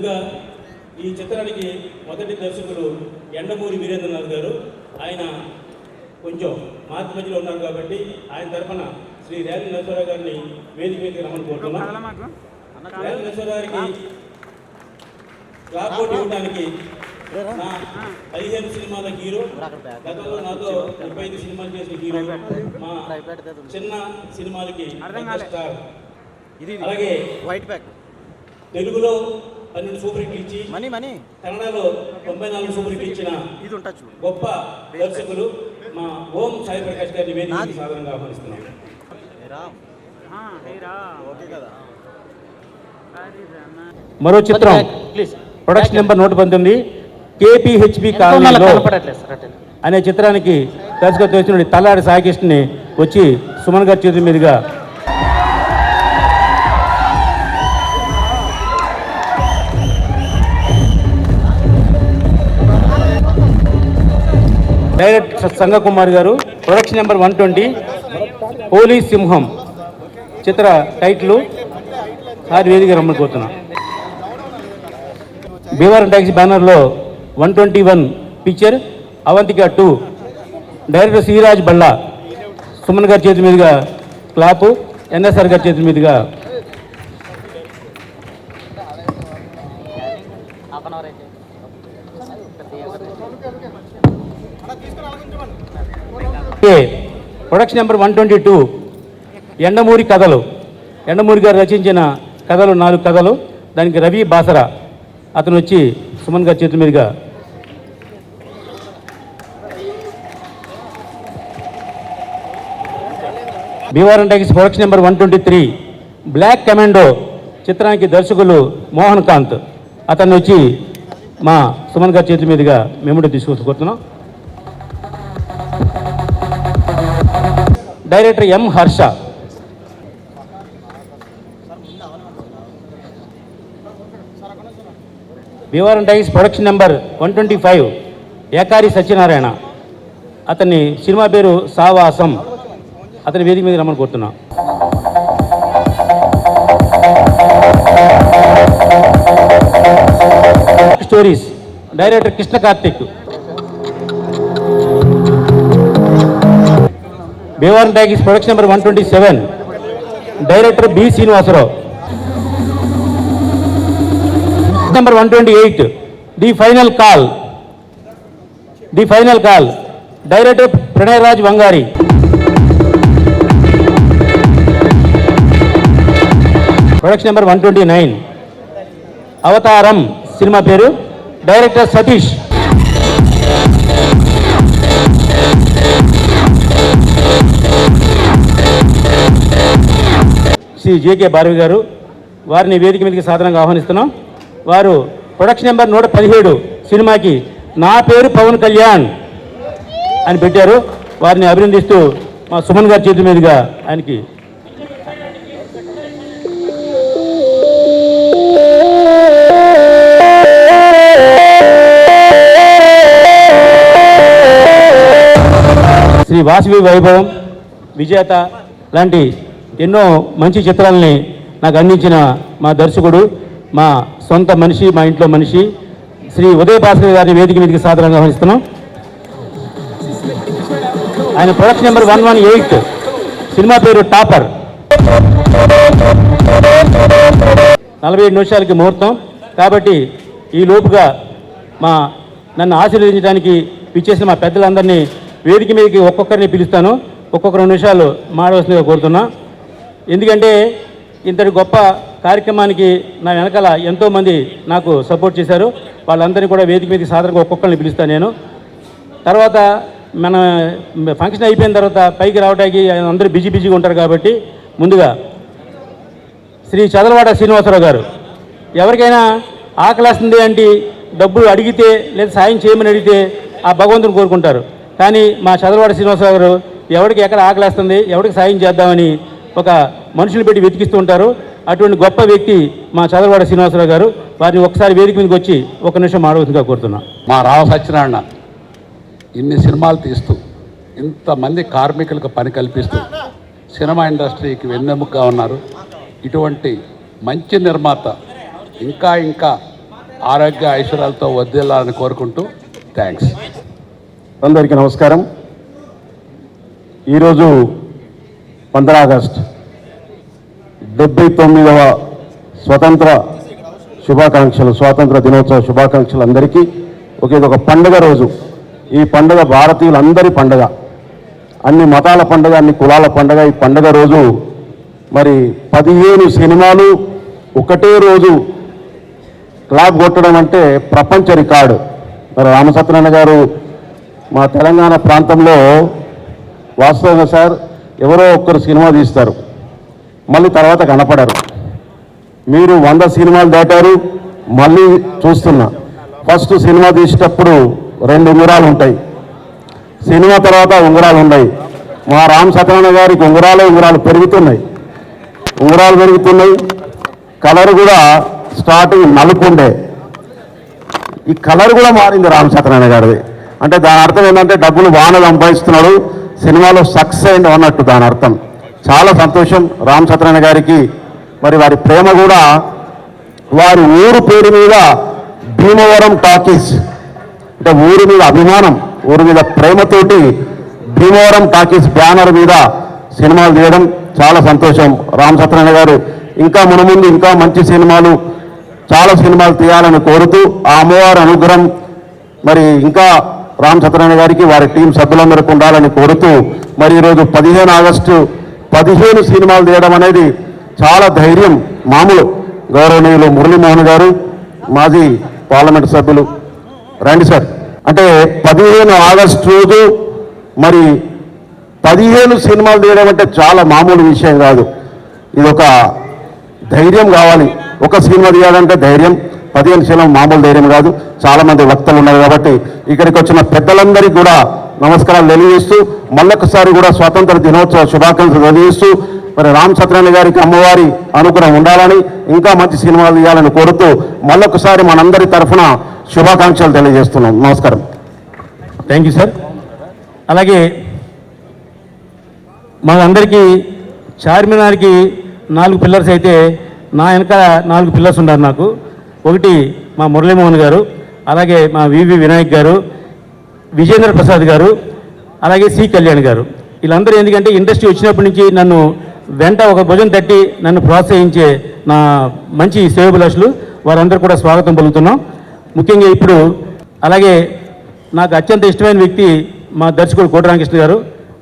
ముందుగా ఈ చిత్రానికి మొదటి దర్శకులు ఎండమూరి వీరేంద్రనాథ్ గారు. ఆయన కొంచెం మార్చి మధ్యలో ఉన్నారు కాబట్టి ఆయన తరఫున శ్రీ రేలంగి నరసింహారావు గారిని వేదిక మీదకి రమ్మని కోరుతున్నాం. రేలంగి నరసింహారావు గారికి క్లాప్ బోర్డు ఇవ్వడానికి నా 15 సినిమాల హీరో, గతంలో నాతో 35 సినిమాలు చేసిన హీరో, మా చిన్న సినిమాలకి స్టార్. అలాగే తెలుగులో 12 సూపర్ హిట్లు ఇచ్చి కన్నడలో 94 సూపర్ హిట్లు ఇచ్చిన గొప్ప దర్శకులు మా ఓం సాయి ప్రకాష్ గారిని వేదికకి సాధారణంగా ఆహ్వానిస్తున్నాం. మరో చిత్రం ప్రొడక్షన్ నెంబర్ 119 KPHP కాలనీలో అనే చిత్రానికి దర్శకత్వం వహించిన తల్లాడి సాయికృష్ణని వచ్చి సుమన్ గారి చేతుల మీదుగా డైరెక్టర్ సంగకుమార్ గారు. ప్రొడక్షన్ నెంబర్ 120 పోలీస్ సింహం చిత్ర టైటిల్ సారి వేదిక రమ్మని కోరుతున్నాం. భీమవరం టాక్సీ బ్యానర్లో 121 పిక్చర్ అవంతిక 2 డైరెక్టర్ శ్రీరాజ్ బళ్ళా. సుమన్ గారి చేతి మీదుగా క్లాపు, ఎన్ఎస్ఆర్ గారి చేతి మీదుగా ప్రొడక్షన్ నెంబర్ 122 ఎండమూరి కథలు. ఎండమూరి గారు రచించిన కథలు 4 కథలు. దానికి రవి బాసరా అతను వచ్చి సుమన్ గారి చేతుల మీదుగా Bhimavaram talkies production number 123 black commando చిత్రానికి దర్శకులు మోహన్ కాంత్ అతన్ని వచ్చి మా సుమన్ గారి చేతుల మీదుగా మేము తీసుకొస్తున్నాం. Director M Harsha. Bhimavaram talkies production number 125 Ekari Satyanarayana. అతన్ని సినిమా పేరు సావాసం. అతని వేదిక మీద రమ్మని కోరుతున్నాం. Stories director Krishna Karthik. Bhimavaram talkies production number 127 director B Srinivasarao. Number 128 the final call director Pranay Raj Vangari. Production number 129 Avataram సినిమా పేరు డైరెక్టర్ సతీష్. శ్రీ జేకే భారవి గారు. వారిని వేదిక మీదకి సాధారణంగా ఆహ్వానిస్తున్నాం. వారు ప్రొడక్షన్ నెంబర్ 117 సినిమాకి నా పేరు పవన్ కళ్యాణ్ అని పెట్టారు. వారిని అభినందిస్తూ మా సుమన్ గారి చేతుల మీదుగా ఆయనకి శ్రీ వాసవి వైభవం, విజేత లాంటి ఎన్నో మంచి చిత్రాలని నాకు అందించిన మా దర్శకుడు, మా సొంత మనిషి, మా ఇంట్లో మనిషి శ్రీ ఉదయ భాస్కర్ గారిని వేదిక మీదకి సాధారణంగా ఆహ్వానిస్తున్నాం. ఆయన ప్రొడక్షన్ నెంబర్ 118 సినిమా పేరు టాపర్. 47 నిమిషాలకి ముహూర్తం కాబట్టి ఈ లోపుగా నన్ను ఆశీర్వదించడానికి పిచ్చేసిన మా పెద్దలందరినీ వేదిక మీదకి ఒక్కొక్కరిని పిలుస్తాను. ఒక్కొక్క 2 నిమిషాలు మాడవలసిందిగా కోరుతున్నా. ఎందుకంటే ఇంతటి గొప్ప కార్యక్రమానికి నా వెనకాల ఎంతోమంది నాకు సపోర్ట్ చేశారు. వాళ్ళందరినీ కూడా వేదిక మీదకి సాధారణంగా ఒక్కొక్కరిని పిలుస్తాను నేను. తర్వాత మన ఫంక్షన్ అయిపోయిన తర్వాత పైకి రావడానికి అందరూ బిజీగా ఉంటారు కాబట్టి ముందుగా శ్రీ చదలవాడ శ్రీనివాసరావు గారు. ఎవరికైనా ఆకలేస్తుంది అంటే డబ్బులు అడిగితే లేదా సాయం చేయమని అడిగితే ఆ భగవంతుని కోరుకుంటారు. కానీ మా చదలవాడ శ్రీనివాసరావు గారు ఎవరికి ఎక్కడ ఆకలేస్తుంది, ఎవరికి సాయం చేద్దామని ఒక మనుషులు పెట్టి వెతికిస్తూ ఉంటారు. అటువంటి గొప్ప వ్యక్తి మా చదలవాడ శ్రీనివాసరావు గారు. వారిని ఒకసారి వేదిక మీదకి వచ్చి 1 నిమిషం మాడవలసిందిగా కోరుతున్నా. మా రావ సత్యనారాయణ ఇన్ని సినిమాలు తీస్తూ ఇంతమంది కార్మికులకు పని కల్పిస్తూ సినిమా ఇండస్ట్రీకి వెన్నెముకగా ఉన్నారు. ఇటువంటి మంచి నిర్మాత ఇంకా ఆరోగ్య ఐశ్వర్యాలతో వర్ధిల్లాలని కోరుకుంటూ థ్యాంక్స్. అందరికీ నమస్కారం. ఈరోజు 15 ఆగస్టు 79వ స్వతంత్ర శుభాకాంక్షలు, స్వాతంత్ర దినోత్సవ శుభాకాంక్షలు అందరికీ. ఒక పండుగ రోజు. ఈ పండుగ భారతీయులందరి పండుగ, అన్ని మతాల పండుగ, అన్ని కులాల పండుగ. ఈ పండుగ రోజు మరి 15 సినిమాలు ఒకటే రోజు క్లాప్ కొట్టడం అంటే ప్రపంచ రికార్డు. మరి రామసత్యనారాయణ గారు మా తెలంగాణ ప్రాంతంలో వాస్తవంగా సార్ ఎవరో ఒక్కరు సినిమా తీస్తారు, మళ్ళీ తర్వాత కనపడరు. మీరు 100 సినిమాలు దాటారు, మళ్ళీ చూస్తున్నా. ఫస్ట్ సినిమా తీసేటప్పుడు 2 ఉంగరాలు ఉంటాయి, సినిమా తర్వాత ఉంగరాలు ఉన్నాయి. మా రామ్ సత్యనారాయణ గారికి ఉంగరాలు పెరుగుతున్నాయి, కలర్ కూడా స్టార్టింగ్ నలుపు ఉండే, ఈ కలర్ కూడా మారింది రామ్ సత్యనారాయణ గారిది. అంటే దాని అర్థం ఏంటంటే డబ్బులు బాగా సంపాదిస్తున్నాడు, సినిమాలో సక్సెస్ అయింది అన్నట్టు దాని అర్థం. చాలా సంతోషం రామ్ సత్యనారాయణ గారికి. మరి వారి ప్రేమ కూడా వారి ఊరు పేరు మీద భీమవరం టాకీస్, అంటే ఊరి మీద అభిమానం, ఊరి మీద ప్రేమతోటి భీమవరం టాకీస్ బ్యానర్ మీద సినిమాలు తీయడం చాలా సంతోషం. రామ్ సత్యనారాయణ గారు ఇంకా మునుముందు ఇంకా మంచి సినిమాలు, చాలా సినిమాలు తీయాలని కోరుతూ ఆ అమ్మవారి అనుగ్రహం మరి ఇంకా రామ్ సత్యనారాయణ గారికి వారి టీం సభ్యులందరికీ ఉండాలని కోరుతూ మరి ఈరోజు 15 ఆగస్టు 15 సినిమాలు తీయడం అనేది చాలా ధైర్యం. మామూలు గౌరవనీయులు మురళీమోహన్ గారు, మాజీ పార్లమెంట్ సభ్యులు, రండి సార్. అంటే 15 ఆగస్టు రోజు మరి 15 సినిమాలు తీయడం అంటే చాలా మామూలు విషయం కాదు. ఇది ఒక ధైర్యం కావాలి. ఒక సినిమా తీయాలంటే ధైర్యం, 15 సినిమా మామూలు ధైర్యం కాదు. చాలామంది వక్తలు ఉన్నారు కాబట్టి ఇక్కడికి వచ్చిన పెద్దలందరికీ కూడా నమస్కారాలు తెలియజేస్తూ మళ్ళొకసారి కూడా స్వాతంత్ర దినోత్సవ శుభాకాంక్షలు తెలియజేస్తూ మరి రామ్ సత్యనారాయణ గారికి అమ్మవారి అనుగ్రహం ఉండాలని, ఇంకా మంచి సినిమాలు తీయాలని కోరుతూ మళ్ళొకసారి మనందరి తరఫున శుభాకాంక్షలు తెలియజేస్తున్నాం. నమస్కారం. Thank you sir. అలాగే మనందరికీ చార్మినార్కి 4 పిల్లర్స్ అయితే నా వెనక 4 పిల్లర్స్ ఉన్నారు నాకు. ఒకటి మా మురళీమోహన్ గారు, అలాగే మా వివి వినాయక్ గారు, విజేంద్ర ప్రసాద్ గారు, అలాగే సి కళ్యాణ్ గారు. వీళ్ళందరూ ఎందుకంటే ఇండస్ట్రీ వచ్చినప్పటి నుంచి నన్ను వెంట ఒక భుజం తట్టి నన్ను ప్రోత్సహించే నా మంచి సేవభిలాషులు, వారందరూ కూడా స్వాగతం పలుకుతున్నాం. ముఖ్యంగా ఇప్పుడు అలాగే నాకు అత్యంత ఇష్టమైన వ్యక్తి మా దర్శకుడు కోటి రామకృష్ణ గారు.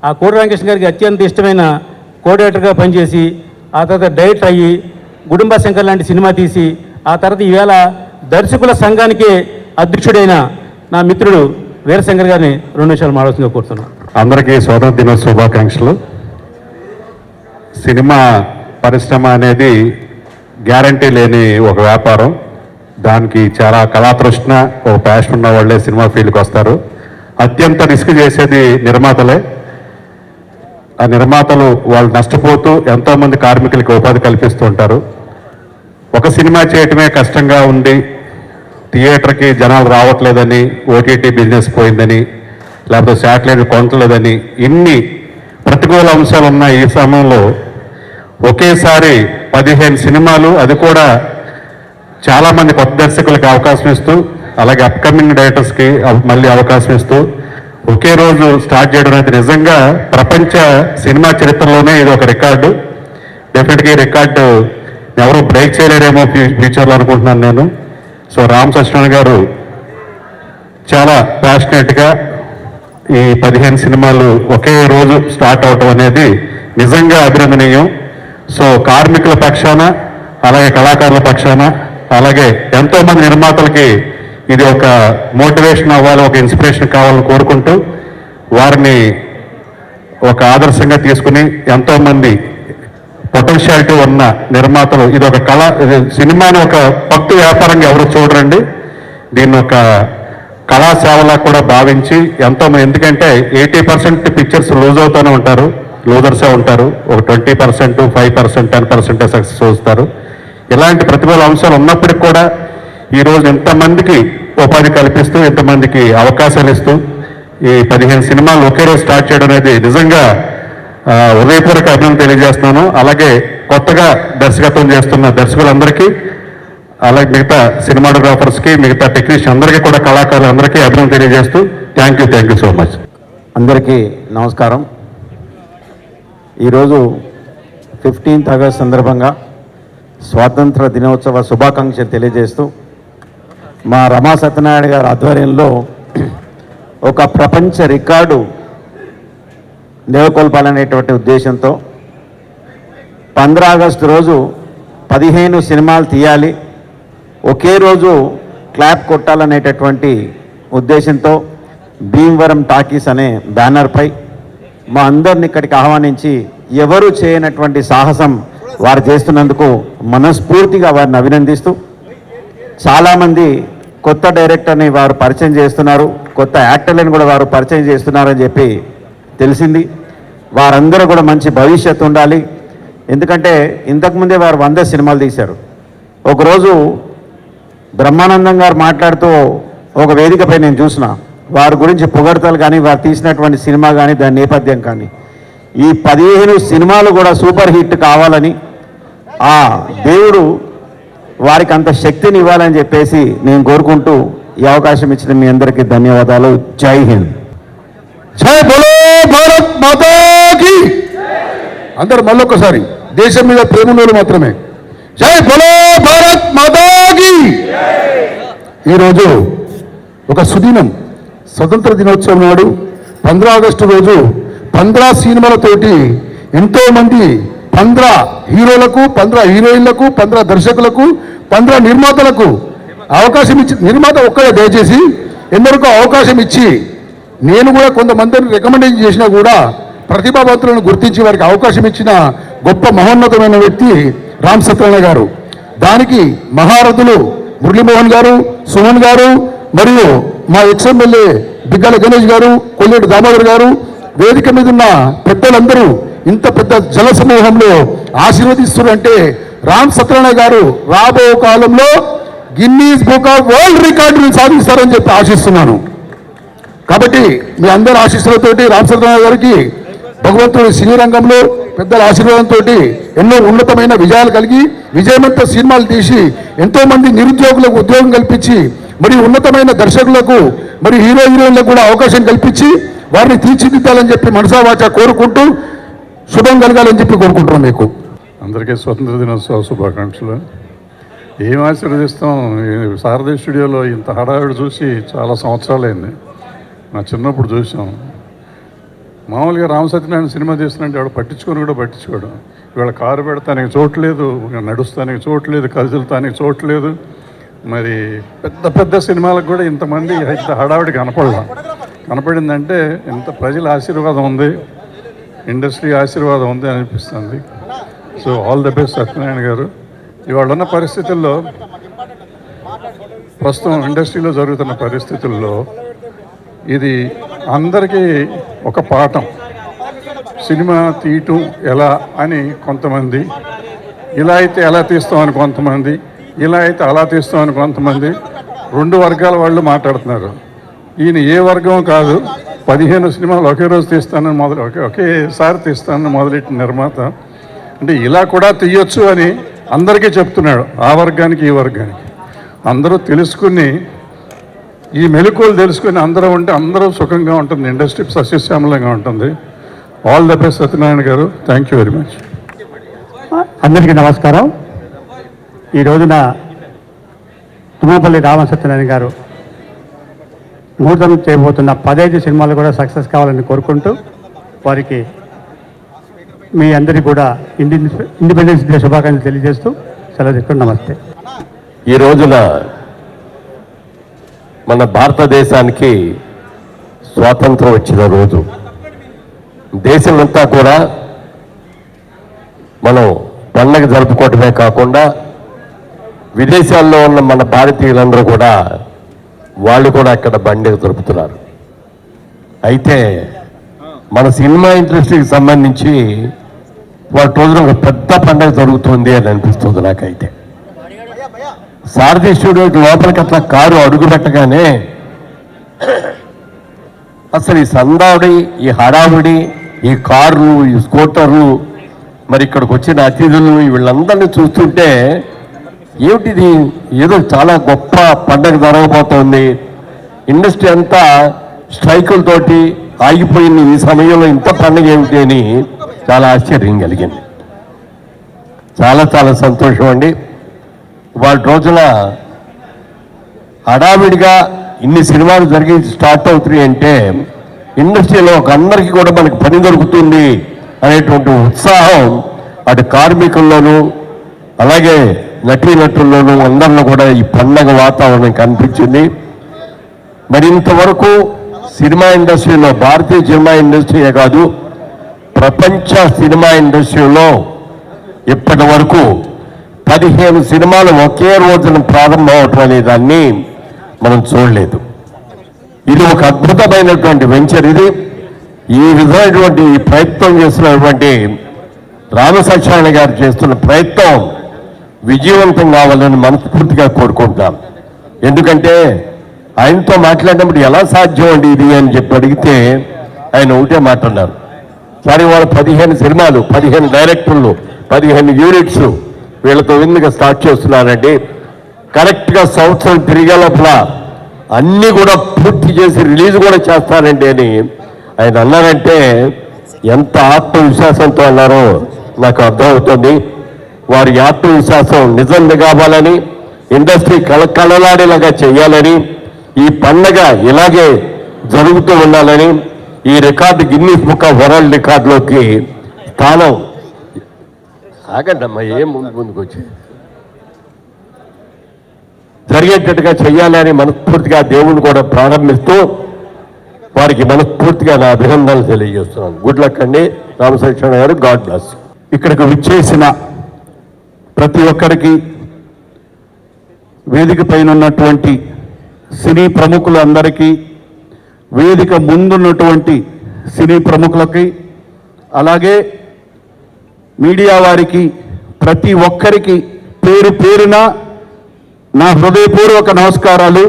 ఆ కోటి రామకృష్ణ గారికి అత్యంత ఇష్టమైన కోఆర్డినేటర్గా పనిచేసి ఆ తర్వాత డైరెక్టర్ అయ్యి గుడుంబ శంకర్ లాంటి సినిమా తీసి ఆ తర్వాత ఈవేళ దర్శకుల సంఘానికి అధ్యక్షుడైన నా మిత్రుడు వీరశంకర్ గారిని 2 నిమిషాలు మాట్లాడుతుందిగా కోరుతున్నాను. అందరికీ స్వాతంత్ర దినోత్సవ శుభాకాంక్షలు. సినిమా పరిశ్రమ అనేది గ్యారంటీ లేని ఒక వ్యాపారం. దానికి చాలా కళాతృష్ణ, ఒక ప్యాషన్ ఉన్న వాళ్ళే సినిమా ఫీల్డ్కి వస్తారు. అత్యంత రిస్క్ చేసేది నిర్మాతలే. ఆ నిర్మాతలు వాళ్ళు నష్టపోతూ ఎంతోమంది కార్మికులకి ఉపాధి కల్పిస్తూ ఉంటారు. ఒక సినిమా చేయటమే కష్టంగా ఉండి థియేటర్కి జనాలు రావట్లేదని, ఓటీటీ బిజినెస్ పోయిందని, లేకపోతే శాటిలైట్ కొనట్లేదని, ఇన్ని ప్రతికూల అంశాలు ఉన్న ఈ సమయంలో ఒకేసారి 15 సినిమాలు, అది కూడా చాలామంది కొత్త దర్శకులకి అవకాశం ఇస్తూ, అలాగే అప్కమింగ్ డైరెక్టర్స్కి మళ్ళీ అవకాశం ఇస్తూ ఒకే రోజు స్టార్ట్ చేయడం అనేది నిజంగా ప్రపంచ సినిమా చరిత్రలోనే ఇది ఒక రికార్డు. డెఫినెట్గా ఈ రికార్డు ఎవరు బ్రేక్ చేయలేరేమో ఫ్యూచర్లో అనుకుంటున్నాను నేను. సో రామ్ సత్యనారాయణ గారు చాలా ప్యాషనేట్గా ఈ 15 సినిమాలు ఒకే రోజు స్టార్ట్ అవటం అనేది నిజంగా అభినందనీయం. సో కార్మికుల పక్షాన, అలాగే కళాకారుల పక్షాన, అలాగే ఎంతోమంది నిర్మాతలకి ఇది ఒక మోటివేషన్ అవ్వాలి, ఒక ఇన్స్పిరేషన్ కావాలని కోరుకుంటూ వారిని ఒక ఆదర్శంగా తీసుకుని ఎంతోమంది పొటెన్షియాలిటీ ఉన్న నిర్మాతలు, ఇది ఒక కళ, సినిమాని ఒక భక్తి వ్యాపారంగా ఎవరు చూడరండి, దీన్ని ఒక కళాసేవలా కూడా భావించి ఎంతోమంది, ఎందుకంటే 80% పిక్చర్స్ లూజ్ అవుతూనే ఉంటారు, లూజర్సే ఉంటారు. ఒక 20%, 5%, 10% సక్సెస్ చూస్తారు. ఇలాంటి ప్రతిభల అంశాలు ఉన్నప్పటికీ కూడా ఈరోజు ఎంతమందికి ఉపాధి కల్పిస్తూ, ఎంతమందికి అవకాశాలు ఇస్తూ ఈ 15 సినిమాలు ఒకే రోజు స్టార్ట్ చేయడం అనేది నిజంగా హృదయపూర్వక అభినందన తెలియజేస్తున్నాను. అలాగే కొత్తగా దర్శకత్వం చేస్తున్న దర్శకులందరికీ, అలాగే మిగతా సినిమాటోగ్రాఫర్స్కి మిగతా టెక్నీషియన్ అందరికీ కూడా కళాకారులు అందరికీ అభినందన తెలియజేస్తూ థ్యాంక్ యూ సో మచ్. అందరికీ నమస్కారం. ఈరోజు 15th ఆగస్ట్ సందర్భంగా స్వాతంత్ర దినోత్సవ శుభాకాంక్షలు తెలియజేస్తూ మా రమా సత్యనారాయణ గారి ఆధ్వర్యంలో ఒక ప్రపంచ రికార్డు నెలకొల్పాలనేటువంటి ఉద్దేశంతో 15 ఆగస్టు రోజు 15 సినిమాలు తీయాలి, ఒకే రోజు క్లాప్ కొట్టాలనేటటువంటి ఉద్దేశంతో భీమవరం టాకీస్ అనే బ్యానర్పై మా అందరిని ఇక్కడికి ఆహ్వానించి ఎవరు చేయనటువంటి సాహసం వారు చేస్తున్నందుకు మనస్ఫూర్తిగా వారిని అభినందిస్తూ, చాలామంది కొత్త డైరెక్టర్ని వారు పరిచయం చేస్తున్నారు, కొత్త యాక్టర్లను కూడా వారు పరిచయం చేస్తున్నారని చెప్పి తెలిసింది. వారందరూ కూడా మంచి భవిష్యత్తు ఉండాలి. ఎందుకంటే ఇంతకుముందే వారు 100 సినిమాలు తీశారు. ఒకరోజు బ్రహ్మానందం గారు మాట్లాడుతూ ఒక వేదికపై నేను చూసిన వారి గురించి పొగడతలు కానీ వారు తీసినటువంటి సినిమా కానీ దాని నేపథ్యం కానీ ఈ 15 సినిమాలు కూడా సూపర్ హిట్ కావాలని ఆ దేవుడు వారికి అంత శక్తిని ఇవ్వాలని చెప్పేసి నేను కోరుకుంటూ ఈ అవకాశం ఇచ్చిన మీ అందరికీ ధన్యవాదాలు. జై హింద్. జై బోలో భారత్ మాతా కీ. అందరు మళ్ళొక్కసారి దేశం మీద ప్రేమ ఉన్నోళ్ళు మాత్రమే జై బోలో భారత్ మాతా కీ. ఈరోజు ఒక సుదినం, స్వతంత్ర దినోత్సవం నాడు 15 ఆగస్టు రోజు 15 సినిమాలతోటి ఎంతోమంది 15 హీరోలకు, 15 హీరోయిన్లకు, 15 దర్శకులకు, 15 నిర్మాతలకు అవకాశం ఇచ్చి, నిర్మాత ఒక్కడే దయచేసి ఎందరికో అవకాశం ఇచ్చి, నేను కూడా కొంతమందిని రికమెండేషన్ చేసినా కూడా ప్రతిభావంతులను గుర్తించి వారికి అవకాశం ఇచ్చిన గొప్ప మహోన్నతమైన వ్యక్తి రామ్ సత్యనారాయణ గారు. దానికి మహారథులు మురళీమోహన్ గారు, సుమన్ గారు, మరియు మా ఎక్స్ఎమ్మెల్యే బిగ్గల గణేష్ గారు, కొల్లేటి దామోదర్ గారు, వేదిక మీద ఉన్న పెద్దలందరూ ఇంత పెద్ద జల సమూహంలో ఆశీర్వదిస్తున్నారంటే రామ్ సత్యనారాయణ గారు రాబో కాలంలో గిన్నీస్ బుక్ ఆఫ్ వరల్డ్ రికార్డును సాధిస్తారని చెప్పి ఆశిస్తున్నాను. కాబట్టి మీ అందరి ఆశీస్సులతోటి రామ్ సత్యనారాయణ గారికి భగవంతుడి సినీ రంగంలో పెద్దల ఆశీర్వాదంతో ఎన్నో ఉన్నతమైన విజయాలు కలిగి విజయవంత సినిమాలు తీసి ఎంతోమంది నిరుద్యోగులకు ఉద్యోగం కల్పించి, మరి ఉన్నతమైన దర్శకులకు, మరి హీరోయిన్లకు కూడా అవకాశం కల్పించి వారిని తీర్చిదిద్దాలని చెప్పి మనసా వాచా కోరుకుంటూ శుభం కలగాలని చెప్పి కోరుకుంటున్నాం. మీకు అందరికీ స్వతంత్ర దినోత్సవ శుభాకాంక్షలు. ఏం ఆశీర్వదిస్తాం, శారదా స్టూడియోలో ఇంత హడావిడి చూసి చాలా సంవత్సరాలైంది. నా చిన్నప్పుడు చూసాం. మామూలుగా రామ సత్యనారాయణ సినిమా తీస్తున్నట్టు వాడు పట్టించుకొని కూడా పట్టించుకోడు. ఇవాళ కారు పెడతానికి చోట్లేదు, నడుస్తానికి చోట్లేదు, కదులుతానికి చోట్లేదు. మరి పెద్ద పెద్ద సినిమాలకు కూడా ఇంతమంది ఇంత హడావిడి కనపడిందంటే ఇంత ప్రజల ఆశీర్వాదం ఉంది, ఇండస్ట్రీ ఆశీర్వాదం ఉంది అనిపిస్తుంది. So all the best Satyanarayana గారు. ఇవాళ ఉన్న పరిస్థితుల్లో, ప్రస్తుతం ఇండస్ట్రీలో జరుగుతున్న పరిస్థితుల్లో ఇది అందరికీ ఒక పాఠం. సినిమా తీయటం ఎలా అని కొంతమంది, ఇలా అయితే ఎలా తీస్తామని కొంతమంది, ఇలా అయితే అలా తీస్తామని కొంతమంది, 2 వర్గాల వాళ్ళు మాట్లాడుతున్నారు. ఈయన ఏ వర్గం కాదు, 15 సినిమాలు ఒకే రోజు తీస్తానని ఒకేసారి తీస్తానని మొదలెట్టిన నిర్మాత. అంటే ఇలా కూడా తీయొచ్చు అని అందరికీ చెప్తున్నాడు, ఆ వర్గానికి ఈ వర్గానికి. అందరూ తెలుసుకుని, ఈ మెలకువలు తెలుసుకుని అందరూ ఉంటే అందరూ సుఖంగా ఉంటుంది, ఇండస్ట్రీ సస్యశ్యామలంగా ఉంటుంది. ఆల్ ద బెస్ట్ సత్యనారాయణ గారు. Thank you very much. అందరికీ నమస్కారం. ఈ రోజున తుమ్మపల్లి రామ సత్యనారాయణ గారు నూతనం చేయబోతున్న 15 సినిమాలు కూడా సక్సెస్ కావాలని కోరుకుంటూ వారికి మీ అందరికీ కూడా ఇండిపెండెన్స్ డే శుభాకాంక్షలు తెలియజేస్తూ సెలవు తీసుకుని నమస్తే. ఈ రోజున మన భారతదేశానికి స్వాతంత్రం వచ్చిన రోజు. దేశమంతా కూడా మనం పండగ జరుపుకోవటమే కాకుండా విదేశాల్లో ఉన్న మన భారతీయులందరూ కూడా వాళ్ళు కూడా అక్కడ పండుగ జరుపుతున్నారు. అయితే మన సినిమా ఇండస్ట్రీకి సంబంధించి వాళ్ళ రోజున ఒక పెద్ద పండుగ జరుగుతుంది అని అనిపిస్తుంది నాకైతే. సారథి స్టూడియోకి లోపలికి అట్లా కారు అడుగు పెట్టగానే అసలు ఈ సందాడి, ఈ హడావుడి, ఈ కార్లు, ఈ స్కూటర్లు, మరి ఇక్కడికి వచ్చిన అతిథులు వీళ్ళందరినీ చూస్తుంటే ఏమిటిది, ఏదో చాలా గొప్ప పండగ జరగబోతోంది, ఇండస్ట్రీ అంతా స్ట్రైకులతోటి ఆగిపోయింది, ఈ సమయంలో ఇంత పండగ ఏమిటి అని చాలా ఆశ్చర్యం కలిగింది. చాలా చాలా సంతోషం అండి. వాళ్ళ రోజున హడావిడిగా ఇన్ని సినిమాలు జరిగి స్టార్ట్ అవుతున్నాయి అంటే ఇండస్ట్రీలో ఒక అందరికీ కూడా మనకి పని దొరుకుతుంది అనేటువంటి ఉత్సాహం అటు కార్మికుల్లోనూ అలాగే నటీనటుల్లోనూ అందరిలో కూడా ఈ పండగ వాతావరణం కనిపించింది. మరి ఇంతవరకు సినిమా ఇండస్ట్రీలో, భారతీయ సినిమా ఇండస్ట్రీయే కాదు ప్రపంచ సినిమా ఇండస్ట్రీలో ఇప్పటి వరకు 15 సినిమాలు ఒకే రోజున ప్రారంభం అవటం అనే దాన్ని మనం చూడలేదు. ఇది ఒక అద్భుతమైనటువంటి వెంచర్. ఇది ఈ విధమైనటువంటి ప్రయత్నం చేస్తున్నటువంటి రామసత్యనారాయణ గారు చేస్తున్న ప్రయత్నం విజయవంతం కావాలని మనస్ఫూర్తిగా కోరుకుంటాం. ఎందుకంటే ఆయనతో మాట్లాడినప్పుడు ఎలా సాధ్యం అండి ఇది అని చెప్పి అడిగితే ఆయన ఒకటే మాట్లాడారు, సరే వాళ్ళు 15 సినిమాలు, 15 డైరెక్టర్లు, 15 యూనిట్స్ వీళ్ళతో విందుగా స్టార్ట్ చేస్తున్నారండి. కరెక్ట్గా సంవత్సరం తిరిగే లోపల అన్నీ కూడా పూర్తి చేసి రిలీజ్ కూడా చేస్తారండి అని ఆయన అన్నారంటే ఎంత ఆత్మవిశ్వాసంతో అన్నారో నాకు అర్థమవుతుంది. వారి ఆత్మవిశ్వాసం నిజం కావాలని, ఇండస్ట్రీ కళలాడేలాగా చేయాలని, ఈ పండగ ఇలాగే జరుగుతూ ఉండాలని, ఈ record Guinness book of world రికార్డులోకి స్థానం ఆగండమ్మా, ఏం ముందుకు వచ్చి జరిగేటట్టుగా చెయ్యాలని మనస్ఫూర్తిగా దేవుణ్ణి కూడా ప్రారంభిస్తూ వారికి మనస్ఫూర్తిగా నా అభినందనలు తెలియజేస్తున్నాను. గుడ్ లక్ అండి రామసత్యనారాయణ గారు, గాడ్ బ్లెస్. ఇక్కడికి విచ్చేసిన ప్రతి ఒక్కరికి, వేదిక పైన ఉన్నటువంటి సినీ ప్రముఖులందరికీ, వేదిక ముందున్నటువంటి సినీ ప్రముఖులకి, అలాగే మీడియా వారికి, ప్రతి ఒక్కరికి పేరు పేరున నా హృదయపూర్వక నమస్కారాలు.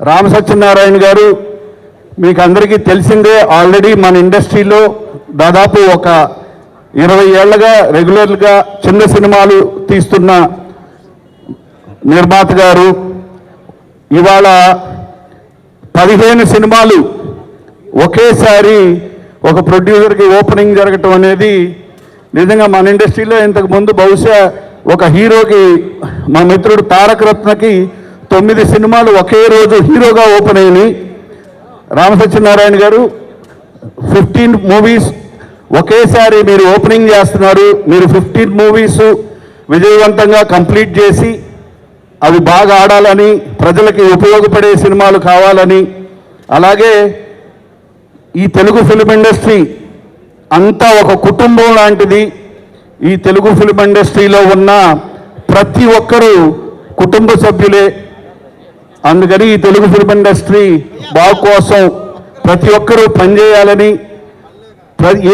రామసత్యనారాయణ గారు మీకు అందరికీ తెలిసిందే, ఆల్రెడీ మన ఇండస్ట్రీలో దాదాపు ఒక 20 ఏళ్లుగా రెగ్యులర్గా చిన్న సినిమాలు తీస్తున్న నిర్మాత గారు. ఇవాళ 15 సినిమాలు ఒకేసారి ఒక ప్రొడ్యూసర్కి ఓపెనింగ్ జరగటం అనేది నిజంగా మన ఇండస్ట్రీలో ఇంతకుముందు బహుశా ఒక హీరోకి, మా మిత్రుడు తారక రత్నకి 9 సినిమాలు ఒకే రోజు హీరోగా ఓపెన్ అయినాయి. రామసత్యనారాయణ గారు 15 మూవీస్ ఒకేసారి మీరు ఓపెనింగ్ చేస్తున్నారు. మీరు 15 మూవీస్ విజయవంతంగా కంప్లీట్ చేసి అవి బాగా ఆడాలని, ప్రజలకి ఉపయోగపడే సినిమాలు కావాలని, అలాగే ఈ తెలుగు ఫిల్మ్ ఇండస్ట్రీ అంతా ఒక కుటుంబం లాంటిది. ఈ తెలుగు ఫిల్మ్ ఇండస్ట్రీలో ఉన్న ప్రతి ఒక్కరూ కుటుంబ సభ్యులే. అందుకని ఈ తెలుగు ఫిల్మ్ ఇండస్ట్రీ బాగు కోసం ప్రతి ఒక్కరూ పనిచేయాలని,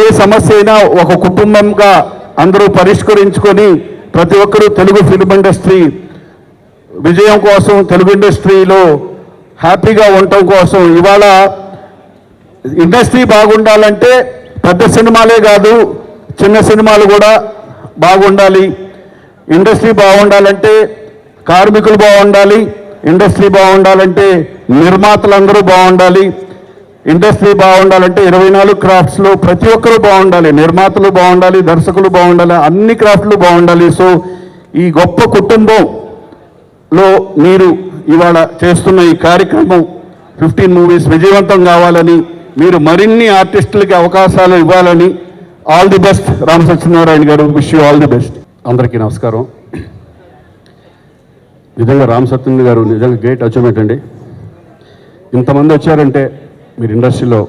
ఏ సమస్య అయినా ఒక కుటుంబంగా అందరూ పరిష్కరించుకొని ప్రతి ఒక్కరూ తెలుగు ఫిల్మ్ ఇండస్ట్రీ విజయం కోసం, తెలుగు ఇండస్ట్రీలో హ్యాపీగా ఉండటం కోసం, ఇవాళ ఇండస్ట్రీ బాగుండాలంటే పెద్ద సినిమాలే కాదు చిన్న సినిమాలు కూడా బాగుండాలి. ఇండస్ట్రీ బాగుండాలంటే కార్మికులు బాగుండాలి, ఇండస్ట్రీ బాగుండాలంటే నిర్మాతలందరూ బాగుండాలి, ఇండస్ట్రీ బాగుండాలంటే 24 క్రాఫ్ట్స్లో ప్రతి ఒక్కరూ బాగుండాలి, నిర్మాతలు బాగుండాలి, దర్శకులు బాగుండాలి, అన్ని క్రాఫ్ట్లు బాగుండాలి. సో ఈ గొప్ప కుటుంబంలో మీరు ఇవాళ చేస్తున్న ఈ కార్యక్రమం 15 మూవీస్ విజయవంతం కావాలని, మీరు మరిన్ని ఆర్టిస్టులకి అవకాశాలు ఇవ్వాలని. ఆల్ ది బెస్ట్ రామసత్యనారాయణ గారు, wish you all the best. అందరికీ నమస్కారం. నిజంగా రామసత్యనారాయణ గారు నిజంగా గ్రేట్ అచీవ్మెంట్ అండి. ఇంతమంది వచ్చారంటే మీరు ఇండస్ట్రీలో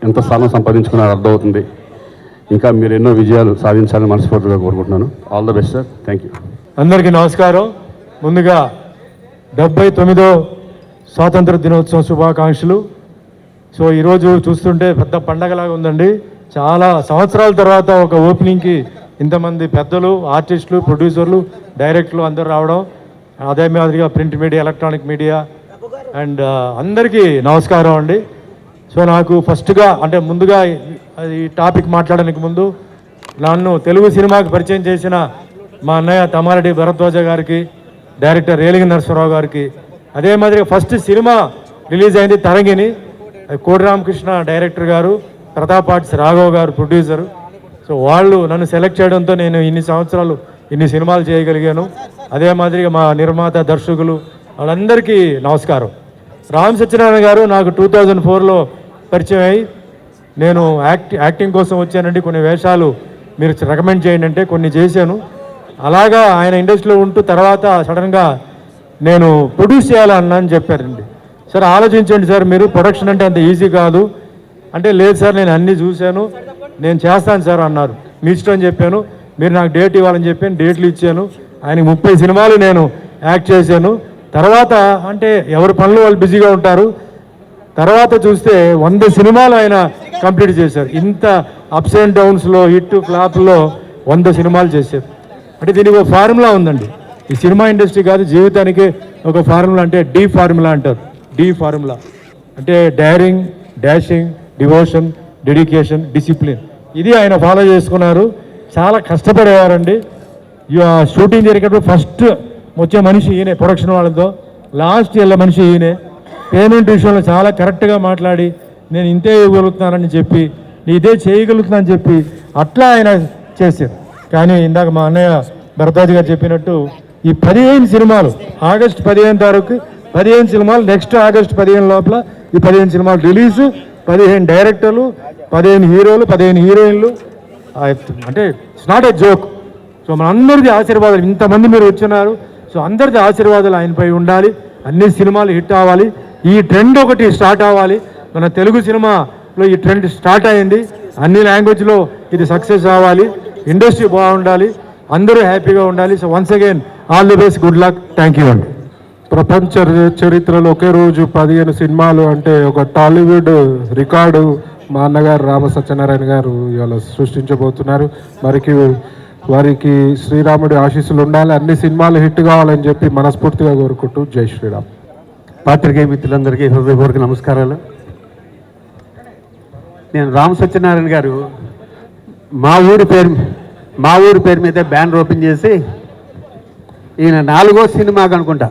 ఎంత స్థానం సంపాదించుకున్నారో అర్థమవుతుంది. ఇంకా మీరు ఎన్నో విజయాలు సాధించాలని మనస్ఫూర్తిగా కోరుకుంటున్నాను. All the best sir. Thank you. అందరికీ నమస్కారం. ముందుగా 79వ స్వాతంత్ర దినోత్సవం శుభాకాంక్షలు. సో ఈరోజు చూస్తుంటే పెద్ద పండగలాగా ఉందండి. చాలా సంవత్సరాల తర్వాత ఒక ఓపెనింగ్కి ఇంతమంది పెద్దలు, ఆర్టిస్టులు, ప్రొడ్యూసర్లు, డైరెక్టర్లు అందరూ రావడం, అదే మాదిరిగా print media, electronic media and అందరికీ నమస్కారం అండి. సో నాకు ఫస్ట్గా అంటే ముందుగా ఈ టాపిక్ మాట్లాడడానికి ముందు నన్ను తెలుగు సినిమాకి పరిచయం చేసిన మా అన్నయ్య తమ్మారెడ్డి భరద్వాజ గారికి, డైరెక్టర్ రేలింగ నరసింహరావు గారికి, అదే మాదిరిగా ఫస్ట్ సినిమా రిలీజ్ అయింది తరంగిణి, కోడి రామకృష్ణ డైరెక్టర్ గారు, ప్రతాప్ ఆర్ట్స్ రాఘవ్ గారు ప్రొడ్యూసరు. సో వాళ్ళు నన్ను సెలెక్ట్ చేయడంతో నేను ఇన్ని సంవత్సరాలు ఇన్ని సినిమాలు చేయగలిగాను. అదే మాదిరిగా మా నిర్మాత దర్శకులు వాళ్ళందరికీ నమస్కారం. రామ్ సత్యనారాయణ గారు నాకు 2004లో పరిచయం అయ్యి నేను యాక్టింగ్ కోసం వచ్చానండి, కొన్ని వేషాలు మీరు రికమెండ్ చేయండి అంటే కొన్ని చేశాను. అలాగా ఆయన ఇండస్ట్రీలో ఉంటూ తర్వాత సడన్గా నేను ప్రొడ్యూస్ చేయాలన్నా అని చెప్పారండి. సార్ ఆలోచించండి సార్, మీరు ప్రొడక్షన్ అంటే అంత ఈజీ కాదు అంటే, లేదు సార్ నేను అన్నీ చూశాను, నేను చేస్తాను సార్ అన్నారు. మీ ఇష్టం అని చెప్పాను. మీరు నాకు డేట్ ఇవ్వాలని చెప్పాను, డేట్లు ఇచ్చాను. ఆయనకి 30 సినిమాలు నేను యాక్ట్ చేశాను. తర్వాత అంటే ఎవరి పనులు వాళ్ళు బిజీగా ఉంటారు. తర్వాత చూస్తే 100 సినిమాలు ఆయన కంప్లీట్ చేశారు. ఇంత అప్స్ అండ్ డౌన్స్లో హిట్ ఫ్లాప్లో 100 సినిమాలు చేశారు. అంటే దీనికి ఒక ఫార్ములా ఉందండి. ఈ సినిమా ఇండస్ట్రీ కాదు, జీవితానికి ఒక ఫార్ములా, అంటే డి ఫార్ములా అంటారు. డి ఫార్ములా అంటే daring, dashing, devotion, dedication, discipline. ఇది ఆయన ఫాలో చేసుకున్నారు. చాలా కష్టపడేవారండి. షూటింగ్ జరిగేటప్పుడు ఫస్ట్ వచ్చే మనిషి ఈయనే, ప్రొడక్షన్ వాళ్ళతో లాస్ట్ వెళ్ళే మనిషి ఈయనే. పేమెంట్ విషయంలో చాలా కరెక్ట్గా మాట్లాడి నేను ఇంతే ఇవ్వగలుగుతున్నానని చెప్పి, ఇదే చేయగలుగుతున్నానని చెప్పి అట్లా ఆయన చేశారు. కానీ ఇందాక మా అన్నయ్య భరద్వాజ్ గారు చెప్పినట్టు ఈ 15 సినిమాలు ఆగస్టు 15 తారీఖు 15 సినిమాలు, నెక్స్ట్ ఆగస్టు 15 లోపల ఈ 15 సినిమాలు రిలీజు, 15 డైరెక్టర్లు, 15 హీరోలు, 15 హీరోయిన్లు. అంటే it's not a joke. So మన అందరిది ఆశీర్వాదాలు, ఇంతమంది మీరు వచ్చినారు. సో అందరిది ఆశీర్వాదాలు ఆయనపై ఉండాలి. అన్ని సినిమాలు హిట్ అవ్వాలి. ఈ ట్రెండ్ ఒకటి స్టార్ట్ అవ్వాలి. మన తెలుగు సినిమాలో ఈ ట్రెండ్ స్టార్ట్ అయింది. అన్ని లాంగ్వేజ్లో ఇది సక్సెస్ అవ్వాలి. ఇండస్ట్రీ బాగుండాలి, అందరూ హ్యాపీగా ఉండాలి. So once again all the best, good luck, thank you అండి. ప్రపంచ చరిత్రలో ఒకే రోజు 15 సినిమాలు అంటే ఒక టాలీవుడ్ రికార్డు మా అన్నగారు రామ సత్యనారాయణ గారు ఇవాళ సృష్టించబోతున్నారు. వారికి శ్రీరాముడి ఆశీస్సులు ఉండాలి, అన్ని సినిమాలు హిట్ కావాలని చెప్పి మనస్ఫూర్తిగా కోరుకుంటూ జై శ్రీరామ్. పాత్రికేయ మిత్రులందరికీ హృదయపూర్వక నమస్కారాలు. నేను రామ సత్యనారాయణ గారు మా ఊరి పేరు మీద బ్యానర్ ఓపెన్ చేసి ఈయన 4వ సినిమాకి అనుకుంటా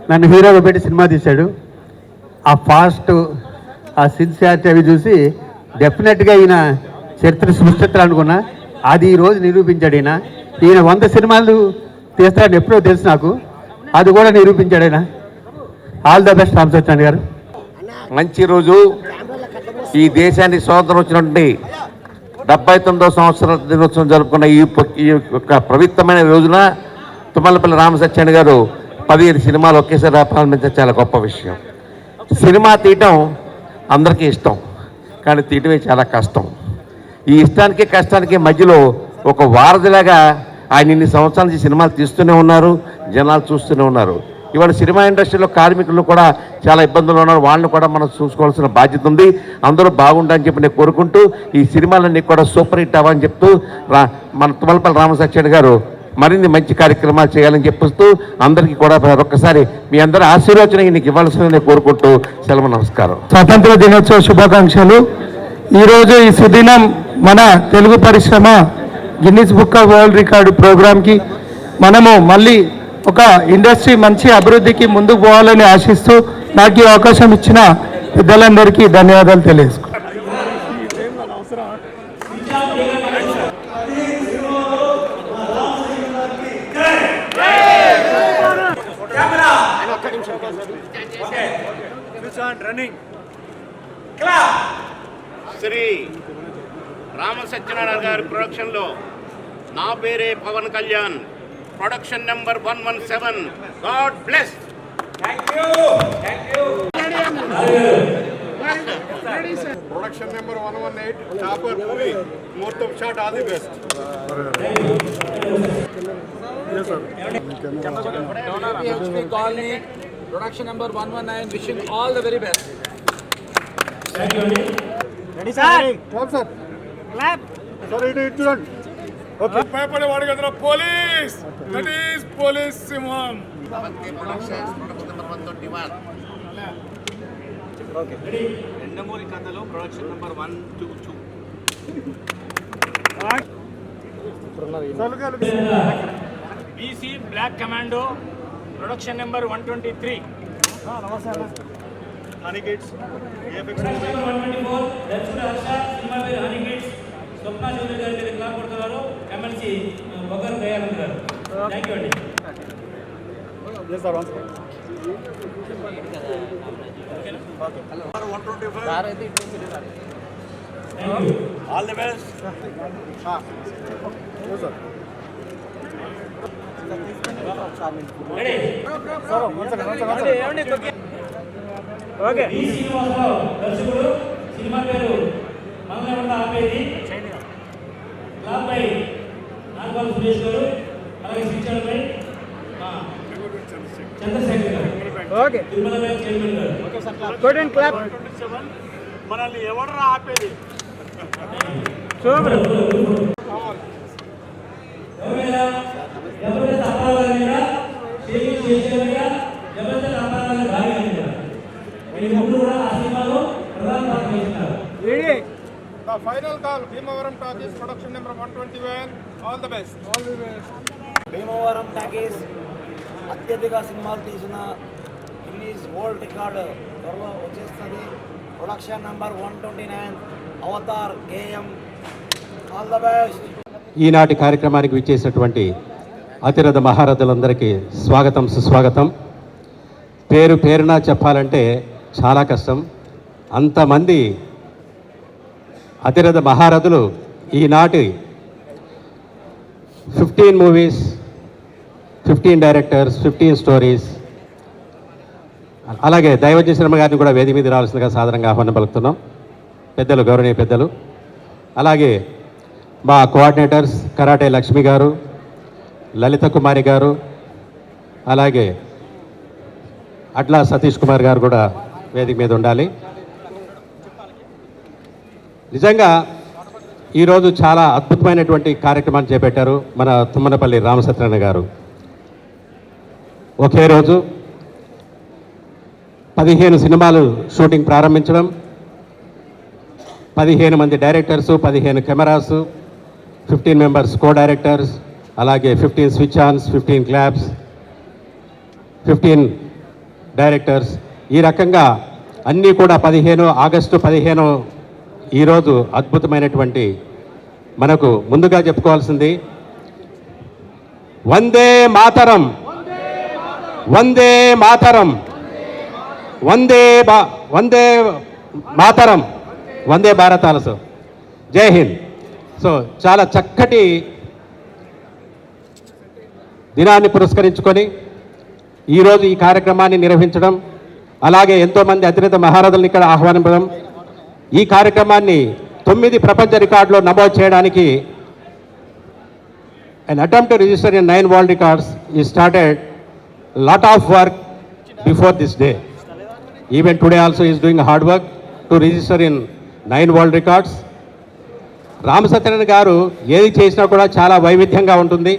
నన్ను హీరోగా పెట్టి సినిమా తీశాడు. ఆ ఫాస్ట్, ఆ సిన్సియారిటీ అవి చూసి డెఫినెట్గా ఈయన చరిత్ర సృష్టిస్తారు అనుకున్నా. అది ఈరోజు నిరూపించాడు. ఈయన 100 సినిమాలు తీస్తాడని ఎప్పుడో తెలుసు నాకు, అది కూడా నిరూపించాడు ఆయన. All the best Ram Satyanarayana గారు. మంచి రోజు. ఈ దేశానికి స్వాతంత్రం వచ్చినటువంటి 79వ సంవత్సర దినోత్సవం జరుపుకున్న ఈ యొక్క పవిత్రమైన రోజున తుమ్మలపల్లి రామ సత్యనారాయణ గారు 15 సినిమాలు ఒకేసారి ప్రారంభించడం చాలా గొప్ప విషయం. సినిమా తీయటం అందరికీ ఇష్టం, కానీ తీయటమే చాలా కష్టం. ఈ ఇష్టానికి కష్టానికి మధ్యలో ఒక వారధిలాగా ఆయన ఇన్ని సంవత్సరాల నుంచి సినిమాలు తీస్తూనే ఉన్నారు, జనాలు చూస్తూనే ఉన్నారు. ఇవాళ సినిమా ఇండస్ట్రీలో కార్మికులు కూడా చాలా ఇబ్బందులు ఉన్నారు. వాళ్ళని కూడా మనం చూసుకోవాల్సిన బాధ్యత ఉంది. అందరూ బాగుండాలని చెప్పి నేను కోరుకుంటూ ఈ సినిమాలన్నీ కూడా సూపర్ హిట్ అవ్వాలని చెప్తూ మన తుమ్మలపల్లి రామ సత్యనారాయణ గారు మరిన్ని మంచి కార్యక్రమాలు చేయాలని చెప్పిస్తూ అందరికీ కూడా ఒక్కసారి మీ అందరూ ఆశీర్వచన నీకు ఇవ్వాల్సిందని కోరుకుంటూ సెలవు, నమస్కారం. స్వాతంత్ర దినోత్సవ శుభాకాంక్షలు. ఈరోజు ఈ సుదినం మన తెలుగు పరిశ్రమ Guinness book of world record ప్రోగ్రామ్కి మనము మళ్ళీ ఒక ఇండస్ట్రీ మంచి అభివృద్ధికి ముందుకు పోవాలని ఆశిస్తూ నాకు ఈ అవకాశం ఇచ్చిన పెద్దలందరికీ ధన్యవాదాలు తెలియజేసుకుంటాను. శ్రీ రామ సత్యనారాయణ గారి ప్రొడక్షన్లో నా పేరే Pawan Kalyan, production number 117. God bless. Production number 118 chopper movie muhurtham shot. All the best. Colony production number 119 wishing all the very best. Ready sir? Sir clap. Sir ఇటు చూడండి. ఓకే. భయపడేవాడు కదరా పోలీస్. దట్ ఈస్ పోలీస్ సింహం. Production number 121. ఓకే. ఎండమూరి కథలో production number 122. BC Black Commando, production number 123. Honey Kids, VFX movie. 124, Darshana Harsha, cinema పేరు Honey Kids. స్వప్న చౌదరి గారి దగ్గర clap కొడుతున్నారు. ఎమ్మెల్సీ బొగ్గర్ దయానంద్ గారు. థ్యాంక్ యూ అండి. Yes sir, once more. All the best. Yes sir. Ready? Sir, one second. Okay. ఈ సినిమాలో దర్శకుడు cinema పేరు మంగళవంత ఆపేది క్లాప్ బై నాగబాబు సురేష్ గారు, అలాగే శిక్షణ బై చంద్రశేఖర్ గారు. ఓకే. తిరుమల బ్యాంక్ చైర్మన్ గారు. Okay sir. Good and clap. 27 మనల్ని ఎవడరా ఆపేది? సూపర్. ఎవరైనా అపారాలుగా షేకింగ్ చేసేవారుగా ఎవరైనా అపారాలు భాగంగా ఈ ముగ్గురు కూడా ఆ సినిమాలో ప్రధాన పాత్ర వహిస్తున్నారు. Ready. The final call, Bhimavaram Talkies, production number 121. All the best. All the best. Bhimavaram talkies అత్యధిక సినిమాలు తీసిన గిన్నీస్ వరల్డ్ రికార్డు త్వరలో వచ్చేస్తుంది. Production number 129, Avatar KM. All the best. ఈనాటి కార్యక్రమానికి విచ్చేసినటువంటి అతిరథ మహారథులందరికీ స్వాగతం, సుస్వాగతం. పేరు పేరున చెప్పాలంటే చాలా కష్టం. అంతమంది అతిరథ మహారథులు ఈనాటి 15 మూవీస్, 15 డైరెక్టర్స్, 15 స్టోరీస్, అలాగే దైవజ్ఞ శర్మ గారిని కూడా వేదిక మీద రావాల్సిందిగా సాధారణంగా ఆహ్వానం పలుకుతున్నాం. పెద్దలు, గౌరవనీయ పెద్దలు, అలాగే మా కోఆర్డినేటర్స్ కరాటే లక్ష్మి గారు, లలిత కుమారి గారు, అలాగే అట్లా సతీష్ కుమార్ గారు కూడా వేదిక మీద ఉండాలి. నిజంగా ఈరోజు చాలా అద్భుతమైనటువంటి కార్యక్రమాన్ని చేపట్టారు మన తుమ్మనపల్లి రామసత్యనారాయణ గారు. ఒకే రోజు 15 సినిమాలు షూటింగ్ ప్రారంభించడం, 15 మంది directors, 15 cameras, 15 members co directors, అలాగే 15 స్విచ్ ఆన్స్, 15 క్లాప్స్, 15 డైరెక్టర్స్, ఈ రకంగా అన్నీ కూడా 15 ఆగస్టు 15 ఈరోజు అద్భుతమైనటువంటి మనకు ముందుగా చెప్పుకోవాల్సింది వందే మాతరం, వందే మాతరం, వందే మాతరం, వందే భారతాలసు, జై హింద్. సో చాలా చక్కటి దినాన్ని పురస్కరించుకొని ఈరోజు ఈ కార్యక్రమాన్ని నిర్వహించడం, అలాగే ఎంతోమంది అతిరథ మహారథులను ఇక్కడ ఆహ్వానించడం, ఈ కార్యక్రమాన్ని 9 ప్రపంచ రికార్డులో నమోదు చేయడానికి an attempt to register in 9 world records is started lot of work before this day. Even today also is doing hard work to register in 9 world records. Ramasatyanarayana గారు ఏది చేసినా కూడా చాలా వైవిధ్యంగా ఉంటుంది.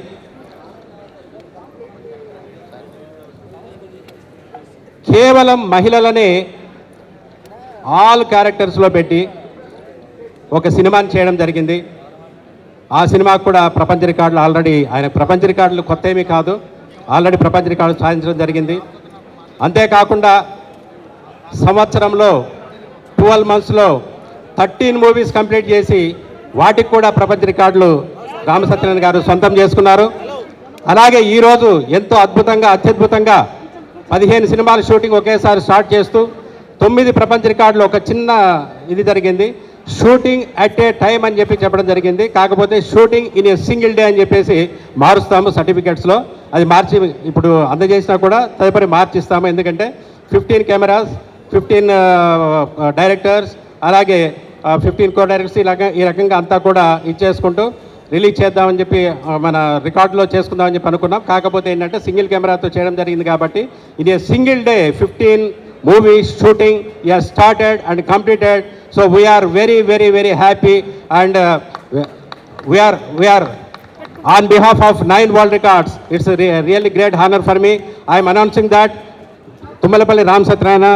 కేవలం మహిళలనే ఆల్ క్యారెక్టర్స్లో పెట్టి ఒక సినిమాని చేయడం జరిగింది. ఆ సినిమాకు కూడా ప్రపంచ రికార్డులు ఆల్రెడీ, ఆయన ప్రపంచ రికార్డులు కొత్త ఏమీ కాదు, ఆల్రెడీ ప్రపంచ రికార్డులు సాధించడం జరిగింది. అంతేకాకుండా సంవత్సరంలో 12 monthsలో 13 మూవీస్ కంప్లీట్ చేసి వాటికి కూడా ప్రపంచ రికార్డులు రామసత్యనారాయణ గారు సొంతం చేసుకున్నారు. అలాగే ఈరోజు ఎంతో అద్భుతంగా, అత్యద్భుతంగా 15 సినిమాల షూటింగ్ ఒకేసారి స్టార్ట్ చేస్తూ 9 ప్రపంచ రికార్డులు. ఒక చిన్న ఇది జరిగింది, షూటింగ్ అట్ ఏ టైం అని చెప్పడం జరిగింది. కాకపోతే shooting in a single day అని చెప్పేసి మారుస్తాము సర్టిఫికెట్స్లో. అది మార్చి ఇప్పుడు అందజేసినా కూడా తదుపరి మార్చిస్తాము. ఎందుకంటే 15 కెమెరాస్, 15 డైరెక్టర్స్, అలాగే 15 కో డైరెక్టర్స్, ఈ రకంగా అంతా కూడా ఇచ్చేసుకుంటూ రిలీజ్ చేద్దామని చెప్పి మన రికార్డులో చేసుకుందామని చెప్పి అనుకున్నాం. కాకపోతే ఏంటంటే సింగిల్ కెమెరాతో చేయడం జరిగింది కాబట్టి ఇది single day 15 movies shooting has started and completed. So we are very, very, very happy, and we are on behalf of 9 world records. It's a really great honor for me. I am announcing that Tummalapalli Ramasatyanarayana,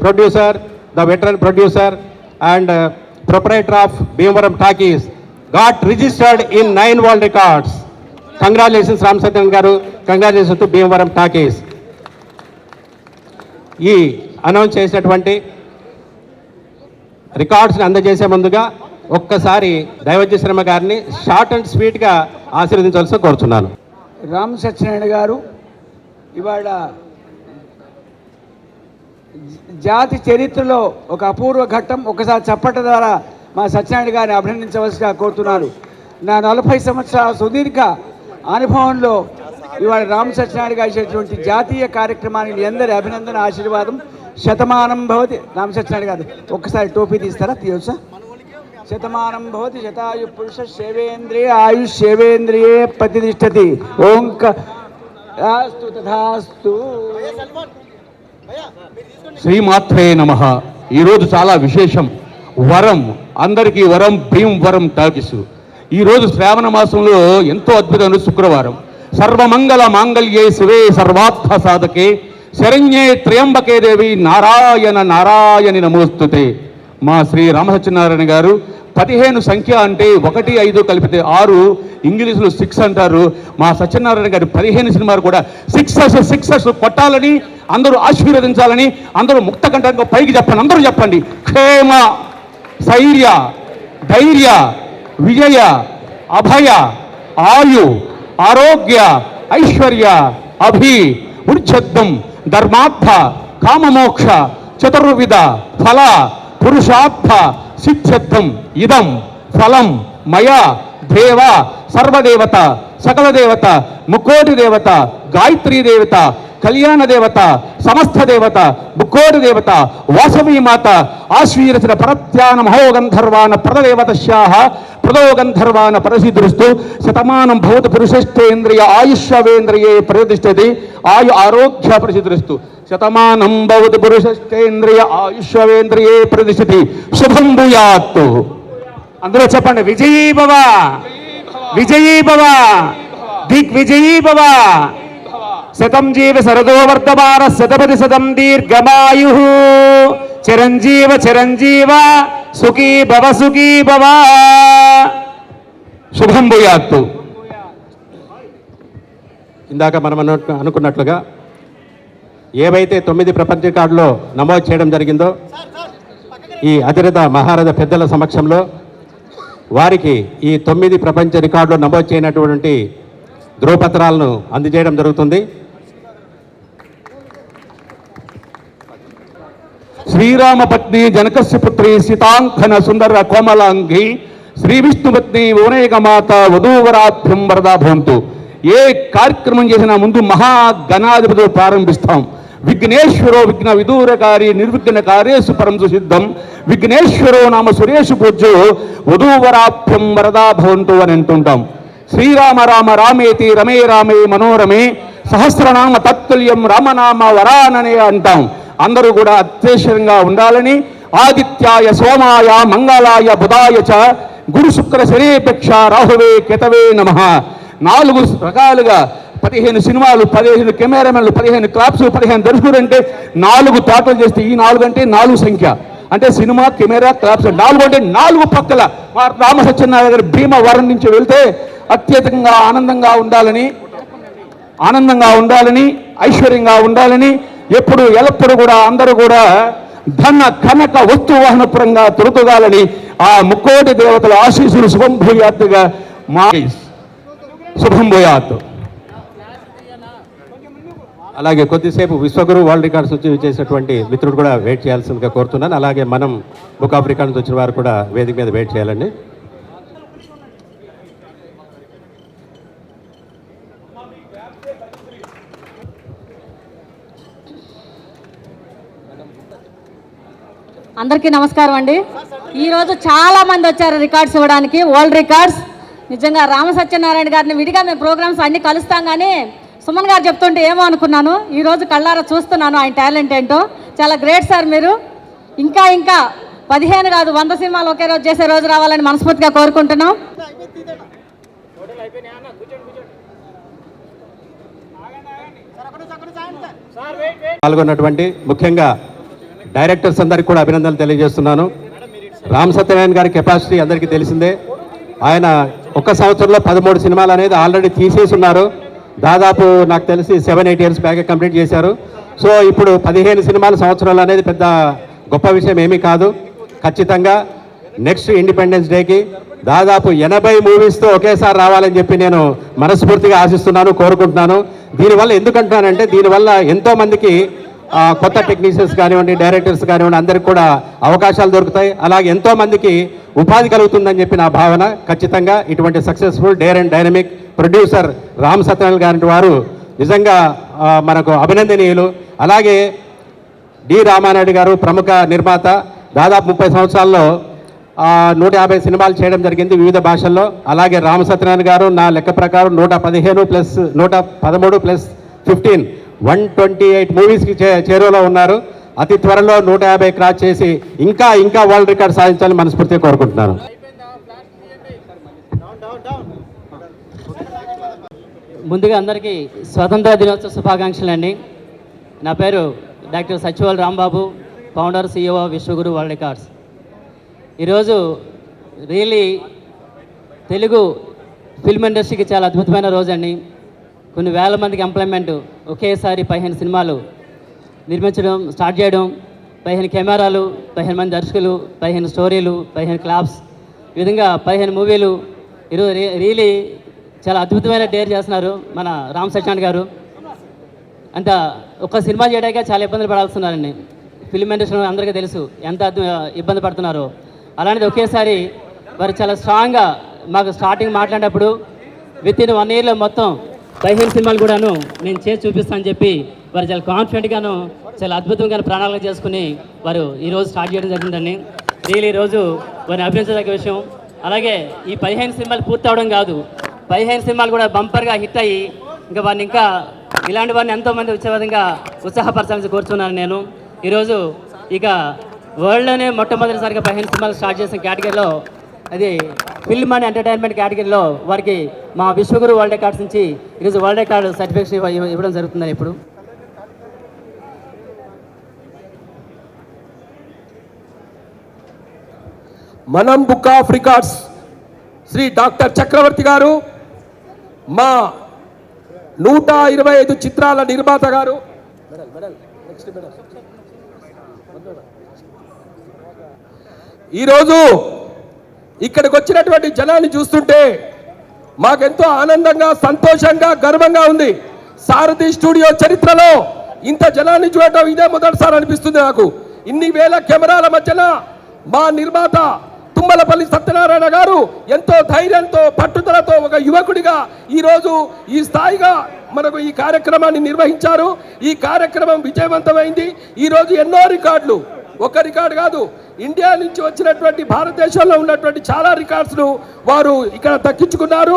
producer, the veteran producer and proprietor of Bhimavaram Talkies, got registered in 9 world records. Congratulations Ram Satyan garu, congratulations to Bhimavaram Talkies. ఈ announce చేసినటువంటి రికార్డ్స్ని అందజేసే ముందుగా ఒక్కసారి దైవజ్ఞ శర్మ గారిని short and స్వీట్గా ఆశీర్వదించవలసి కోరుతున్నాను. రామ్ సత్యనారాయణ గారు ఇవాళ జాతి చరిత్రలో ఒక అపూర్వ ఘట్టం. ఒకసారి చప్పట ద్వారా మా సత్యనారాయణ గారిని అభినందించవలసిగా కోరుతున్నారు. నా 40 సంవత్సరాల సుదీర్ఘ అనుభవంలో ఇవాళ రామ్ సత్యనారాయణ గారు చేసినటువంటి జాతీయ కార్యక్రమానికి మీ అందరి అభినందన ఆశీర్వాదం. శతమానం భవతి. రామ్ సత్యనారాయణ గారు ఒక్కసారి టోపీ తీస్తారా? తీయవచ్చా? శతమానం భవతి శతాయు పురుష సేవేంద్రియ ఆయుష్ సేవేంద్రియే ప్రతిష్టతి. ఓంకాస్తు తథాస్తు. శ్రీమాత్రే నమః. ఈరోజు చాలా విశేషం. వరం, అందరికీ వరం, భీమవరం టాకీస్. ఈరోజు శ్రావణ మాసంలో ఎంతో అద్భుతమైన శుక్రవారం. సర్వమంగళ మాంగళ్యే శివే సర్వార్థ సాధకే శరణ్యే త్ర్యంబకే దేవి నారాయణ నారాయణి నమోస్తుతే. మా శ్రీ రామసత్యనారాయణ గారు 15 సంఖ్య అంటే 1, 5 కలిపితే 6, ఇంగ్లీష్లో 6 అంటారు. మా సత్యనారాయణ గారు 15 సినిమాలు కూడా సిక్సెస్ కొట్టాలని, అందరూ ఆశీర్వదించాలని, అందరూ ముక్త కంఠంగా పైకి చెప్పండి. అందరూ చెప్పండి. క్షేమ, శైర్య, ధైర్య, విజయ, అభయ, ఆయు, ఆరోగ్య, ఐశ్వర్య, అభి, ఉర్ఛద్దం, ధర్మార్థ, కామమోక్ష, చతుర్విధ ఫల, పురుషార్థ సిద్ధ్యర్థం ఇదం ఫలం మయ దేవ సర్వదేవత, సకల దేవత, ముక్కోటి దేవత, గాయత్రీ దేవత, కళ్యాణ దేవత, సమస్త దేవత, ముక్కోటి దేవత, వాసవీ మాత, ఆశ్వీరచన పరత్యాన మహోగంధర్వాన ప్రదదేవతశ్యాః ప్రదో గంధర్వాన పరసిదృస్తు. శతమానం భవతి పురుషేంద్రియ ఆయుష్వేంద్రియే ప్రతిష్టతి. ఆయు ఆరోగ్య ప్రసిదృస్తు. శతమానం భవతి పురుషేంద్రియ ఆయుష్వేంద్రియే ప్రతిష్టతి. శుభం భూయాత్. అందరూ చెప్పండి. విజయీ భవ, విజయీ భవ, దిగ్విజయీ భవ. శతం జీవ శరదో వర్ధమాన శతపతి శతం దీర్ఘమాయు. చిరంజీవ చిరంజీవ సుఖీ భవ సుఖీ భవ. శుభం భూయాత్తు. ఇందాక మనం అనుకున్నట్లుగా ఏవైతే 9 ప్రపంచ రికార్డులో నమోదు చేయడం జరిగిందో ఈ అతిరథ మహారథ పెద్దల సమక్షంలో వారికి ఈ 9 ప్రపంచ రికార్డులో నమోదు చేయనటువంటి ధ్రువపత్రాలను అందజేయడం జరుగుతుంది. శ్రీరామ పత్ని జనకస్య పుత్రి సీతాంకన సుందర కోమలాంగి శ్రీ విష్ణుపత్ని వినాయకమాత వధూవరాభ్యం వరదా భవంతు. ఏ కార్యక్రమం చేసినా ముందు మహాగణాధిపతులు ప్రారంభిస్తాం. విఘ్నేశ్వరో విఘ్న విదూరకారి నిర్విఘ్నకార్యేషు పరం సుసిద్ధం. విఘ్నేశ్వరో నామ సురేషు పూజ్యో వధూవరాభ్యం వరదా భవంతు అని అంటుంటాం. శ్రీరామ రామ రామేతి రమే రామే మనోరమే సహస్రనామ తత్తుల్యం రామనామ వరాననే అంటాం. అందరూ కూడా అత్యవసరంగా ఉండాలని ఆదిత్యాయ సోమాయ మంగళాయ బుధాయ చ గురు శుక్ర శనేపేక్ష రాహువే కేతవే నమః. 4 రకాలుగా 15 సినిమాలు, 15 కెమెరామెన్లు, 15 క్లాప్స్, 15 దర్శకులు అంటే 4 తోటలు చేస్తే ఈ 4 అంటే 4 సంఖ్య అంటే సినిమా, కెమెరా, క్లాప్స్ 4 అంటే 4 పక్కల మా రామ సత్యనారాయణ గారి భీమవరం నుంచి వెళ్తే అత్యధికంగా ఆనందంగా ఉండాలని ఐశ్వర్యంగా ఉండాలని ఎప్పుడు ఎల్లప్పుడూ కూడా అందరూ కూడా ధన కనక వస్తు వాహనపురంగా తొలుతుగాలని ఆ ముక్కోటి దేవతల ఆశీస్సులు శుభం భూయాత్తుగా మా శుభం భూయాత్. అలాగే కొద్దిసేపు విశ్వగురు వరల్డ్ రికార్డ్స్ వచ్చి చేసినటువంటి మిత్రుడు కూడా వెయిట్ చేయాల్సిందిగా కోరుతున్నాను. అలాగే మనం బుక్ ఆఫ్ రికార్డ్స్ వచ్చిన వారు కూడా వేదిక మీద వెయిట్ చేయాలండి. అందరికీ నమస్కారం అండి. ఈరోజు చాలా మంది వచ్చారు రికార్డ్స్ ఇవ్వడానికి, వరల్డ్ రికార్డ్స్. నిజంగా రామ సత్యనారాయణ గారిని విడిగా మేము ప్రోగ్రామ్స్ అన్నీ కలుస్తాం, కానీ సుమన్ గారు చెప్తుంటే ఏమో అనుకున్నాను. ఈరోజు కళ్ళారా చూస్తున్నాను ఆయన టాలెంట్ ఏంటో. చాలా గ్రేట్ సార్ మీరు. ఇంకా 15 కాదు 100 సినిమాలు ఒకే రోజు చేసే రోజు రావాలని మనస్ఫూర్తిగా కోరుకుంటున్నాం. పాల్గొన్నటువంటి ముఖ్యంగా డైరెక్టర్స్ అందరికీ కూడా అభినందనలు తెలియజేస్తున్నాను. రామ్ సత్యనారాయణ గారి కెపాసిటీ అందరికీ తెలిసిందే. ఆయన ఒక్క సంవత్సరంలో 13 సినిమాలు అనేది ఆల్రెడీ తీసేసి ఉన్నారు. దాదాపు నాకు తెలిసి 7-8 ఇయర్స్ బ్యాక్ కంప్లీట్ చేశారు. సో ఇప్పుడు 15 సినిమాల సంవత్సరాలు అనేది పెద్ద గొప్ప విషయం ఏమీ కాదు. ఖచ్చితంగా నెక్స్ట్ ఇండిపెండెన్స్ డేకి దాదాపు 80 మూవీస్తో ఒకేసారి రావాలని చెప్పి నేను మనస్ఫూర్తిగా ఆశిస్తున్నాను, కోరుకుంటున్నాను. దీనివల్ల ఎందుకంటున్నానంటే దీనివల్ల ఎంతోమందికి కొత్త టెక్నీషియన్స్ కానివ్వండి, డైరెక్టర్స్ కానివ్వండి, అందరికి కూడా అవకాశాలు దొరుకుతాయి. అలాగే ఎంతోమందికి ఉపాధి కలుగుతుందని చెప్పి నా భావన. ఖచ్చితంగా ఇటువంటి successful dare and dynamic producer Ram Satyanarayana గారి వారు నిజంగా మనకు అభినందనీయులు. అలాగే డి రామానాయుడు గారు ప్రముఖ నిర్మాత, దాదాపు 30 సంవత్సరాల్లో 150 సినిమాలు చేయడం జరిగింది వివిధ భాషల్లో. అలాగే రామ సత్యనారాయణ గారు నా లెక్క ప్రకారం 115 ప్లస్ 113 ప్లస్ 15 128 మూవీస్కి చేరువలో ఉన్నారు. అతి త్వరలో 150 క్రాస్ చేసి ఇంకా ఇంకా వరల్డ్ రికార్డ్ సాధించాలని మనస్ఫూర్తిగా కోరుకుంటున్నాను. ముందుగా అందరికీ స్వతంత్ర దినోత్సవ శుభాకాంక్షలు అండి. నా పేరు doctor Sachival Rambabu, founder CEO Vishwaguru world records. ఈరోజు రియలీ తెలుగు ఫిల్మ్ ఇండస్ట్రీకి చాలా అద్భుతమైన రోజు అండి. కొన్ని వేల మందికి ఎంప్లాయ్మెంట్, ఒకేసారి 15 సినిమాలు నిర్మించడం, స్టార్ట్ చేయడం, 15 కెమెరాలు, 15 మంది దర్శకులు, 15 స్టోరీలు, 15 క్లాప్స్, ఈ విధంగా 15 మూవీలు. ఈరోజు రియలీ చాలా అద్భుతమైన డేర్ చేస్తున్నారు మన రామ్ సత్యనారాయణ గారు. అంత ఒక సినిమా చేయడానికి చాలా ఇబ్బందులు పడాల్స్తున్నారండి. ఫిల్మ్ ఇండస్ట్రీ అందరికీ తెలుసు ఎంత ఇబ్బంది పడుతున్నారో. అలాంటిది ఒకేసారి వారు చాలా స్ట్రాంగ్గా మాకు స్టార్టింగ్ మాట్లాడినప్పుడు విత్ ఇన్ 1 ఇయర్లో మొత్తం 15 సినిమాలు కూడాను నేను చేసి చూపిస్తానని చెప్పి వారు చాలా కాన్ఫిడెంట్గాను చాలా అద్భుతంగా ప్రణాళిక చేసుకుని వారు ఈరోజు స్టార్ట్ చేయడం జరిగిందండి. రియల్ ఈరోజు వారిని అభినందించదగ్గ విషయం. అలాగే ఈ 15 సినిమాలు పూర్తి అవడం కాదు, 15 సినిమాలు కూడా బంపర్గా హిట్ అయ్యి ఇంకా వారిని ఇంకా ఇలాంటి వారిని ఎంతోమంది వచ్చే విధంగా ఉత్సాహపరచాలని కోరుతున్నాను నేను. ఈరోజు ఇక వరల్డ్లోనే మొట్టమొదటిసారిగా 15 సినిమాలు స్టార్ట్ చేసిన కేటగిరీలో అది ఫిల్మ్ అండ్ ఎంటర్టైన్మెంట్ కేటగిరీలో వారికి మా విశ్వగురు వరల్డ్ రికార్డ్స్ నుంచి ఈరోజు వరల్డ్ రికార్డు సర్టిఫికేషన్ ఇవ్వడం జరుగుతుందని ఇప్పుడు మనం book of records Shri doctor Chakravarthi garu, మా 125 చిత్రాల నిర్మాత గారు, ఈరోజు ఇక్కడికి వచ్చినటువంటి జనాన్ని చూస్తుంటే మాకెంతో ఆనందంగా, సంతోషంగా, గర్వంగా ఉంది. సారథి స్టూడియో చరిత్రలో ఇంత జనాన్ని చూడటం ఇదే మొదటిసారి అనిపిస్తుంది నాకు. ఇన్ని వేల కెమెరాల మధ్యన మా నిర్మాత తుమ్మలపల్లి సత్యనారాయణ గారు ఎంతో ధైర్యంతో, పట్టుదలతో ఒక యువకుడిగా ఈరోజు ఈ స్థాయిగా మనకు ఈ కార్యక్రమాన్ని నిర్వహించారు. ఈ కార్యక్రమం విజయవంతమైంది. ఈరోజు ఎన్నో రికార్డులు, ఒక రికార్డు కాదు, ఇండియా నుంచి వచ్చినటువంటి భారతదేశంలో ఉన్నటువంటి చాలా రికార్డ్స్ను వారు ఇక్కడ దక్కించుకున్నారు.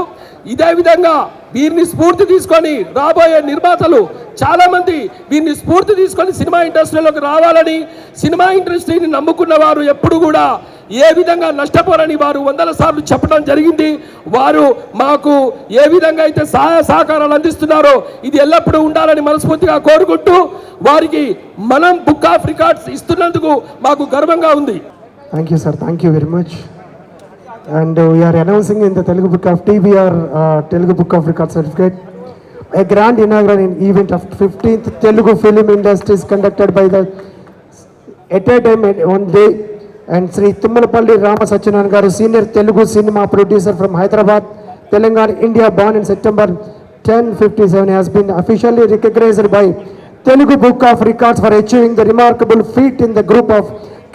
ఇదే విధంగా వీరిని స్ఫూర్తి తీసుకొని రాబోయే నిర్మాతలు చాలామంది వీరిని స్ఫూర్తి తీసుకొని సినిమా ఇండస్ట్రీలోకి రావాలని, సినిమా ఇండస్ట్రీని నమ్ముకున్న వారు ఎప్పుడు కూడా ఏ విధంగా నష్టపోరని వారు 100 సార్లు చెప్పడం జరిగింది. వారు మాకు ఏ విధంగా అయితే సహాయ సహకారాలు అందిస్తున్నారో ఇది ఎల్లప్పుడూ ఉండాలని మనస్ఫూర్తిగా కోరుకుంటూ వారికి మనం బుక్ ఆఫ్ రికార్డ్స్ ఇస్తున్నందుకు మాకు గర్వంగా ఉంది. Thank you, sir. Thank you very much. And we are announcing in the Telugu Book of TBR Telugu Book of Records certificate a grand inaugural event of 15th Telugu film industries conducted by the at a time and one day. And Sri Tummalapalli Rama Satyanarayana garu, senior Telugu cinema producer from Hyderabad, Telangana, India, born in September 1057, has been officially recognized by Telugu Book of Records for achieving the remarkable feat in the group of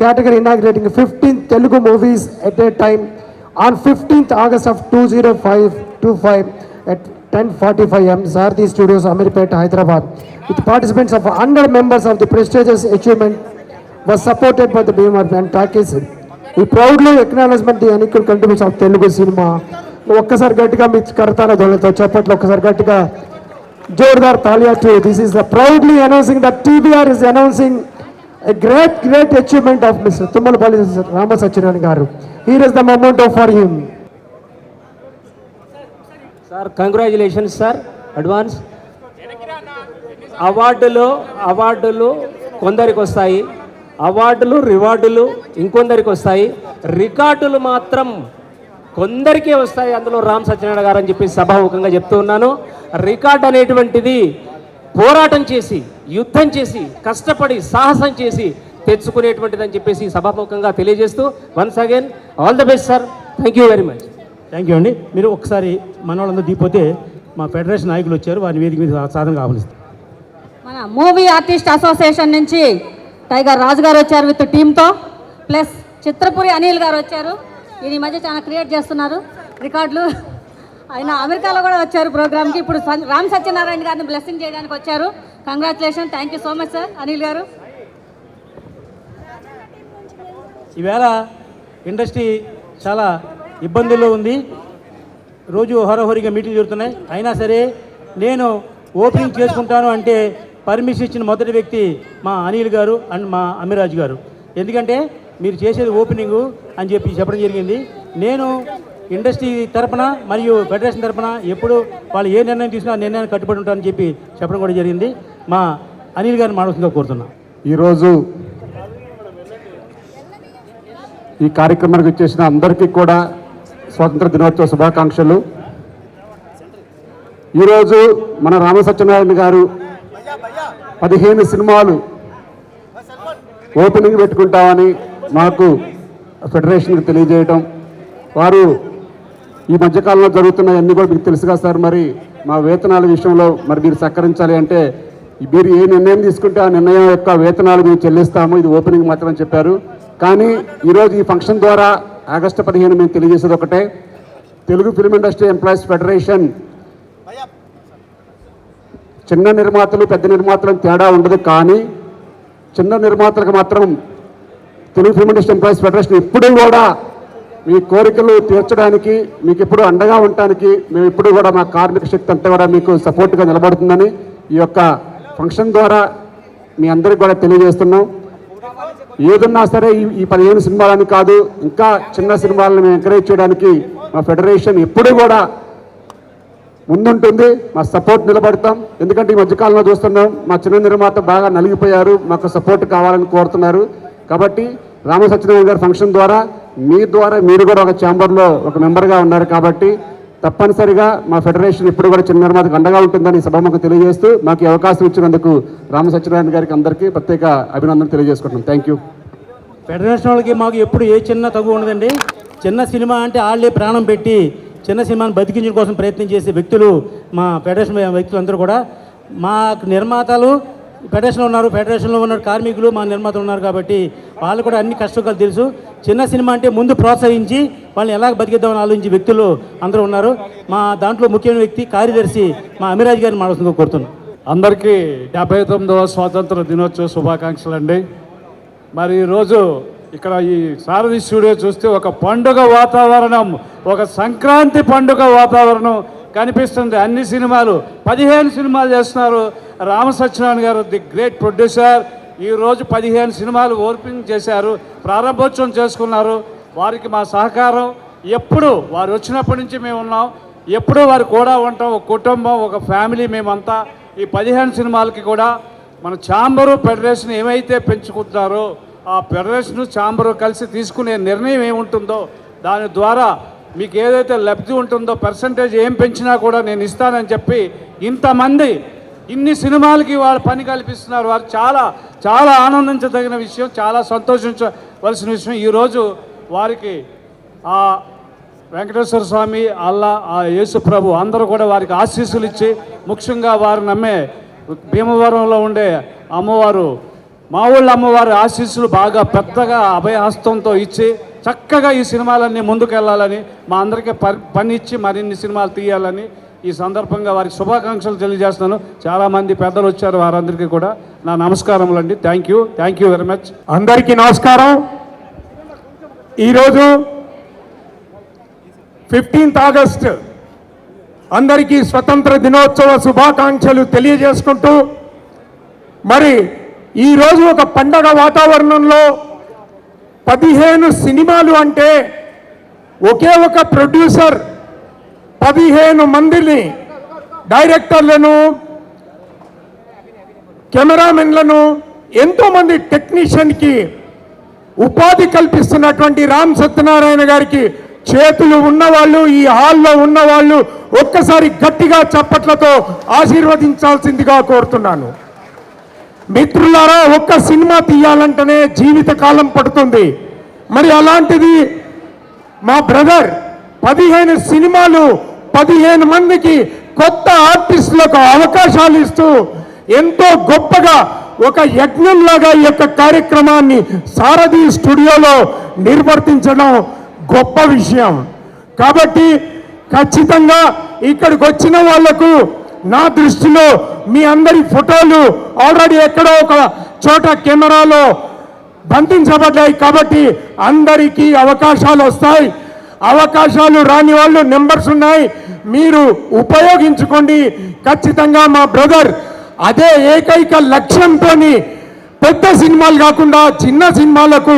category inaugurating 15 Telugu movies at a time on 15th August of 2025 at 10:45 am, Sarthi Studios, Amirpet, Hyderabad, with participants of 100 members of the prestigious achievement was supported by the BMR and Takis. We proudly acknowledge the unequal contributions of Telugu cinema. ఒక్కసారి గట్టిగా మీ కరతాల దొలతో చప్పట్లు ఒక్కసారి గట్టిగా Jordar తాలియా to. This is the proudly announcing that TBR is announcing a great achievement of Mr. Tummalapalli Rama Satyanarayana garu. Here is the memento for him. Sir, congratulations sir, advance. అవార్డులు కొందరికి వస్తాయి, అవార్డులు రివార్డులు ఇంకొందరికి వస్తాయి. రికార్డులు మాత్రం కొందరికే వస్తాయి, అందులో రామ్ సత్యనారాయణ గారు అని చెప్పి సభాముఖంగా చెప్తూ ఉన్నాను. రికార్డ్ అనేటువంటిది పోరాటం చేసి, యుద్ధం చేసి, కష్టపడి, సాహసం చేసి తెచ్చుకునేటువంటిది అని చెప్పేసి సభాముఖంగా తెలియజేస్తూ once again all the best sir. Thank you very much. Thank you అండి. మీరు ఒకసారి మన వాళ్ళందరూ దిగిపోతే మా ఫెడరేషన్ నాయకులు వచ్చారు, వారిని వేదిక మీద సాధనగా ఆహ్వానిస్తారు. మన మూవీ ఆర్టిస్ట్ అసోసియేషన్ నుంచి టైగర్ రాజు గారు వచ్చారు విత్ టీంతో, ప్లస్ చిత్రపురి అనిల్ గారు వచ్చారు. ఈయన ఈ మధ్య చాలా క్రియేట్ చేస్తున్నారు రికార్డులు. ఆయన అమెరికాలో కూడా వచ్చారు ప్రోగ్రామ్కి. ఇప్పుడు రామ్ సత్యనారాయణ గారిని బ్లెస్సింగ్ చేయడానికి వచ్చారు. Congratulation. Thank you so much sir Anil గారు. ఈవేళ ఇండస్ట్రీ చాలా ఇబ్బందుల్లో ఉంది. రోజు హోరాహోరీగా మీటింగ్లు జరుగుతున్నాయి. అయినా సరే నేను ఓపెనింగ్ చేసుకుంటాను అంటే పర్మిషన్ ఇచ్చిన మొదటి వ్యక్తి మా అనిల్ గారు అండ్ మా అమిరాజ్ గారు. ఎందుకంటే మీరు చేసేది ఓపెనింగు అని చెప్పి చెప్పడం జరిగింది. నేను ఇండస్ట్రీ తరపున మరియు ఫెడరేషన్ తరపున ఎప్పుడు వాళ్ళు ఏ నిర్ణయం తీసుకున్నా ఆ నిర్ణయాన్ని కట్టుబడి ఉంటారని చెప్పి చెప్పడం కూడా జరిగింది. మా అనిల్ గారిని మానవసంగా కోరుతున్నాం. ఈరోజు ఈ కార్యక్రమానికి వచ్చేసిన అందరికీ కూడా స్వాతంత్ర దినోత్సవ శుభాకాంక్షలు. ఈరోజు మన రామ సత్యనారాయణ గారు 15 సినిమాలు ఓపెనింగ్ పెట్టుకుంటామని మాకు ఫెడరేషన్కి తెలియజేయటం, వారు ఈ మధ్యకాలంలో జరుగుతున్నాయన్నీ కూడా మీకు తెలుసు కదా సార్. మరి మా వేతనాల విషయంలో మరి మీరు సహకరించాలి అంటే మీరు ఏ నిర్ణయం తీసుకుంటే ఆ నిర్ణయం యొక్క వేతనాలు మేము చెల్లిస్తాము, ఇది ఓపెనింగ్ మాత్రమే చెప్పారు. కానీ ఈరోజు ఈ ఫంక్షన్ ద్వారా ఆగస్టు 15 మేము తెలియజేసేది ఒకటే, Telugu film industry employees federation చిన్న నిర్మాతలు పెద్ద నిర్మాతలకు తేడా ఉండదు. కానీ చిన్న నిర్మాతలకు మాత్రం Telugu film industry employees federation ఎప్పుడూ కూడా మీ కోరికలు తీర్చడానికి, మీకు ఎప్పుడు అండగా ఉండటానికి మేము ఎప్పుడు కూడా మా కార్మిక శక్తి అంతా కూడా మీకు సపోర్ట్గా నిలబడుతుందని ఈ యొక్క ఫంక్షన్ ద్వారా మీ అందరికి కూడా తెలియజేస్తున్నాం. ఏదన్నా సరే ఈ 15 సినిమాలని కాదు, ఇంకా చిన్న సినిమాలను మేము ఎంకరేజ్ చేయడానికి మా ఫెడరేషన్ ఎప్పుడూ కూడా ముందుంటుంది. మా సపోర్ట్ నిలబడతాం. ఎందుకంటే ఈ మధ్యకాలంలో చూస్తున్నాం మా చిన్న నిర్మాత బాగా నలిగిపోయారు, మాకు సపోర్ట్ కావాలని కోరుతున్నారు. కాబట్టి రామ సత్యనారాయణ గారి ఫంక్షన్ ద్వారా మీ ద్వారా మీరు కూడా ఒక ఛాంబర్లో ఒక మెంబర్గా ఉన్నారు. కాబట్టి తప్పనిసరిగా మా ఫెడరేషన్ ఇప్పుడు కూడా చిన్న నిర్మాతకు అండగా ఉంటుందని సభకు తెలియజేస్తూ మాకు అవకాశం ఇచ్చినందుకు రామ సత్యనారాయణ గారికి అందరికీ ప్రత్యేక అభినందనలు తెలియజేసుకుంటున్నాం. Thank you. ఫెడరేషన్ వాళ్ళకి మాకు ఎప్పుడు ఏ చిన్న తగ్గు ఉండదండి. చిన్న సినిమా అంటే వాళ్ళే ప్రాణం పెట్టి చిన్న సినిమాని బతికించడం కోసం ప్రయత్నం చేసే వ్యక్తులు మా ఫెడరేషన్ వ్యక్తులందరూ కూడా. మా నిర్మాతలు ఫెడరేషన్లో ఉన్నారు, ఫెడరేషన్లో ఉన్న కార్మికులు మా నిర్మాతలు ఉన్నారు. కాబట్టి వాళ్ళు కూడా అన్ని కష్టకాలు తెలుసు. చిన్న సినిమా అంటే ముందు ప్రోత్సహించి వాళ్ళని ఎలా బతికిద్దామని ఆలోచించే వ్యక్తులు అందరూ ఉన్నారు. మా దాంట్లో ముఖ్యమైన వ్యక్తి కార్యదర్శి మా అమిరాజ్ గారిని మాట్లాడుతూ కోరుతున్నాం. అందరికీ 79వ స్వాతంత్ర దినోత్సవ శుభాకాంక్షలు అండి. మరి ఈరోజు ఇక్కడ ఈ సారథి స్టూడియో చూస్తే ఒక పండుగ వాతావరణం, ఒక సంక్రాంతి పండుగ వాతావరణం కనిపిస్తుంది. అన్ని సినిమాలు 15 సినిమాలు చేస్తున్నారు. రామ సత్యనారాయణ గారు ది గ్రేట్ ప్రొడ్యూసర్ ఈరోజు 15 సినిమాలు ఓపెనింగ్ చేశారు, ప్రారంభోత్సవం చేసుకున్నారు. వారికి మా సహకారం ఎప్పుడు వారు వచ్చినప్పటి నుంచి మేము ఉన్నాం, ఎప్పుడూ వారు కూడా ఉంటాం. ఒక కుటుంబం, ఒక ఫ్యామిలీ మేమంతా. ఈ 15 సినిమాలకి కూడా మన ఛాంబరు ఫెడరేషన్ ఏమైతే పెంచుకుంటారో ఆ ఫెడరేషన్ ఛాంబరు కలిసి తీసుకునే నిర్ణయం ఏముంటుందో దాని ద్వారా మీకు ఏదైతే లబ్ధి ఉంటుందో పర్సంటేజ్ ఏం పెంచినా కూడా నేను ఇస్తానని చెప్పి ఇంతమంది ఇన్ని సినిమాలకి వాళ్ళు పని కల్పిస్తున్నారు. వారు చాలా చాలా ఆనందించదగిన విషయం, చాలా సంతోషించవలసిన విషయం. ఈరోజు వారికి ఆ వెంకటేశ్వర స్వామి, అల్లా, ఆ యేసు ప్రభు అందరూ కూడా వారికి ఆశీస్సులు ఇచ్చి, ముఖ్యంగా వారు నమ్మే భీమవరంలో ఉండే అమ్మవారు, మా ఊళ్ళో అమ్మవారి ఆశీస్సులు బాగా పెద్దగా అభయహస్తంతో ఇచ్చి చక్కగా ఈ సినిమాలన్నీ ముందుకెళ్ళాలని, మా అందరికీ పని ఇచ్చి మరిన్ని సినిమాలు తీయాలని ఈ సందర్భంగా వారికి శుభాకాంక్షలు తెలియజేస్తున్నాను. చాలామంది పెద్దలు వచ్చారు, వారందరికీ కూడా నా నమస్కారములు అండి. Thank you very much. అందరికీ నమస్కారం. ఈరోజు 15th ఆగస్ట్ అందరికీ స్వతంత్ర దినోత్సవ శుభాకాంక్షలు తెలియజేసుకుంటూ, మరి ఈరోజు ఒక పండగ వాతావరణంలో 15 సినిమాలు అంటే ఒకే ఒక ప్రొడ్యూసర్ 15 మందిని, డైరెక్టర్లను, కెమెరామెన్లను, ఎంతోమంది టెక్నీషియన్కి ఉపాధి కల్పిస్తున్నటువంటి రామ్ సత్యనారాయణ గారికి చేతులు ఉన్నవాళ్ళు, ఈ హాల్లో ఉన్నవాళ్ళు ఒక్కసారి గట్టిగా చప్పట్లతో ఆశీర్వదించాల్సిందిగా కోరుతున్నాను. మిత్రులారా, ఒక్క సినిమా తీయాలంటేనే జీవితకాలం పడుతుంది. మరి అలాంటిది మా బ్రదర్ 15 సినిమాలు 15 మందికి కొత్త ఆర్టిస్టులకు అవకాశాలు ఇస్తూ ఎంతో గొప్పగా ఒక యజ్ఞంలాగా ఈ యొక్క కార్యక్రమాన్ని సారథి స్టూడియోలో నిర్వర్తించడం గొప్ప విషయం. కాబట్టి ఖచ్చితంగా ఇక్కడికి వచ్చిన వాళ్లకు నా దృష్టిలో మీ అందరి ఫోటోలు ఆల్రెడీ ఎక్కడో ఒక చోట కెమెరాలో బంధించబడ్డాయి. కాబట్టి అందరికీ అవకాశాలు వస్తాయి. అవకాశాలు రాని వాళ్ళు నెంబర్స్ ఉన్నాయి, మీరు ఉపయోగించుకోండి. ఖచ్చితంగా మా బ్రదర్ అదే ఏకైక లక్ష్యంతో పెద్ద సినిమాలు కాకుండా చిన్న సినిమాలకు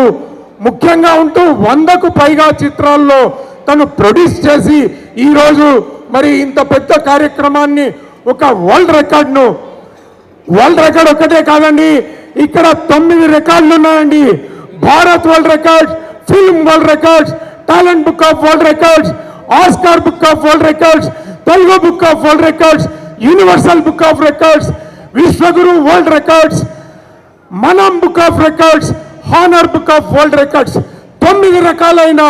ముఖ్యంగా ఉంటూ 100కు పైగా చిత్రాల్లో తను ప్రొడ్యూస్ చేసి ఈరోజు మరి ఇంత పెద్ద కార్యక్రమాన్ని ఒక వరల్డ్ రికార్డ్ ఒకటే కాదండి, ఇక్కడ 9 రికార్డులు ఉన్నాయండి. Bharat world records, film world records, talent book of world records, Oscar book of world records, Telugu book of world records, universal book of records, Vishwaguru world records, మనం book of records, honour book of world records, 9 రకాలైన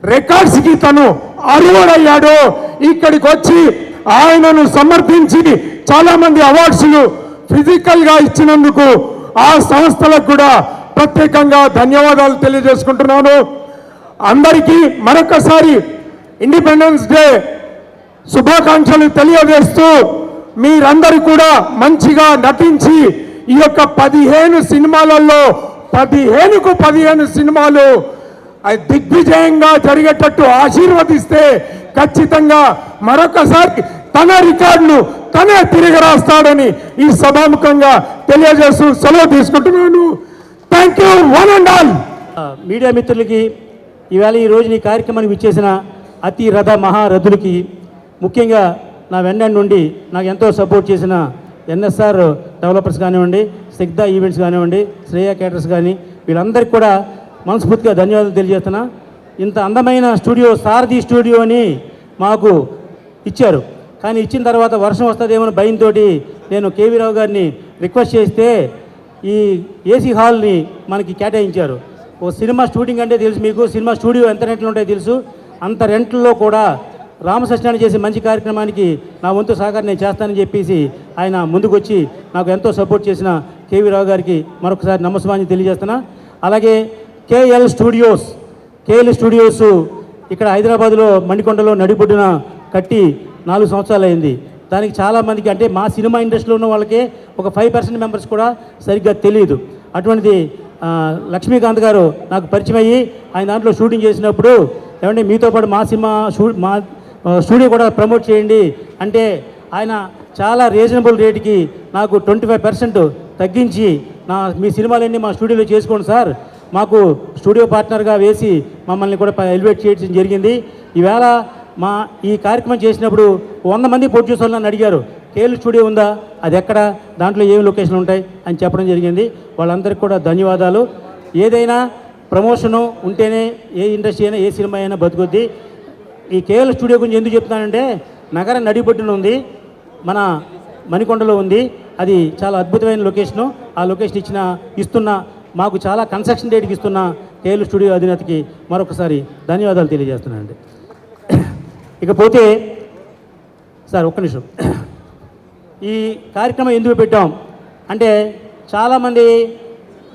రికార్డ్స్కి తను అర్హుడయ్యాడు. ఇక్కడికి వచ్చి ఆయనను సమర్థించి చాలా మంది అవార్డ్స్లు ఫిజికల్గా ఇచ్చినందుకు ఆ సంస్థలకు కూడా ప్రత్యేకంగా ధన్యవాదాలు తెలియజేసుకుంటున్నాను. అందరికీ మరొకసారి ఇండిపెండెన్స్ డే శుభాకాంక్షలు తెలియజేస్తూ మీరందరూ కూడా మంచిగా నటించి ఈ యొక్క 15 సినిమాలలో 15కు 15 సినిమాలు దిగ్విజయంగా జరిగేటట్టు ఆశీర్వదిస్తే ఖచ్చితంగా మరొకసారి తన రికార్డును తనే తిరిగి రాస్తాడని ఈ సభాముఖంగా తెలియజేస్తూ సెలవు తీసుకుంటున్నాను. Thank you one and all. Media మిత్రులకి ఈవేళ ఈ రోజు ఈ కార్యక్రమానికి విచ్చేసిన అతి రథ మహారథులకి, ముఖ్యంగా నా వెన్నెండు నుండి నాకు ఎంతో సపోర్ట్ చేసిన ఎన్ఎస్ఆర్ డెవలపర్స్ కానివ్వండి, సిగ్దా ఈవెంట్స్ కానివ్వండి, శ్రేయ కేటర్స్ కానీ వీళ్ళందరికీ కూడా మనస్ఫూర్తిగా ధన్యవాదాలు తెలియజేస్తున్నా. ఇంత అందమైన స్టూడియో సారథి స్టూడియో అని మాకు ఇచ్చారు. కానీ ఇచ్చిన తర్వాత వర్షం వస్తుందేమో భయంతో నేను కేవీ రావు గారిని రిక్వెస్ట్ చేస్తే ఈ ఏసీ హాల్ని మనకి కేటాయించారు. ఓ సినిమా షూటింగ్ అంటే తెలుసు మీకు, సినిమా స్టూడియో ఎంత రెంట్లు ఉంటాయో తెలుసు. అంత రెంట్లలో కూడా రామసత్యనారాయణ చేసే మంచి కార్యక్రమానికి నా వంతు సహకారం నేను చేస్తానని చెప్పేసి ఆయన ముందుకొచ్చి నాకు ఎంతో సపోర్ట్ చేసిన కేవీ రావు గారికి మరొకసారి నమస్కారం తెలియజేస్తున్నా. అలాగే కేఎల్ స్టూడియోస్ ఇక్కడ హైదరాబాద్లో మణికొండలో నడిబొడ్డున కట్టి 4 సంవత్సరాలు అయింది. దానికి చాలామందికి అంటే మా సినిమా ఇండస్ట్రీలో ఉన్న వాళ్ళకే ఒక 5% మెంబర్స్ కూడా సరిగ్గా తెలియదు. అటువంటిది లక్ష్మీకాంత్ గారు నాకు పరిచయం అయ్యి ఆయన దాంట్లో షూటింగ్ చేసినప్పుడు ఏమంటే మీతో పాటు మా స్టూడియో కూడా ప్రమోట్ చేయండి అంటే ఆయన చాలా రీజనబుల్ రేటుకి నాకు 25% తగ్గించి మీ సినిమాలన్నీ మా స్టూడియోలో చేసుకోండి సార్, మాకు స్టూడియో పార్ట్నర్గా వేసి మమ్మల్ని కూడా ఎలివేట్ చేయడం జరిగింది. ఈవేళ ఈ కార్యక్రమం చేసినప్పుడు 100 మంది ప్రొడ్యూసర్లు నన్ను అడిగారు, కేఎల్ స్టూడియో ఉందా, అది ఎక్కడ, దాంట్లో ఏమి లొకేషన్ ఉంటాయి అని చెప్పడం జరిగింది. వాళ్ళందరికీ కూడా ధన్యవాదాలు. ఏదైనా ప్రమోషను ఉంటేనే ఏ ఇండస్ట్రీ అయినా ఏ సినిమా అయినా బతుకుద్ది. ఈ కేఎల్ స్టూడియో గురించి ఎందుకు చెప్తున్నానంటే నగర నడిబొడ్డున ఉంది, మన మణికొండలో ఉంది. అది చాలా అద్భుతమైన లొకేషను. ఆ లొకేషన్ ఇస్తున్న మాకు చాలా కన్స్ట్రక్షన్ రేట్కి ఇస్తున్న కేఎల్ స్టూడియో అధినేతకి మరొకసారి ధన్యవాదాలు తెలియజేస్తున్నానండి. ఇకపోతే సార్ ఒక్క నిమిషం, ఈ కార్యక్రమం ఎందుకు పెట్టాం అంటే చాలామంది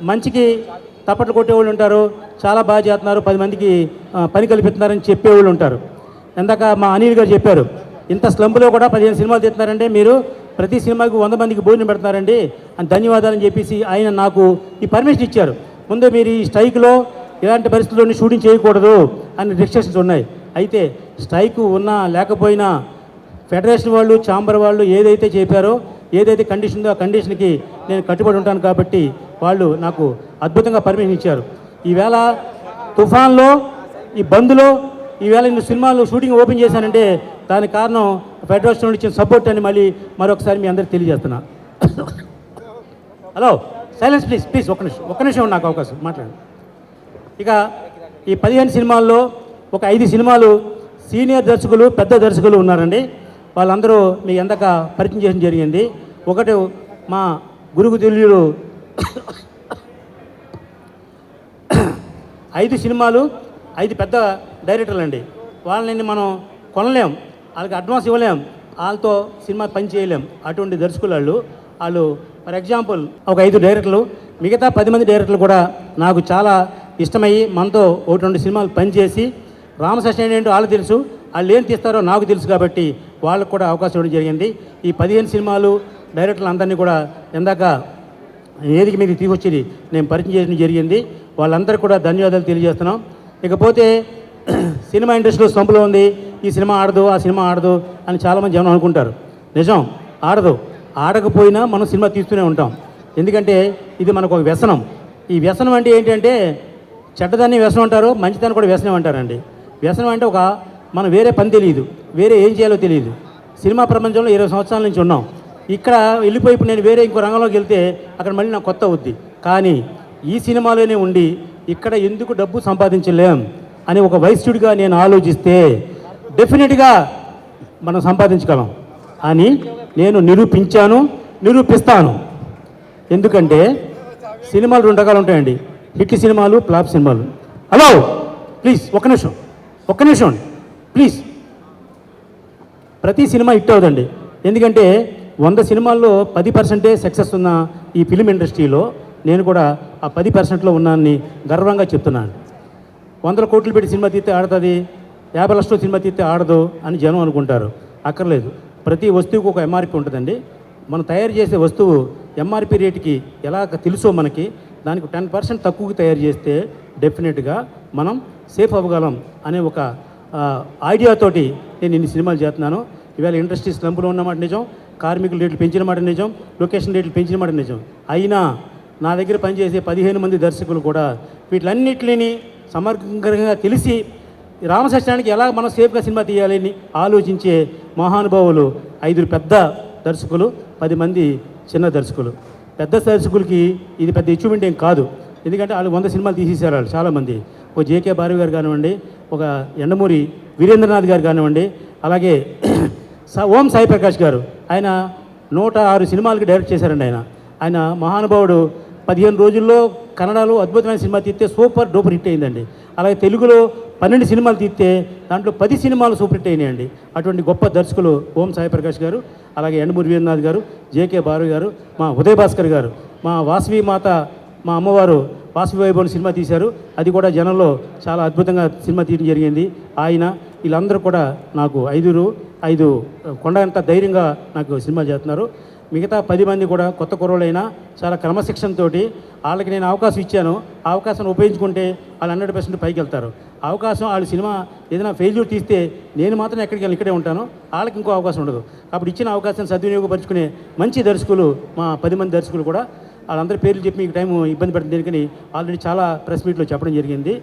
మంచికి తప్పట్లు కొట్టేవాళ్ళు ఉంటారు, చాలా బాగా చేస్తున్నారు, 10 మందికి పని కల్పిస్తున్నారని చెప్పేవాళ్ళు ఉంటారు. ఇందాక మా అనిల్ గారు చెప్పారు, ఇంత స్లంపులో కూడా 15 సినిమాలు తీస్తున్నారంటే మీరు ప్రతి సినిమాకి 100 మందికి భోజనం పెడుతున్నారండి అని ధన్యవాదాలని చెప్పేసి ఆయన నాకు ఈ పర్మిషన్ ఇచ్చారు. ముందు మీరు ఈ స్ట్రైక్లో ఇలాంటి పరిస్థితుల్లోని షూటింగ్ చేయకూడదు అని రిస్ట్రిక్షన్స్ ఉన్నాయి. అయితే స్ట్రైక్ ఉన్నా లేకపోయినా ఫెడరేషన్ వాళ్ళు, ఛాంబర్ వాళ్ళు ఏదైతే చెప్పారో, ఏదైతే కండిషన్ ఉందో ఆ కండిషన్కి నేను కట్టుబడి ఉంటాను. కాబట్టి వాళ్ళు నాకు అద్భుతంగా పర్మిషన్ ఇచ్చారు. ఈవేళ తుఫాన్లో ఈ బంద్లో ఈవేళ ఇన్ని సినిమాలు షూటింగ్ ఓపెన్ చేశానంటే దానికి కారణం ఫెడరేషన్ నుండి ఇచ్చిన సపోర్ట్ అని మరొకసారి మీ అందరికి తెలియజేస్తున్నా. హలో, సైలెన్స్ ప్లీజ్ ఒక్క నిమిషం నాకు అవకాశం మాట్లాడండి. ఇక ఈ 15 సినిమాల్లో ఒక 5 సినిమాలు సీనియర్ దర్శకులు, పెద్ద దర్శకులు ఉన్నారండి. వాళ్ళందరూ మీకు ఎందాక పరిచయం చేయడం జరిగింది. ఒకటి మా గురుగు తుల్యులు 5 సినిమాలు, 5 పెద్ద డైరెక్టర్లు అండి. వాళ్ళని మనం కొనలేం, వాళ్ళకి అడ్వాన్స్ ఇవ్వలేం, వాళ్ళతో సినిమా పని చేయలేం. అటువంటి దర్శకులు వాళ్ళు ఫర్ ఎగ్జాంపుల్ ఒక 5 డైరెక్టర్లు, మిగతా 10 మంది డైరెక్టర్లు కూడా నాకు చాలా ఇష్టమయ్యి మనతో 1-2 సినిమాలు పనిచేసి రామసత్యనారాయణ ఏంటో వాళ్ళు తెలుసు, వాళ్ళు ఏం తీస్తారో నాకు తెలుసు కాబట్టి వాళ్ళకు కూడా అవకాశం ఇవ్వడం జరిగింది. ఈ 15 సినిమాలు డైరెక్టర్లు అందరినీ కూడా ఎందాక ఏదికి మీకు తీసుకొచ్చి నేను పరిచయం చేయడం జరిగింది. వాళ్ళందరికీ కూడా ధన్యవాదాలు తెలియజేస్తున్నాం. ఇకపోతే సినిమా ఇండస్ట్రీలో స్తంపులో ఉంది, ఈ సినిమా ఆడదు, ఆ సినిమా ఆడదు అని చాలామంది జనం అనుకుంటారు. నిజం, ఆడదు. ఆడకపోయినా మనం సినిమా తీస్తూనే ఉంటాం. ఎందుకంటే ఇది మనకు ఒక వ్యసనం. ఈ వ్యసనం అంటే ఏంటంటే చెడ్డదాన్ని వ్యసనం అంటారు, మంచిదాన్ని కూడా వ్యసనం అంటారండి. వ్యసనం అంటే మనం వేరే పని తెలియదు, వేరే ఏం చేయాలో తెలియదు. సినిమా ప్రపంచంలో 20 సంవత్సరాల నుంచి ఉన్నాం. ఇక్కడ వెళ్ళిపోయి నేను వేరే ఇంకో రంగంలోకి వెళ్తే అక్కడ మళ్ళీ నాకు కొత్త అవుద్ది. కానీ ఈ సినిమాలోనే ఉండి ఇక్కడ ఎందుకు డబ్బు సంపాదించలేం అని ఒక వైశ్యుడిగా నేను ఆలోచిస్తే డెఫినెట్గా మనం సంపాదించగలం అని నేను నిరూపిస్తాను. ఎందుకంటే సినిమాలు 2 రకాలు ఉంటాయండి, హిట్ సినిమాలు, ఫ్లాప్ సినిమాలు. హలో ప్లీజ్ ఒక్క నిమిషం ప్లీజ్. ప్రతి సినిమా హిట్ అవుతుంది. ఎందుకంటే 100 సినిమాల్లో 10% సక్సెస్ ఉన్న ఈ ఫిలిం ఇండస్ట్రీలో నేను కూడా ఆ 10%లో ఉన్నానని గర్వంగా చెప్తున్నాను. 100 కోట్లు పెట్టి సినిమా తీస్తే ఆడుతుంది, 50 లక్షల సినిమా తీస్తే ఆడదు అని జనం అనుకుంటారు. అక్కర్లేదు. ప్రతి వస్తువుకు ఒక ఎంఆర్పి ఉంటుందండి. మనం తయారు చేసే వస్తువు ఎంఆర్పి రేటుకి ఎలా తెలుసో మనకి, దానికి 10% తక్కువకి తయారు చేస్తే డెఫినెట్గా మనం సేఫ్ అవ్వగలం అనే ఒక ఐడియాతోటి నేను ఇన్ని సినిమాలు చేస్తున్నాను. ఇవాళ ఇండస్ట్రీ స్లంపులో ఉన్నమాట నిజం, కార్మికుల రేట్లు పెంచిన మాట నిజం, లొకేషన్ రేట్లు పెంచిన మాట నిజం. అయినా నా దగ్గర పనిచేసే 15 మంది దర్శకులు కూడా వీటిలన్నిటిని సమగ్రంగా తెలిసి రామసత్యానికి ఎలా మనం సేఫ్గా సినిమా తీయాలని ఆలోచించే మహానుభావులు 5 పెద్ద దర్శకులు, 10 మంది చిన్న దర్శకులు. పెద్ద దర్శకులకి ఇది పెద్ద అచీవ్మెంట్ ఏం కాదు. ఎందుకంటే వాళ్ళు 100 సినిమాలు తీసేశారు వాళ్ళు చాలామంది. ఒక జేకే బారవి గారు కానివ్వండి, ఒక ఎండమూరి వీరేంద్రనాథ్ గారు కానివ్వండి, అలాగే ఓం సాయి ప్రకాష్ గారు, ఆయన 106 సినిమాలకి డైరెక్ట్ చేశారండి. ఆయన మహానుభావుడు 15 రోజుల్లో కన్నడలో అద్భుతమైన సినిమా తీస్తే సూపర్ డూపర్ హిట్ అయిందండి. అలాగే తెలుగులో 12 సినిమాలు తీస్తే దాంట్లో 10 సినిమాలు సూపర్ హిట్ అయినాయండి. అటువంటి గొప్ప దర్శకులు ఓం సాయి ప్రకాష్ గారు, అలాగే ఎండమూరి వీరేంద్రనాథ్ గారు, జేకే బారవి గారు, మా ఉదయ్ భాస్కర్ గారు, మా వాసవి మాత, మా అమ్మవారు వాసవి వైభవం సినిమా తీశారు. అది కూడా జనంలో చాలా అద్భుతంగా సినిమా తీయడం జరిగింది. వీళ్ళందరూ కూడా నాకు 5 కొండంత ధైర్యంగా నాకు సినిమా చేస్తున్నారు. మిగతా 10 మంది కూడా కొత్త కుర్రోళ్ళైనా చాలా క్రమశిక్షణతో వాళ్ళకి నేను అవకాశం ఇచ్చాను. ఆ అవకాశాన్ని ఉపయోగించుకుంటే వాళ్ళు 100% పైకి వెళ్తారు. అవకాశం వాళ్ళు సినిమా ఏదైనా ఫెయిల్యూర్ తీస్తే నేను మాత్రం ఎక్కడికి వెళ్ళి ఇక్కడే ఉంటాను, వాళ్ళకి ఇంకో అవకాశం ఉండదు. కాబట్టి ఇచ్చిన అవకాశాన్ని సద్వినియోగపరుచుకునే మంచి దర్శకులు మా 10 మంది దర్శకులు కూడా. వాళ్ళందరి పేర్లు చెప్పి మీకు టైం ఇబ్బంది పడుతుంది దేనికని ఆల్రెడీ చాలా ప్రెస్ మీట్లో చెప్పడం జరిగింది.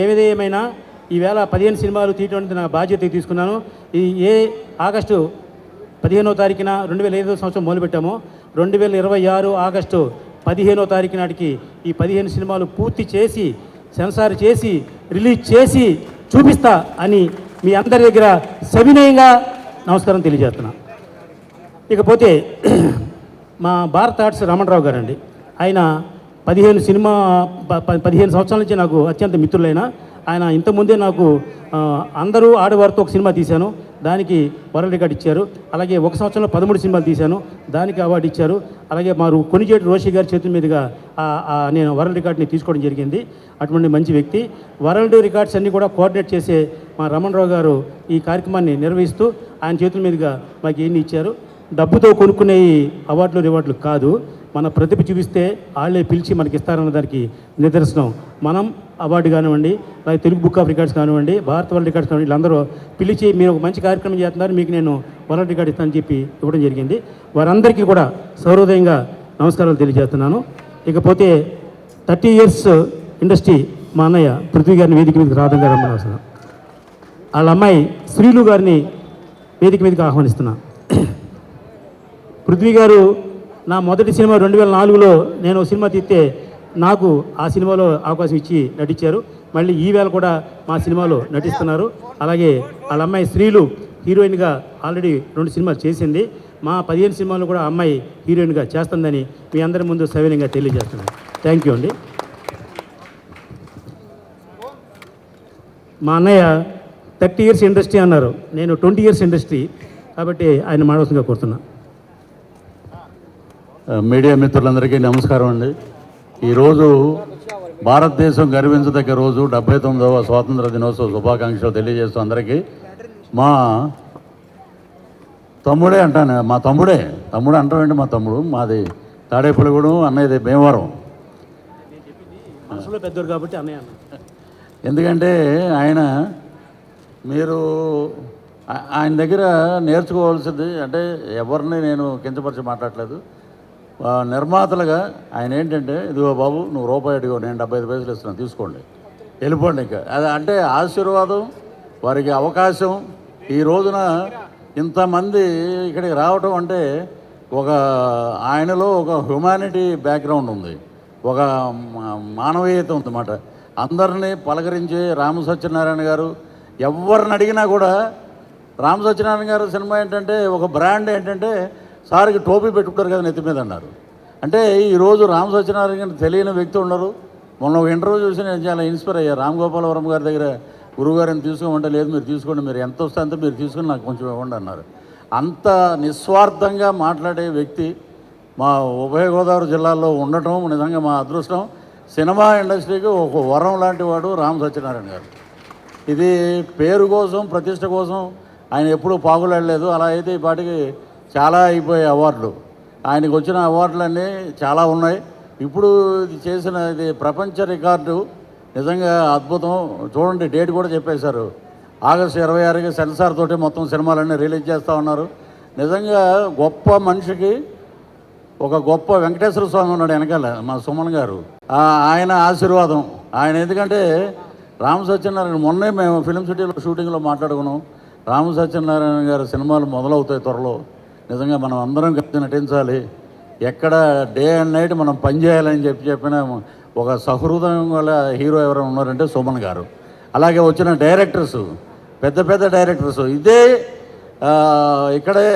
ఏమైనా ఈవేళ 15 సినిమాలు తీయడం అనేది నా బాధ్యత తీసుకున్నాను. ఆగస్టు 15వ తారీఖున 2005 సంవత్సరం మొదలుపెట్టాము. 2026 ఆగస్టు 15వ తారీఖు నాటికి ఈ 15 సినిమాలు పూర్తి చేసి సెన్సార్ చేసి రిలీజ్ చేసి చూపిస్తా అని మీ అందరి దగ్గర సవినయంగా నమస్కారం తెలియజేస్తున్నా. ఇకపోతే మా భారత ఆర్ట్స్ రమణరావు గారండి, ఆయన 15 సంవత్సరాల నుంచి నాకు అత్యంత మిత్రులైన ఆయన. ఇంతకుముందే నాకు అందరూ ఆడవారితో ఒక సినిమా తీశాను, దానికి వరల్డ్ రికార్డ్ ఇచ్చారు. అలాగే 1 సంవత్సరంలో 13 సినిమాలు తీశాను, దానికి అవార్డు ఇచ్చారు. అలాగే మా కొనిచేటి రోషి గారి చేతుల మీదుగా నేను వరల్డ్ రికార్డ్ని తీసుకోవడం జరిగింది. అటువంటి మంచి వ్యక్తి. వరల్డ్ రికార్డ్స్ అన్నీ కూడా కోఆర్డినేట్ చేసే మా రమణరావు గారు ఈ కార్యక్రమాన్ని నిర్వహిస్తూ ఆయన చేతుల మీదుగా మాకు ఎన్ని ఇచ్చారు. డబ్బుతో కొనుక్కునే రివార్డులు కాదు, మన ప్రతిభ చూపిస్తే వాళ్ళే పిలిచి మనకి ఇస్తారన్న దానికి నిదర్శనం. మనం అవార్డు కానివ్వండి, అలాగే తెలుగు బుక్ ఆఫ్ రికార్డ్స్ కానివ్వండి, భారత వరల్డ్ రికార్డ్స్ కానివ్వండి, వీళ్ళందరూ పిలిచి మీరు ఒక మంచి కార్యక్రమం చేస్తున్నారు, మీకు నేను వరల్డ్ రికార్డ్ ఇస్తానని చెప్పి ఇవ్వడం జరిగింది. వారందరికీ కూడా సౌహృదయంగా నమస్కారాలు తెలియజేస్తున్నాను. ఇకపోతే 30 ఇయర్స్ ఇండస్ట్రీ మా అన్నయ్య పృథ్వీ గారిని వేదిక మీదకి రావడంగా రమ్మనవసరం. వాళ్ళ అమ్మాయి శ్రీలు గారిని వేదిక మీదకి ఆహ్వానిస్తున్నా. పృథ్వీ గారు నా మొదటి సినిమా 2004లో నేను సినిమా తీస్తే నాకు ఆ సినిమాలో అవకాశం ఇచ్చి నటించారు. మళ్ళీ ఈవేళ కూడా మా సినిమాలో నటిస్తున్నారు. అలాగే వాళ్ళ అమ్మాయి శ్రీలు హీరోయిన్గా ఆల్రెడీ 2 సినిమాలు చేసింది. మా 15 సినిమాలు కూడా అమ్మాయి హీరోయిన్గా చేస్తుందని మీ అందరి ముందు సవినయంగా తెలియజేస్తున్నాను. థ్యాంక్ యూ అండి. మా అన్నయ్య 30 ఇయర్స్ ఇండస్ట్రీ అన్నారు, నేను 20 ఇయర్స్ ఇండస్ట్రీ కాబట్టి ఆయన మాడవలసిందిగా కోరుతున్నా. మీడియా మిత్రులందరికీ నమస్కారం అండి. ఈరోజు భారతదేశం గర్వించదగ్గ రోజు 79వ స్వాతంత్ర దినోత్సవ శుభాకాంక్షలు తెలియజేస్తూ అందరికీ. మా తమ్ముడే అంటాను, మా తమ్ముడు అంటామండి. మా తమ్ముడు మాది తాడేపల్లిగూడెం, అన్నయ్యది భీమవరం. మనసులో పెద్దోరు కాబట్టి అన్నయ్య. ఎందుకంటే మీరు ఆయన దగ్గర నేర్చుకోవాల్సింది అంటే ఎవరిని నేను కించపరిచి మాట్లాడలేదు. నిర్మాతలుగా ఆయన ఏంటంటే, ఇదిగో బాబు నువ్వు రూపాయి అడిగో, నేను 75 పైసలు ఇస్తున్నాను, తీసుకోండి, వెళ్ళిపోండి. ఇంకా అది అంటే ఆశీర్వాదం, వారికి అవకాశం. ఈ రోజున ఇంతమంది ఇక్కడికి రావటం అంటే ఆయనలో ఒక హ్యుమానిటీ బ్యాక్గ్రౌండ్ ఉంది, ఒక మానవీయత ఉందన్నమాట. అందరినీ పలకరించి రామ సత్యనారాయణ గారు ఎవరిని అడిగినా కూడా, రామ సత్యనారాయణ గారు సినిమా ఏంటంటే ఒక బ్రాండ్ ఏంటంటే సార్కి టోపీ పెట్టుకుంటారు కదా నెత్తి మీద అన్నారు. అంటే ఈరోజు రామ సత్యనారాయణ గారిని తెలియని వ్యక్తి ఉన్నారు. మొన్న ఒక ఇంటర్వ్యూ చూసి నేను చాలా ఇన్స్పైర్ అయ్యా. రామ్ గోపాలవరం గారి దగ్గర గురువుగారిని తీసుకోమంటే, లేదు మీరు తీసుకోండి, మీరు ఎంత వస్తే అంత మీరు తీసుకుని నాకు కొంచెం ఇవ్వండి అన్నారు. అంత నిస్వార్థంగా మాట్లాడే వ్యక్తి మా ఉభయ గోదావరి జిల్లాలో ఉండటం నిజంగా మా అదృష్టం. సినిమా ఇండస్ట్రీకి ఒక వరం లాంటి వాడు రామ సత్యనారాయణ గారు. ఇది పేరు కోసం, ప్రతిష్ట కోసం ఆయన ఎప్పుడూ పాగులాడలేదు. అలా అయితే ఈ పాటికి చాలా అయిపోయాయి అవార్డులు. ఆయనకు వచ్చిన అవార్డులన్నీ చాలా ఉన్నాయి. ఇప్పుడు చేసిన ఇది ప్రపంచ రికార్డు, నిజంగా అద్భుతం. చూడండి, డేట్ కూడా చెప్పేశారు, ఆగస్టు 26కి సెన్సార్ తోటి మొత్తం సినిమాలన్నీ రిలీజ్ చేస్తూ ఉన్నారు. నిజంగా గొప్ప మనిషికి ఒక గొప్ప వెంకటేశ్వర స్వామి ఉన్నాడు వెనకాల, మా సుమన్ గారు. ఆయన ఆశీర్వాదం ఆయన. ఎందుకంటే రామ సత్యనారాయణ మొన్నే మేము ఫిలిం సిటీలో షూటింగ్లో మాట్లాడుకున్నాం. రామ సత్యనారాయణ గారి సినిమాలు మొదలవుతాయి త్వరలో. నిజంగా మనం అందరం కలిసి నటించాలి, ఎక్కడ డే అండ్ నైట్ మనం పనిచేయాలని చెప్పిన ఒక సహృదయం గల హీరో ఎవరైనా ఉన్నారంటే సుమన్ గారు. అలాగే వచ్చిన డైరెక్టర్స్, పెద్ద పెద్ద డైరెక్టర్స్ ఇదే ఇక్కడే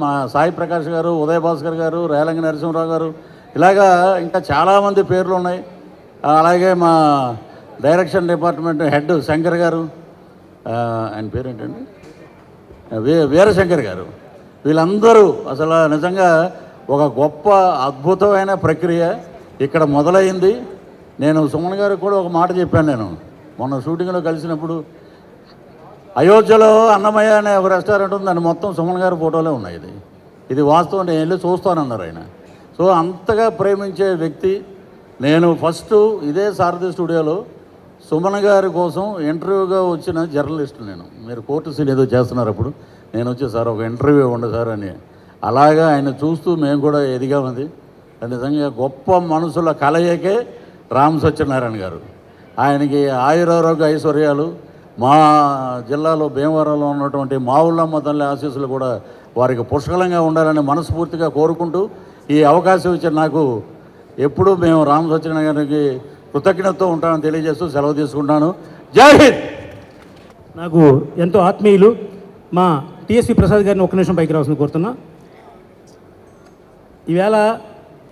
మా సాయి ప్రకాష్ గారు, ఉదయ్ భాస్కర్ గారు, రేలంగి నరసింహరావు గారు, ఇలాగా ఇంకా చాలామంది పేర్లు ఉన్నాయి. అలాగే మా డైరెక్షన్ డిపార్ట్మెంట్ హెడ్ శంకర్ గారు, ఆయన పేరేంటండి, వీరశంకర్ గారు. వీళ్ళందరూ అసలు నిజంగా ఒక గొప్ప అద్భుతమైన ప్రక్రియ ఇక్కడ మొదలైంది. నేను సుమన్ గారికి కూడా ఒక మాట చెప్పాను. నేను మొన్న షూటింగ్లో కలిసినప్పుడు, అయోధ్యలో అన్నమయ్య అనే ఒక రెస్టారెంట్ ఉంది, దాన్ని మొత్తం సుమన్ గారి ఫోటోలే ఉన్నాయి. ఇది వాస్తవం, నేను వెళ్ళి చూస్తానన్నారు ఆయన. సో అంతగా ప్రేమించే వ్యక్తి. నేను ఫస్ట్ ఇదే సారథి స్టూడియోలో సుమన్ గారి కోసం ఇంటర్వ్యూగా వచ్చిన జర్నలిస్ట్ నేను. మీరు కోర్టు సీన్ ఏదో చేస్తున్నారు, అప్పుడు నేను వచ్చి సార్ ఒక ఇంటర్వ్యూ ఇవ్వండి సార్ అని. అలాగా ఆయన చూస్తూ మేము కూడా ఎదిగామంది. నిజంగా గొప్ప మనుషుల కలయికే రామ సత్యనారాయణ గారు. ఆయనకి ఆయురారోగ్య ఐశ్వర్యాలు, మా జిల్లాలో భీమవరంలో ఉన్నటువంటి మావుళ్ళమ్మ తల్లి ఆశీస్సులు కూడా వారికి పుష్కలంగా ఉండాలని మనస్ఫూర్తిగా కోరుకుంటూ, ఈ అవకాశం ఇచ్చిన నాకు ఎప్పుడూ మేము రామ సత్యనారాయణ గారికి కృతజ్ఞతతో ఉంటానని తెలియజేస్తూ సెలవు తీసుకుంటాను. జై హింద్. నాకు ఎంతో ఆత్మీయులు మా టిఎస్వి ప్రసాద్ గారిని ఒక్క నిమిషం పైకి రావాల్సింది కోరుతున్నా. ఈవేళ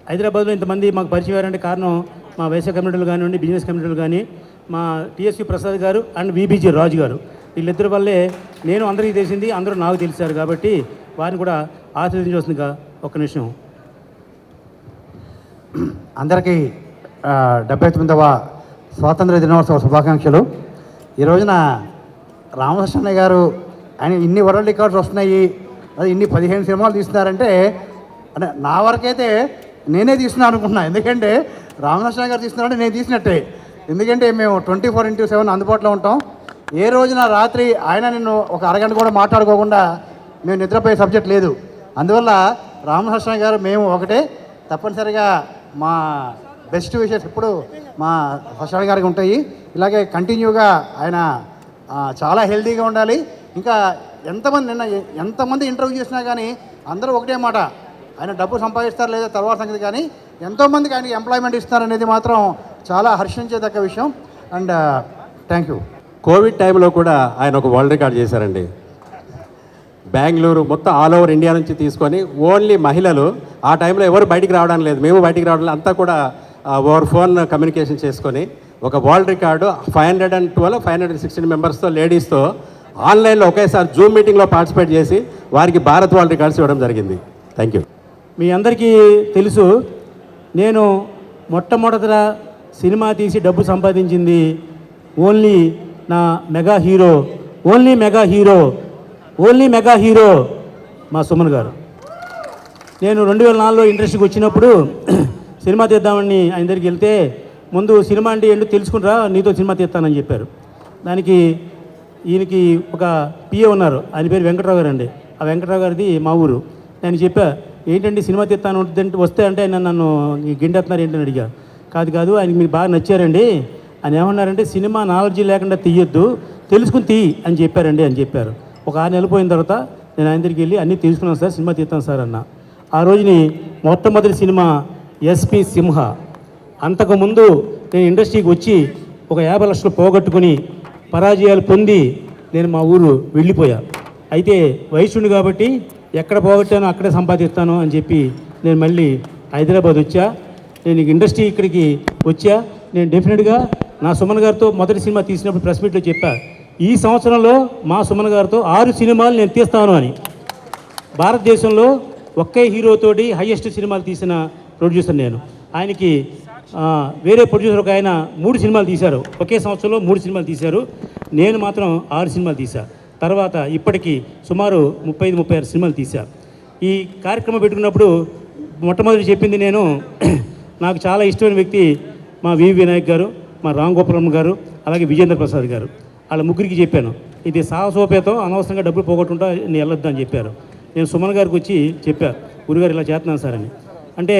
హైదరాబాద్లో ఇంతమంది మాకు పరిచయం అయ్యారంటే కారణం మా వైశ్య కమ్యూనిటీలు కానివ్వండి, బిజినెస్ కమ్యూనిటీలు కానీ, మా టిఎస్వి ప్రసాద్ గారు అండ్ విబిజి రాజు గారు, వీళ్ళిద్దరి వల్లే నేను అందరికీ తెలిసింది, అందరూ నాకు తెలిసారు. కాబట్టి వారిని కూడా ఆశీర్వదించవలసిందిగా ఒక్క నిమిషం. అందరికీ 79వ స్వాతంత్ర దినోత్సవ శుభాకాంక్షలు. ఈ రోజున రామకృష్ణ గారు ఆయన ఇన్ని వరల్డ్ రికార్డ్స్ వస్తున్నాయి, అది ఇన్ని 15 సినిమాలు తీస్తున్నారంటే, అంటే నా వరకైతే నేనే తీస్తున్నాను అనుకుంటున్నాను. ఎందుకంటే రామకృష్ణ గారు తీస్తున్నారంటే నేను తీసినట్టే. ఎందుకంటే మేము 24/7 అందుబాటులో ఉంటాం. ఏ రోజున రాత్రి ఆయన నిన్ను ఒక అరగంట కూడా మాట్లాడుకోకుండా మేము నిద్రపోయే సబ్జెక్ట్ లేదు. అందువల్ల రామకృష్ణ గారు మేము ఒకటే. తప్పనిసరిగా మా బెస్ట్ విషెస్ ఇప్పుడు మా ఫస్ట్ గారికి ఉంటాయి. ఇలాగే కంటిన్యూగా ఆయన చాలా హెల్తీగా ఉండాలి. ఇంకా ఎంతమంది ఇంటర్వ్యూ చేసినా కానీ అందరూ ఒకటే మాట, ఆయన డబ్బు సంపాదిస్తారు లేదా తర్వాత సంగతి, కానీ ఎంతోమందికి ఆయనకి ఎంప్లాయ్మెంట్ ఇస్తారనేది మాత్రం చాలా హర్షించేదగ్గ విషయం. And thank you. కోవిడ్ టైంలో కూడా ఆయన ఒక వరల్డ్ రికార్డ్ చేశారండి. బెంగళూరు మొత్తం ఆల్ ఓవర్ ఇండియా నుంచి తీసుకొని ఓన్లీ మహిళలు, ఆ టైంలో ఎవరు బయటికి రావడం లేదు, మేము బయటికి రావడం లేదు, అంతా కూడా ఓవర్ ఫోన్ కమ్యూనికేషన్ చేసుకొని ఒక వరల్డ్ రికార్డు 516 మెంబర్స్తో లేడీస్తో ఆన్లైన్లో ఒకేసారి జూమ్ మీటింగ్లో పార్టిసిపేట్ చేసి వారికి భారత్ వరల్డ్ రికార్డ్స్ ఇవ్వడం జరిగింది. Thank you. మీ అందరికీ తెలుసు, నేను మొట్టమొదట సినిమా తీసి డబ్బు సంపాదించింది ఓన్లీ నా mega hero, only mega hero మా సుమన్ గారు. నేను 2004లో ఇండస్ట్రీకి వచ్చినప్పుడు సినిమా తీద్దామని ఆయన దగ్గరికి వెళ్తే, ముందు సినిమా అంటే ఏంటో తెలుసుకుంటారా, నీతో సినిమా తీస్తానని చెప్పారు. దానికి ఈయనకి ఒక పిఏ ఉన్నారు, ఆయన పేరు వెంకట్రావు గారు అండి. ఆ వెంకట్రావు గారిది మా ఊరు. నేను చెప్పా, ఏంటండి సినిమా తీస్తాను వస్తే అంటే ఆయన నన్ను గిండెత్తున్నారు ఏంటని అడిగా. కాదు ఆయనకి మీరు బాగా నచ్చారండి. ఆయన ఏమన్నారంటే, సినిమా నాలెడ్జీ లేకుండా తీయొద్దు, తెలుసుకుని తీయి అని చెప్పారు. ఒక 6 నెలలు పోయిన తర్వాత నేను ఆయన దగ్గరికి వెళ్ళి అన్నీ తెలుసుకున్నాను సార్, సినిమా తీస్తాను సార్ అన్న. ఆ రోజుని మొట్టమొదటి సినిమా ఎస్పి సింహ. అంతకుముందు నేను ఇండస్ట్రీకి వచ్చి ఒక 50 లక్షలు పోగొట్టుకుని పరాజయాలు పొంది నేను మా ఊరు వెళ్ళిపోయా. అయితే వయసుండి కాబట్టి ఎక్కడ పోగొట్టానో అక్కడే సంపాదిస్తాను అని చెప్పి నేను మళ్ళీ హైదరాబాద్ వచ్చా. నేను ఇండస్ట్రీ ఇక్కడికి వచ్చా. నేను డెఫినెట్గా నా సుమన్ గారితో మొదటి సినిమా తీసినప్పుడు ప్రెస్ మీట్లో చెప్పా, ఈ సంవత్సరంలో మా సుమన్ గారితో 6 సినిమాలు నేను తీస్తాను అని. భారతదేశంలో ఒకే హీరోతోటి హయ్యెస్ట్ సినిమాలు తీసిన ప్రొడ్యూసర్ నేను. ఆయనకి వేరే ప్రొడ్యూసర్ ఒక ఆయన 3 సినిమాలు తీశారు, ఒకే సంవత్సరంలో 3 సినిమాలు తీశారు. నేను మాత్రం 6 సినిమాలు తీశా. తర్వాత ఇప్పటికీ సుమారు 35-36 సినిమాలు తీశా. ఈ కార్యక్రమం పెట్టుకున్నప్పుడు మొట్టమొదటి చెప్పింది నేను, నాకు చాలా ఇష్టమైన వ్యక్తి మా వివి వినాయక్ గారు, మా రామ్ గోపాలం గారు, అలాగే విజేంద్ర ప్రసాద్ గారు. వాళ్ళ ముగ్గురికి చెప్పాను, ఇది సాహసోపేతం, అనవసరంగా డబ్బులు పోగొట్టుంటా నేను వెళ్ళొద్దు అని చెప్పారు. నేను సుమన్ గారికి వచ్చి చెప్పా, గురుగారు ఇలా చేస్తున్నాను సార్ అని. అంటే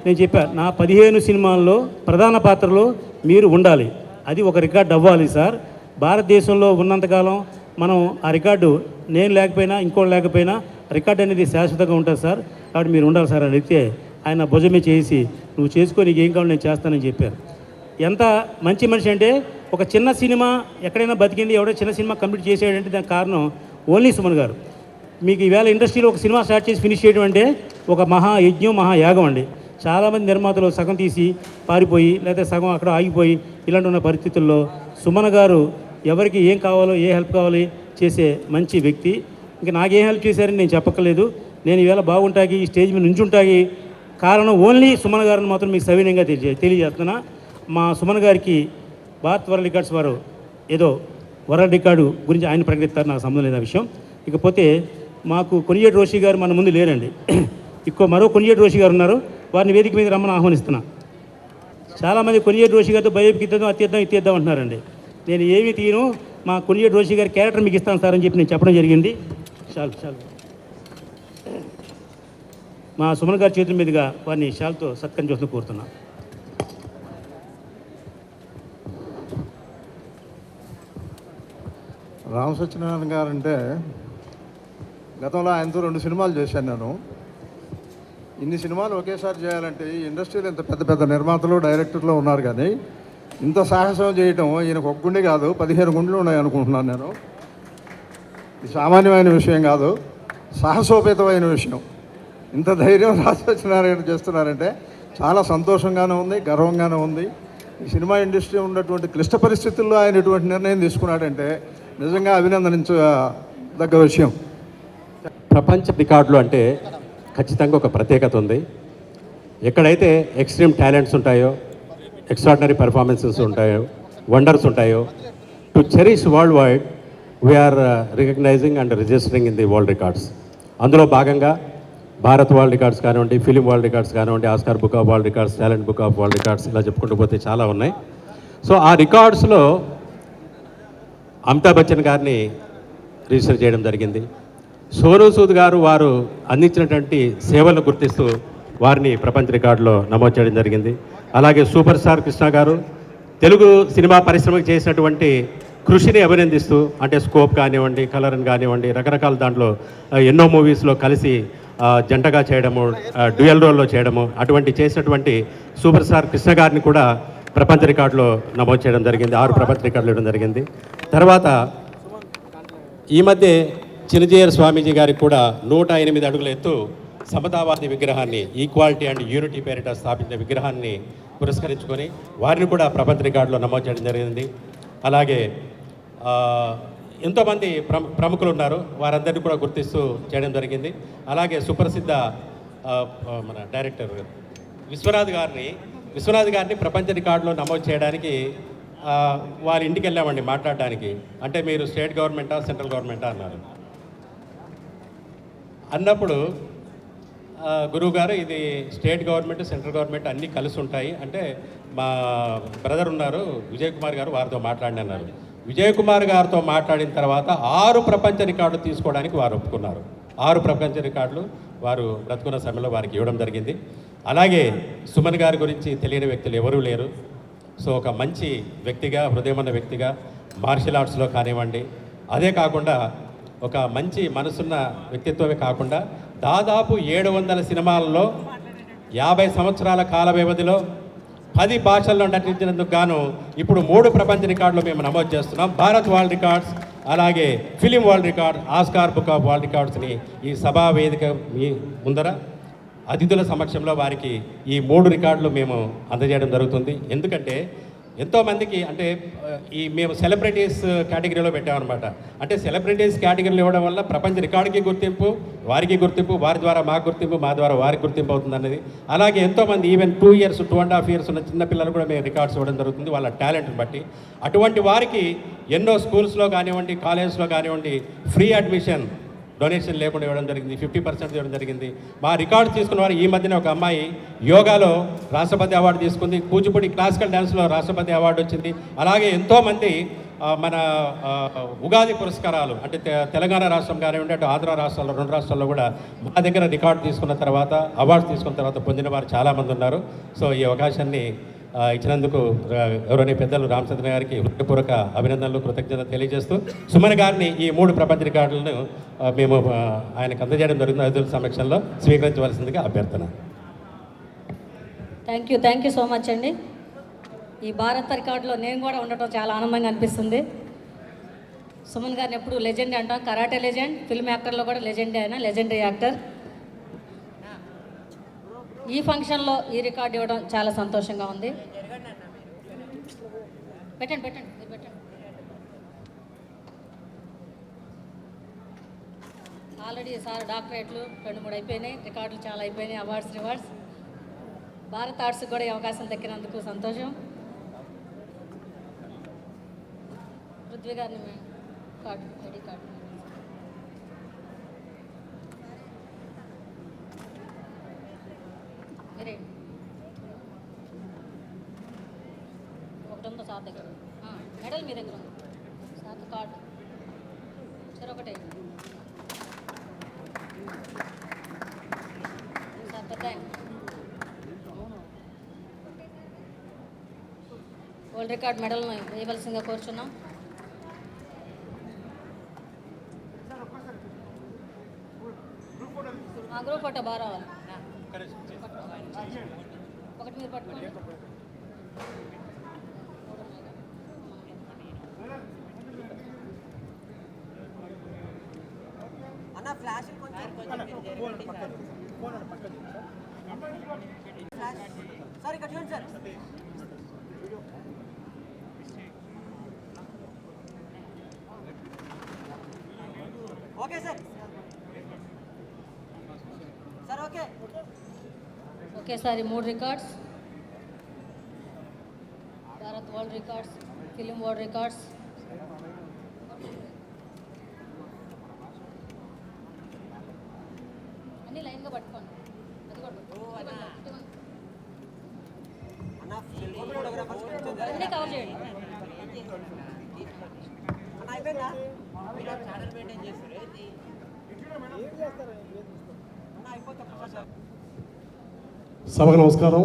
నేను చెప్పా, నా 15 సినిమాల్లో ప్రధాన పాత్రలో మీరు ఉండాలి, అది ఒక రికార్డు అవ్వాలి సార్. భారతదేశంలో ఉన్నంతకాలం మనం ఆ రికార్డు, నేను లేకపోయినా ఇంకోటి లేకపోయినా రికార్డు అనేది శాశ్వతంగా ఉంటుంది సార్, కాబట్టి మీరు ఉండాలి సార్ అని అడిగితే ఆయన భుజమే చేసి, నువ్వు చేసుకో, నీకు ఏం కావాలి నేను చేస్తానని చెప్పారు. ఎంత మంచి మనిషి అంటే, ఒక చిన్న సినిమా ఎక్కడైనా బతికింది, ఎవడో చిన్న సినిమా కంప్లీట్ చేసేయంటే దానికి కారణం ఓన్లీ సుమన్ గారు. మీకు ఈవేళ ఇండస్ట్రీలో ఒక సినిమా స్టార్ట్ చేసి ఫినిష్ చేయడం అంటే ఒక మహాయజ్ఞం, మహాయాగం అండి. చాలామంది నిర్మాతలు సగం తీసి పారిపోయి, లేకపోతే సగం అక్కడ ఆగిపోయి ఇలాంటి ఉన్న పరిస్థితుల్లో సుమన్ గారు ఎవరికి ఏం కావాలో, ఏ హెల్ప్ కావాలి చేసే మంచి వ్యక్తి. ఇంకా నాకేం హెల్ప్ చేశారని నేను చెప్పక్కర్లేదు. నేను ఈవేళ బాగుంటాకి, ఈ స్టేజ్ మీద నుంచుంటాకి కారణం ఓన్లీ సుమన్ గారిని మాత్రం మీకు సవినయంగా తెలియజేస్తున్నా. మా సుమన్ గారికి భారత్ వరల్డ్ రికార్డ్స్ వారు ఏదో వరల్డ్ రికార్డు గురించి ఆయన ప్రకటిస్తారు, నాకు సంబంధం లేదు ఆ విషయం. ఇకపోతే మాకు కొనియేటి రోషి గారు మన ముందు లేరండి. మరో కొనియేటి రోషి గారు ఉన్నారు, వారిని వేదిక మీద రమ్మని ఆహ్వానిస్తున్నా. చాలామంది కొనియేటి రోషి గారితో బయోపిక్ ఇద్దాం, ఇద్దాం అంటున్నారండి. నేను ఏమీ తీయను, మా కొనియేటి రోషి గారి క్యారెక్టర్ మీకు ఇస్తాను సార్ అని చెప్పి నేను చెప్పడం జరిగింది. చాలు మా సుమన్ గారి చేతుల మీదుగా వారిని షాల్తో సత్కరించి వస్తూ కోరుతున్నా. రామ సత్యనారాయణ గారు అంటే గతంలో ఆయనతో 2 సినిమాలు చేశాను నేను. ఇన్ని సినిమాలు ఒకేసారి చేయాలంటే ఈ ఇండస్ట్రీలో ఇంత పెద్ద పెద్ద నిర్మాతలు, డైరెక్టర్లు ఉన్నారు, కానీ ఇంత సాహసం చేయటం ఈయనకు ఒక గుండె కాదు, 15 గుండెలు ఉన్నాయి అనుకుంటున్నాను నేను. ఇది సామాన్యమైన విషయం కాదు, సాహసోపేతమైన విషయం. ఇంత ధైర్యం రామ సత్యనారాయణ చేస్తున్నారంటే చాలా సంతోషంగానే ఉంది, గర్వంగానే ఉంది. ఈ సినిమా ఇండస్ట్రీ ఉన్నటువంటి క్లిష్ట పరిస్థితుల్లో ఆయన ఇటువంటి నిర్ణయం తీసుకున్నాడంటే నిజంగా అభినందనించదగ్గ విషయం. ప్రపంచ రికార్డులు అంటే ఖచ్చితంగా ఒక ప్రత్యేకత ఉంది. ఎక్కడైతే ఎక్స్ట్రీమ్ టాలెంట్స్ ఉంటాయో, ఎక్స్ట్రాడినరీ పర్ఫార్మెన్సెస్ ఉంటాయో, వండర్స్ ఉంటాయో, to cherish worldwide we're recognising and registering in the world records. అందులో భాగంగా భారత్ వరల్డ్ రికార్డ్స్ కానివ్వండి, ఫిలిం వరల్డ్ రికార్డ్స్ కానివ్వండి, Oscar book of world records, talent book of world Records, ఇలా చెప్పుకుంటూ పోతే చాలా ఉన్నాయి. సో ఆ రికార్డ్స్లో అమితాబ్ బచ్చన్ గారిని రిజిస్టర్ చేయడం జరిగింది. సోనూ సూద్ గారు వారు అందించినటువంటి సేవలను గుర్తిస్తూ వారిని ప్రపంచ రికార్డులో నమోదు చేయడం జరిగింది. అలాగే సూపర్ స్టార్ కృష్ణ గారు తెలుగు సినిమా పరిశ్రమకు చేసినటువంటి కృషిని అభినందిస్తూ, అంటే స్కోప్ కానివ్వండి, కలర్ని కానివ్వండి, రకరకాల దాంట్లో ఎన్నో మూవీస్లో కలిసి జంటగా చేయడము, డ్యూయల్ రోల్లో చేయడము, అటువంటి చేసినటువంటి సూపర్ స్టార్ కృష్ణ గారిని కూడా ప్రపంచ రికార్డులో నమోదు చేయడం జరిగింది. 6 ప్రపంచ రికార్డులు ఇవ్వడం జరిగింది. తర్వాత ఈ మధ్య చినజీయర్ స్వామీజీ గారికి కూడా 108 అడుగుల ఎత్తు సమతావాది విగ్రహాన్ని, ఈక్వాలిటీ అండ్ యూనిటీ పేరిట స్థాపించిన విగ్రహాన్ని పురస్కరించుకొని వారిని కూడా ప్రపంచ రికార్డులో నమోదు చేయడం జరిగింది. అలాగే ఎంతోమంది ప్రముఖులు ఉన్నారు, వారందరినీ కూడా గుర్తిస్తూ చేయడం జరిగింది. అలాగే సుప్రసిద్ధ మన డైరెక్టర్ విశ్వనాథ్ గారిని ప్రపంచ రికార్డులో నమోదు చేయడానికి వారి ఇంటికి వెళ్ళామండి మాట్లాడడానికి. అంటే మీరు స్టేట్ గవర్నమెంటా సెంట్రల్ గవర్నమెంటా అన్నారు. అన్నప్పుడు గురువుగారు ఇది స్టేట్ గవర్నమెంట్ సెంట్రల్ గవర్నమెంట్ అన్నీ కలిసి ఉంటాయి అంటే మా బ్రదర్ ఉన్నారు విజయ్ కుమార్ గారు, వారితో మాట్లాడినారు. విజయ్ కుమార్ గారితో మాట్లాడిన తర్వాత 6 ప్రపంచ రికార్డులు తీసుకోవడానికి వారు ఒప్పుకున్నారు. 6 ప్రపంచ రికార్డులు వారు బ్రతుకున్న సమయంలో వారికి ఇవ్వడం జరిగింది. అలాగే సుమన్ గారి గురించి తెలియని వ్యక్తులు ఎవరూ లేరు. సో ఒక మంచి వ్యక్తిగా, హృదయమన్న వ్యక్తిగా, మార్షల్ ఆర్ట్స్లో కానివ్వండి, అదే కాకుండా ఒక మంచి మనసున్న వ్యక్తిత్వమే కాకుండా దాదాపు 700 సినిమాలలో 50 సంవత్సరాల కాల వ్యవధిలో 10 భాషల్లో నటించినందుకు గాను ఇప్పుడు 3 ప్రపంచ రికార్డులు మేము నమోదు చేస్తున్నాం. భారత్ వరల్డ్ రికార్డ్స్, అలాగే film world record, Oscar book of world రికార్డ్స్ని ఈ సభా వేదిక మీ ముందర అతిథుల సమక్షంలో వారికి ఈ 3 రికార్డులు మేము అందజేయడం జరుగుతుంది. ఎందుకంటే ఎంతోమందికి అంటే మేము సెలబ్రిటీస్ కేటగిరీలో పెట్టామన్నమాట. అంటే సెలబ్రిటీస్ కేటగిరీలో ఇవ్వడం వల్ల ప్రపంచ రికార్డుకి గుర్తింపు, వారికి గుర్తింపు, వారి ద్వారా మాకు గుర్తింపు, మా ద్వారా వారికి గుర్తింపు అవుతుంది అన్నది. అలాగే ఎంతోమంది ఈవెన్ 2 years 2.5 years ఉన్న చిన్నపిల్లలు కూడా మేము రికార్డ్స్ ఇవ్వడం జరుగుతుంది వాళ్ళ టాలెంట్ని బట్టి. అటువంటి వారికి ఎన్నో స్కూల్స్లో కానివ్వండి, కాలేజ్లో కానివ్వండి ఫ్రీ అడ్మిషన్, డొనేషన్ లేకుండా ఇవ్వడం జరిగింది. 50% ఇవ్వడం జరిగింది. మా రికార్డు తీసుకున్న వారు ఈ మధ్యన ఒక అమ్మాయి యోగాలో రాష్ట్రపతి అవార్డు తీసుకుంది, కూచిపూడి క్లాసికల్ డ్యాన్స్లో రాష్ట్రపతి అవార్డు వచ్చింది. అలాగే ఎంతోమంది మన ఉగాది పురస్కారాలు అంటే తెలంగాణ రాష్ట్రం కానివ్వండి, అటు ఆంధ్ర రాష్ట్రాల్లో 2 రాష్ట్రాల్లో కూడా మా దగ్గర రికార్డు తీసుకున్న తర్వాత, అవార్డు తీసుకున్న తర్వాత పొందిన వారు చాలామంది ఉన్నారు. సో ఈ అవకాశాన్ని ఇచ్చినందుకు గౌరవనీయ పెద్దలు రామచంద్ర గారికి హృదయపూర్వక అభినందనలు, కృతజ్ఞతలు తెలియజేస్తూ సుమన్ గారిని ఈ 3 ప్రపంచ రికార్డులను మేము ఆయనకు అందజేయడం జరుగుతుంది. అతిథుల సమక్షంలో స్వీకరించవలసిందిగా అభ్యర్థన. థ్యాంక్ యూ సో మచ్ అండి. ఈ భారత రికార్డులో నేను కూడా ఉండటం చాలా ఆనందంగా అనిపిస్తుంది. సుమన్ గారిని ఎప్పుడు లెజెండ్ అంటాం, కరాటే లెజెండ్, ఫిల్మ్ యాక్టర్లో కూడా లెజెండే, ఆయన లెజెండరీ యాక్టర్. ఈ ఫంక్షన్లో ఈ రికార్డు ఇవ్వడం చాలా సంతోషంగా ఉంది. పెట్టండి. ఆల్రెడీ సార్ డాక్టరేట్లు 2-3 అయిపోయినాయి, రికార్డులు చాలా అయిపోయినాయి, అవార్డ్స్ రివార్డ్స్. భారత్ ఆర్ట్స్కి కూడా ఈ అవకాశం దక్కినందుకు సంతోషం. పృథ్వీ గారిని కార్డు, ఐడి కార్డు మీరే ఒకటి ఉందో సార్ దగ్గర, మెడల్ మీ దగ్గర ఉంది సార్, కార్డు సరే ఒకటే సార్. పెద్ద వరల్డ్ రికార్డ్ మెడల్ను వేయవలసిందిగా కోరుచున్నాం. గ్రూప్ ఫోటో బాగా రావాలి. ఒకటి మీరు పట్టుకోండి. అన్న ఫ్లాష్ సార్ ఇక్కడ చూడండి sir. Okay sir. Okay sir, ఈ 3 records, Bharat world records, film World records, అన్ని లైన్గా పట్టుకోండి. అది అన్నీ కవర్ చేయండి. సభకు నమస్కారం.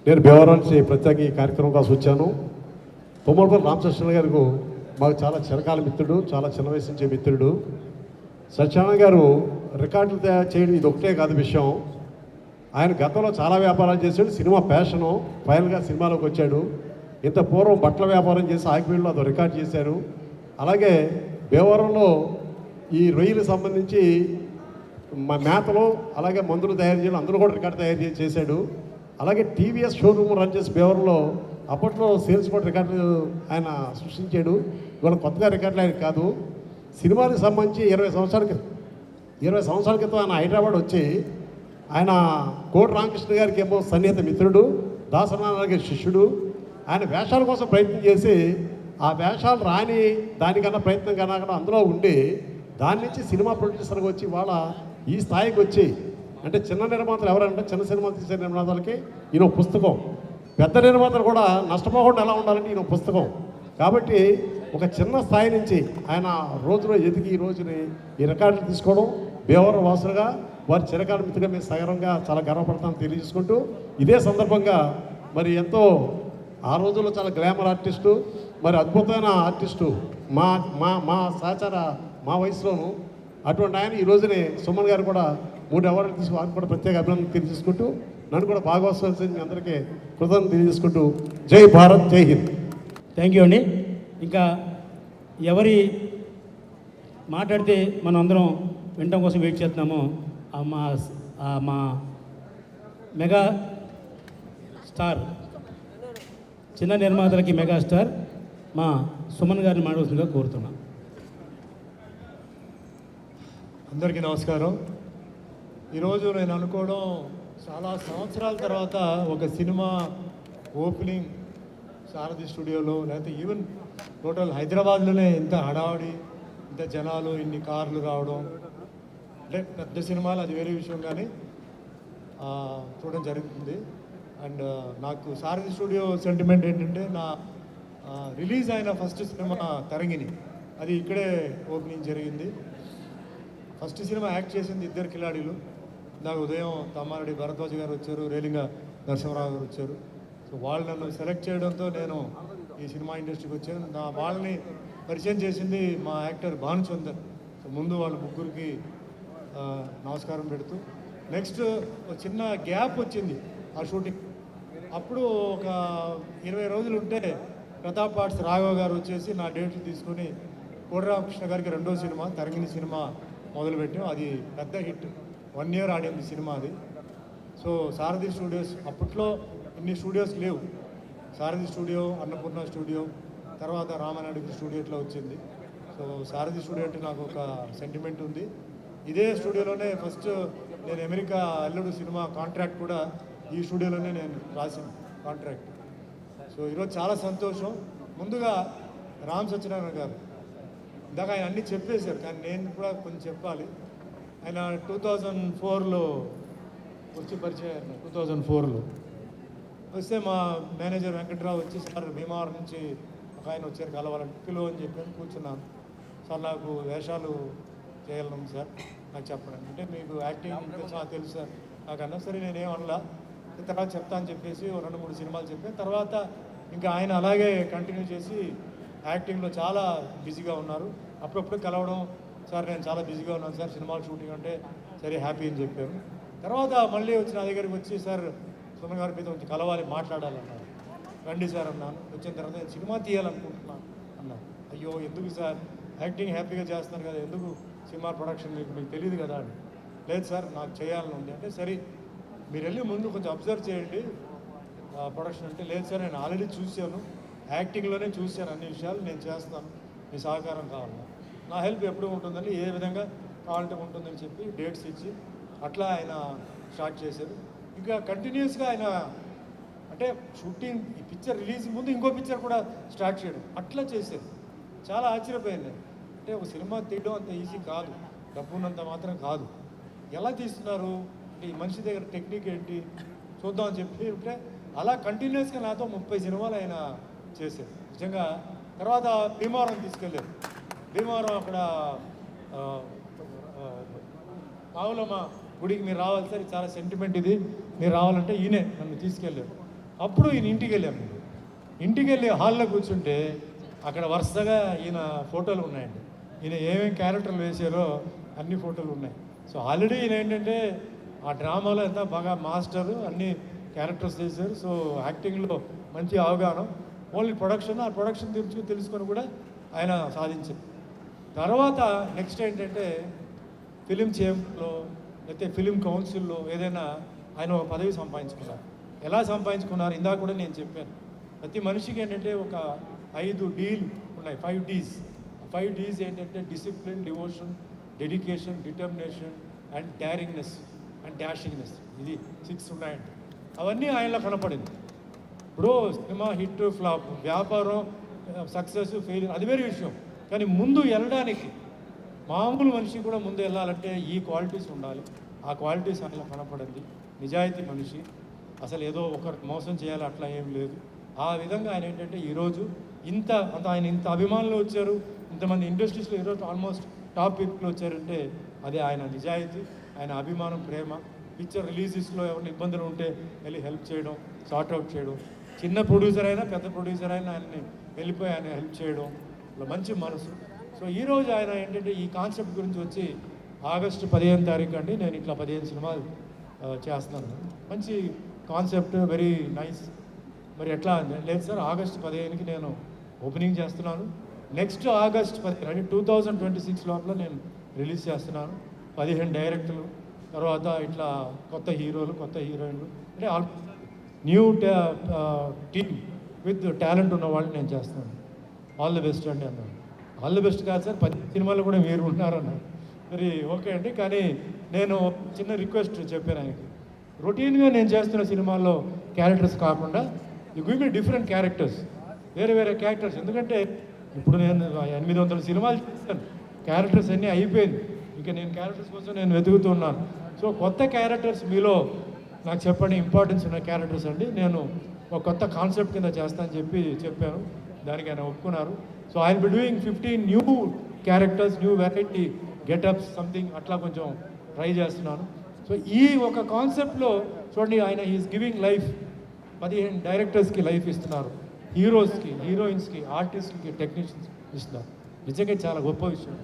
నేను భీమవరం నుంచి ప్రత్యేక ఈ కార్యక్రమం కోసం వచ్చాను. తుమ్మలపల్లి రామకృష్ణ గారికి మాకు చాలా చిరకాల మిత్రుడు, చాలా చిన్న వయసు నుంచే మిత్రుడు. సత్యనారాయణ గారు రికార్డులు చేయడం ఇది ఒకటే కాదు విషయం. ఆయన గతంలో చాలా వ్యాపారాలు చేశాడు, సినిమా ప్యాషను, ఫైనల్గా సినిమాలోకి వచ్చాడు. ఇంత పూర్వం బట్టల వ్యాపారం చేసి ఆకివీడులో అది రికార్డ్ చేశారు. అలాగే భీమవరంలో ఈ రొయ్యలకు సంబంధించి మేతలు అలాగే మందులు తయారు చేయడం అందులో కూడా రికార్డు తయారు చేశాడు. అలాగే టీవీఎస్ షోరూమ్ రన్ చేసి భీమవరంలో అప్పట్లో సేల్స్ కూడా రికార్డులు ఆయన సృష్టించాడు. ఇవాళ కొత్తగా రికార్డులు ఆయన కాదు. సినిమాలకు సంబంధించి 20 సంవత్సరాల క్రితం ఆయన హైదరాబాద్ వచ్చి ఆయన కోటి రామకృష్ణ గారికి ఏమో సన్నిహిత మిత్రుడు, దాసనారాయణ గారి శిష్యుడు. ఆయన వేషాల కోసం ప్రయత్నం చేసి ఆ వేషాలు రాని దానికన్నా ప్రయత్నం కన్నా కూడా అందులో ఉండి దాని నుంచి సినిమా ప్రొడ్యూసర్గా వచ్చి వాళ్ళ ఈ స్థాయికి వచ్చి, అంటే చిన్న నిర్మాతలు ఎవరంటే చిన్న సినిమాలు తీసే నిర్మాతలకి ఈయన పుస్తకం, పెద్ద నిర్మాతలు కూడా నష్టపోకుండా ఎలా ఉండాలంటే ఈయన పుస్తకం. కాబట్టి ఒక చిన్న స్థాయి నుంచి ఆయన రోజులో ఎదిగి ఈ రోజుని ఈ రికార్డులు తీసుకోవడం, భీమవరం వాసులుగా వారి చిరకాల మిత్రుగా మేము సగరంగా చాలా గర్వపడతామని తెలియజేసుకుంటూ, ఇదే సందర్భంగా మరి ఎంతో ఆ రోజుల్లో చాలా గ్లామర్ ఆర్టిస్టు, మరి అద్భుతమైన ఆర్టిస్టు మా మా మా సహచార మా వయసులోను అటువంటి ఆయన ఈ రోజునే సుమన్ గారు కూడా 3 అవార్డులు తీసుకు వారికి కూడా ప్రత్యేక అభినందన తెలియజేసుకుంటూ, నన్ను కూడా భాగవత్సవం మీ అందరికీ కృతజ్ఞతలు తెలియజేసుకుంటూ జై భారత్, జై హింద్. థ్యాంక్ యూ అండి. ఇంకా ఎవరి మాట్లాడితే మనం అందరం వినడం కోసం వెయిట్ చేస్తున్నామో మా మెగా స్టార్, చిన్న నిర్మాతలకి మెగా స్టార్ మా సుమన్ గారిని మాట్లాడుతుందిగా కోరుతున్నాం. అందరికీ నమస్కారం. ఈరోజు నేను అనుకోవడం, చాలా సంవత్సరాల తర్వాత ఒక సినిమా ఓపెనింగ్ సారథి స్టూడియోలో, లేకపోతే ఈవెన్ టోటల్ హైదరాబాద్లోనే ఇంత హడావుడి, ఇంత జనాలు, ఇన్ని కార్లు రావడం, అంటే పెద్ద సినిమాలు అది వేరే విషయం, కానీ చూడడం జరుగుతుంది. అండ్ నాకు సారథి స్టూడియో సెంటిమెంట్ ఏంటంటే, నా రిలీజ్ అయిన ఫస్ట్ సినిమా తరంగిణి, అది ఇక్కడే ఓపెనింగ్ జరిగింది. ఫస్ట్ సినిమా యాక్ట్ చేసింది 2 కిలాడీలు. నాకు ఉదయం తమ్మారెడ్డి భరద్వాజ్ గారు వచ్చారు, రేలింగ నరసింహరావు గారు వచ్చారు. సో వాళ్ళు నన్ను సెలెక్ట్ చేయడంతో నేను ఈ సినిమా ఇండస్ట్రీకి వచ్చాను. వాళ్ళని పరిచయం చేసింది మా యాక్టర్ భానుచందర్. సో ముందు వాళ్ళ ముగ్గురికి నమస్కారం పెడుతూ, నెక్స్ట్ ఒక చిన్న గ్యాప్ వచ్చింది ఆ షూటింగ్. అప్పుడు ఒక 20 రోజులు ఉంటే ప్రతాప్ ఆర్ట్స్ రాఘవ గారు వచ్చేసి నా డేట్లు తీసుకొని కోటి రామకృష్ణ గారికి 2వ సినిమా తరంగిణి సినిమా మొదలుపెట్టాం. అది పెద్ద హిట్, 1 year ఆడింది సినిమా అది. సో సారథి స్టూడియోస్, అప్పట్లో ఇన్ని స్టూడియోస్ లేవు. సారథి స్టూడియో, అన్నపూర్ణ స్టూడియో, తర్వాత రామానాయుడు స్టూడియో ఇట్లా వచ్చింది. సో సారథి స్టూడియో అంటే నాకు ఒక సెంటిమెంట్ ఉంది. ఇదే స్టూడియోలోనే ఫస్ట్ నేను అమెరికా అల్లుడు సినిమా కాంట్రాక్ట్ కూడా ఈ స్టూడియోలోనే నేను రాసిన కాంట్రాక్ట్. సో ఈరోజు చాలా సంతోషం. ముందుగా రామ్ సత్యనారాయణ గారు, ఇందాక ఆయన అన్నీ చెప్పేశారు, కానీ నేను కూడా కొంచెం చెప్పాలి. ఆయన 2004లో వచ్చి పరిచయం అయ్యారు. 2004లో వస్తే మా మేనేజర్ వెంకట్రావు వచ్చి, సార్ భీమవరం నుంచి ఒక ఆయన వచ్చారు కలవాలని, పిలువ అని చెప్పాను. కూర్చున్నాను. సార్ నాకు వేషాలు చేయగలను సార్, నాకు చెప్పండి అంటే, మీకు యాక్టింగ్ తెలుసు సార్ నాకన్నా. సరే నేనేం అనలా, తర్వాత చెప్తా అని చెప్పేసి 2-3 సినిమాలు చెప్పాను. తర్వాత ఇంకా ఆయన అలాగే కంటిన్యూ చేసి యాక్టింగ్లో చాలా బిజీగా ఉన్నారు. అప్పుడప్పుడు కలవడం, సార్ నేను చాలా బిజీగా ఉన్నాను సార్ సినిమాలు షూటింగ్ అంటే, సరే హ్యాపీ అని చెప్పాను. తర్వాత మళ్ళీ వచ్చి నా దగ్గరికి వచ్చి, సార్ సుమన్ గారి మీద వచ్చి కలవాలి, మాట్లాడాలన్నారు. రండి సార్ అన్నాను. వచ్చిన తర్వాత నేను సినిమా తీయాలనుకుంటున్నాను అన్నాను. అయ్యో ఎందుకు సార్, యాక్టింగ్ హ్యాపీగా చేస్తున్నారు కదా, ఎందుకు సినిమా ప్రొడక్షన్ మీకు తెలియదు కదా అని. లేదు సార్ నాకు చేయాలని ఉంది అంటే, సరే మీరు వెళ్ళి ముందు కొంచెం అబ్జర్వ్ చేయండి ప్రొడక్షన్ అంటే. లేదు సార్ నేను ఆల్రెడీ చూశాను, యాక్టింగ్లోనే చూశాను అన్ని విషయాలు, నేను చేస్తాను, మీ సహకారం కావాలి, నా హెల్ప్ ఎప్పుడు ఉంటుందని, ఏ విధంగా కావాలంటే ఉంటుందని చెప్పి డేట్స్ ఇచ్చి అట్లా ఆయన స్టార్ట్ చేశారు. ఇంకా కంటిన్యూస్గా ఆయన అంటే షూటింగ్, ఈ పిక్చర్ రిలీజ్ ముందు ఇంకో పిక్చర్ కూడా స్టార్ట్ చేయడం, అట్లా చేశారు. చాలా ఆశ్చర్యపోయింది. అంటే ఒక సినిమా తీయడం అంత ఈజీ కాదు, డబ్బు ఉన్నంత మాత్రం కాదు. ఎలా తీస్తున్నారు అంటే, ఈ మనిషి దగ్గర టెక్నిక్ ఏంటి చూద్దామని చెప్పి ఉంటే, అలా కంటిన్యూస్గా నాతో 30 సినిమాలు ఆయన చేశారు నిజంగా. తర్వాత భీమవరం తీసుకెళ్ళారు. భీమవరం అక్కడ పావులమ్మ గుడికి మీరు రావాలి సార్, చాలా సెంటిమెంట్ ఇది, మీరు రావాలంటే ఈయనే నన్ను తీసుకెళ్ళారు. అప్పుడు ఈయన ఇంటికి వెళ్ళాము. ఇంటికి వెళ్ళి హాల్లో కూర్చుంటే అక్కడ వరుసగా ఈయన ఫోటోలు ఉన్నాయండి. ఈయన ఏమేమి క్యారెక్టర్లు వేసారో అన్ని ఫోటోలు ఉన్నాయి. సో ఆల్రెడీ ఈయన ఏంటంటే ఆ డ్రామాలో ఎంత బాగా మాస్టర్ అన్ని క్యారెక్టర్స్ చేశారు. సో యాక్టింగ్లో మంచి అవగాహన, ఓన్లీ ప్రొడక్షన్, ఆ ప్రొడక్షన్ తెలుసుకొని కూడా ఆయన సాధించారు. తర్వాత నెక్స్ట్ ఏంటంటే ఫిలిం చేంలో లేకపోతే ఫిలిం కౌన్సిల్లో ఏదైనా ఆయన ఒక పదవి సంపాదించుకున్నారు. ఎలా సంపాదించుకున్నారు ఇందాక కూడా నేను చెప్పాను. ప్రతి మనిషికి ఏంటంటే ఒక 5 డీలు ఉన్నాయి, 5 Ds. 5 Ds ఏంటంటే discipline, devotion, dedication, determination and daringness and dashingness. ఇది 6 ఉన్నాయండి. అవన్నీ ఆయనలో కనపడింది. ఇప్పుడు సినిమా హిట్ ఫ్లాప్, వ్యాపారం సక్సెస్ ఫెయిల్యూర్ అది వేరే విషయం. కానీ ముందు వెళ్ళడానికి మామూలు మనిషి కూడా ముందు వెళ్ళాలంటే ఈ క్వాలిటీస్ ఉండాలి. ఆ క్వాలిటీస్ ఆయనలో కనపడింది. నిజాయితీ మనిషి, అసలు ఏదో ఒకరు మోసం చేయాలి అట్లా ఏం లేదు. ఆ విధంగా ఆయన ఏంటంటే ఈరోజు ఆయన ఇంత అభిమానులు వచ్చారు, ఇంతమంది ఇండస్ట్రీస్లో ఈరోజు ఆల్మోస్ట్ టాప్ పీపుల్ వచ్చారంటే అది ఆయన నిజాయితీ, ఆయన అభిమానం, ప్రేమ. పిక్చర్ రిలీజెస్లో ఎవరైనా ఇబ్బందులు ఉంటే వెళ్ళి హెల్ప్ చేయడం, సార్ట్అవుట్ చేయడం. చిన్న ప్రొడ్యూసర్ అయినా పెద్ద ప్రొడ్యూసర్ అయినా ఆయన్ని వెళ్ళిపోయి ఆయన హెల్ప్ చేయడం, ఇలా మంచి మనసు. సో ఈరోజు ఆయన ఏంటంటే ఈ కాన్సెప్ట్ గురించి వచ్చి ఆగస్టు 15వ తారీఖు అండి నేను ఇట్లా 15 సినిమాలు చేస్తున్నాను. మంచి కాన్సెప్ట్, వెరీ నైస్. మరి ఎట్లా లేదు సార్, ఆగస్టు 15కి నేను ఓపెనింగ్ చేస్తున్నాను. నెక్స్ట్ ఆగస్ట్ 15 అంటే 2026 లోపల నేను రిలీజ్ చేస్తున్నాను. 15 డైరెక్టర్లు, తర్వాత ఇట్లా కొత్త హీరోలు, కొత్త హీరోయిన్లు, అంటే న్యూ టీమ్ విత్ టాలెంట్ ఉన్న వాళ్ళని నేను చేస్తున్నాను. ఆల్ ది బెస్ట్ అండి అన్నాను. ఆల్ ది బెస్ట్ కాదు సార్, 10 సినిమాలు కూడా మీరు ఉన్నారన్నారు. మరి ఓకే అండి. కానీ నేను చిన్న రిక్వెస్ట్ చెప్పాను ఆయనకి, రొటీన్గా నేను చేస్తున్న సినిమాల్లో క్యారెక్టర్స్ కాకుండా you give me different characters, వేరే వేరే క్యారెక్టర్స్. ఎందుకంటే ఇప్పుడు నేను 800 సినిమాలు చేస్తాను, క్యారెక్టర్స్ అన్నీ అయిపోయింది. ఇంకా నేను క్యారెక్టర్స్ కోసం నేను వెతుకుతున్నాను. సో కొత్త క్యారెక్టర్స్ మీలో నాకు చెప్పండి, ఇంపార్టెన్స్ ఉన్న క్యారెక్టర్స్ అండి. నేను ఒక కొత్త కాన్సెప్ట్ కింద చేస్తానని చెప్పాను. దానికి ఆయన ఒప్పుకున్నారు. So I will be doing 15 new characters, new variety getups something అట్లా కొంచెం ట్రై చేస్తున్నాను. సో ఈ ఒక కాన్సెప్ట్లో చూడండి, ఆయన ఈజ్ గివింగ్ లైఫ్. 15 డైరెక్టర్స్కి లైఫ్ ఇస్తున్నారు, హీరోస్కి, హీరోయిన్స్కి, ఆర్టిస్ట్కి, టెక్నీషియన్స్ ఇస్తున్నారు. నిజంగా చాలా గొప్ప విషయం.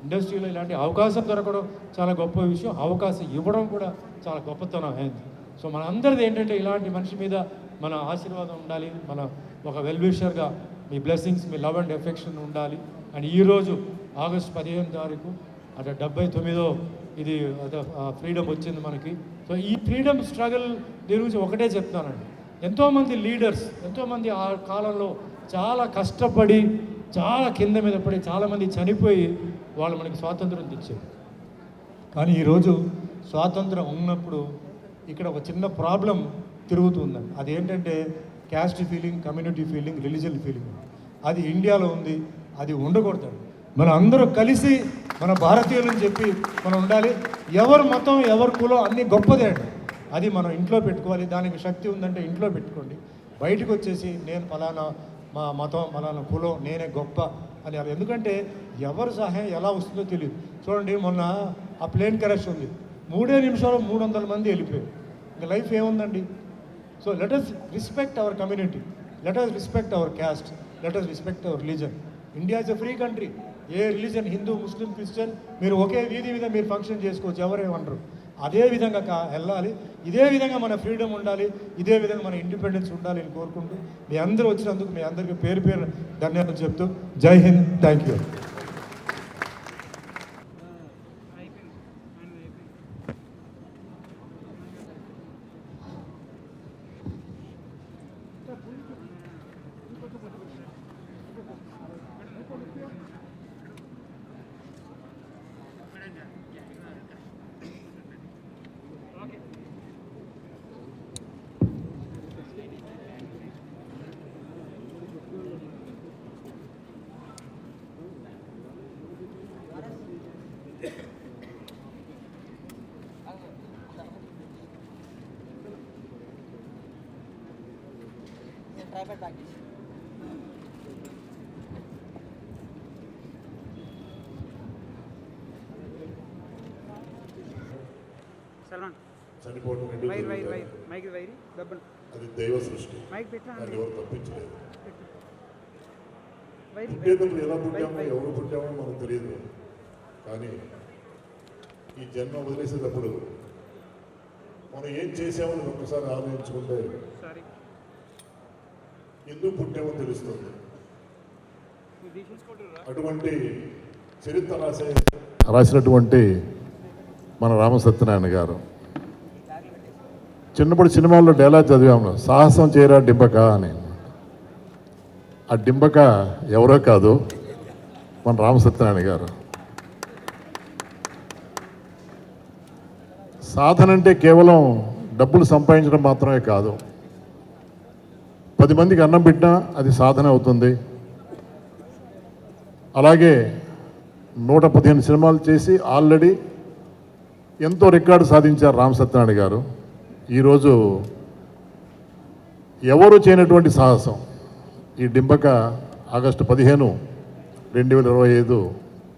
ఇండస్ట్రీలో ఇలాంటి అవకాశం దొరకడం చాలా గొప్ప విషయం. అవకాశం ఇవ్వడం కూడా చాలా గొప్పతనం అయింది. సో మన అందరిది ఏంటంటే ఇలాంటి మనిషి మీద మన ఆశీర్వాదం ఉండాలి, మన ఒక వెల్విషర్గా మీ బ్లెస్సింగ్స్, మీ లవ్ అండ్ ఎఫెక్షన్ ఉండాలి. అండ్ ఈరోజు ఆగస్టు 15వ తారీఖు అంటే 79వ ఇది ఫ్రీడమ్ వచ్చింది మనకి. సో ఈ ఫ్రీడమ్ స్ట్రగుల్ దీని గురించి ఒకటే చెప్తానండి. ఎంతోమంది లీడర్స్, ఎంతోమంది ఆ కాలంలో చాలా కష్టపడి, చాలా కింద మీద పడి, చాలామంది చనిపోయి వాళ్ళు మనకి స్వాతంత్రం తెచ్చారు. కానీ ఈరోజు స్వాతంత్రం ఉన్నప్పుడు ఇక్కడ ఒక చిన్న ప్రాబ్లం తిరుగుతుందండి. అదేంటంటే caste feeling, community feeling, religion feeling. అది ఇండియాలో ఉంది, అది ఉండకూడదు. మనం అందరూ కలిసి మన భారతీయులని చెప్పి మనం ఉండాలి. ఎవరు మతం, ఎవరు కులం అన్నీ గొప్పదే అండి. అది మనం ఇంట్లో పెట్టుకోవాలి. దానికి శక్తి ఉందంటే ఇంట్లో పెట్టుకోండి. బయటకు వచ్చేసి నేను ఫలానా మా మతం, ఫలానా కులం, నేనే గొప్ప అని. ఎందుకంటే ఎవరు సహాయం ఎలా వస్తుందో తెలియదు. చూడండి, మొన్న ఆ ప్లేన్ క్రాష్ ఉంది, 3 నిమిషాలు 300 మంది వెళ్ళిపోయారు. ఇంకా లైఫ్ ఏముందండి? So let us respect our community, let us respect our caste, let us respect our religion. India is a free country. A religion, Hindu, Muslim, Christian, మీరు ఒకే వీధి మీద మీరు ఫంక్షన్ చేసుకోవచ్చు, ఎవరేమనరు. అదే విధంగా వెళ్ళాలి. ఇదే విధంగా మన ఫ్రీడమ్ ఉండాలి, ఇదే విధంగా మన ఇండిపెండెన్స్ ఉండాలి అని కోరుకుంటూ మీ అందరూ వచ్చినందుకు మీ అందరికీ పేరు పేరు ధన్యవాదాలు చెప్తూ జై హింద్, థ్యాంక్ యూ. చనిపోవడం అది దైవ సృష్టి, దాన్ని ఎవరు తప్పించలేదు. పుట్టేటప్పుడు ఎలా పుట్టామో, ఎవరు పుట్టామో మనకు తెలియదు. కానీ ఈ జన్మ వదిలేసేటప్పుడు మనం ఏం చేసామని ఒక్కసారి ఆలోచించుకుంటే ఎందుకు పుట్టామో తెలుస్తుంది. అటువంటి చరిత్ర రాసినటువంటి మన రామ సత్యనారాయణ గారు చిన్నప్పుడు సినిమాల్లో డైలాగ్ చదివాము, సాహసం చేయరా డింబక అని. ఆ డింబక ఎవరో కాదు, మన రామ సత్యనారాయణ గారు. సాధన అంటే కేవలం డబ్బులు సంపాదించడం మాత్రమే కాదు, 10 మందికి అన్నం పెట్టినా అది సాధన అవుతుంది. అలాగే 115 సినిమాలు చేసి ఆల్రెడీ ఎంతో రికార్డు సాధించారు రామ సత్యనారాయణ గారు. ఈరోజు ఎవరు చేయనటువంటి సాహసం ఈ డింబక ఆగస్టు 15, 2025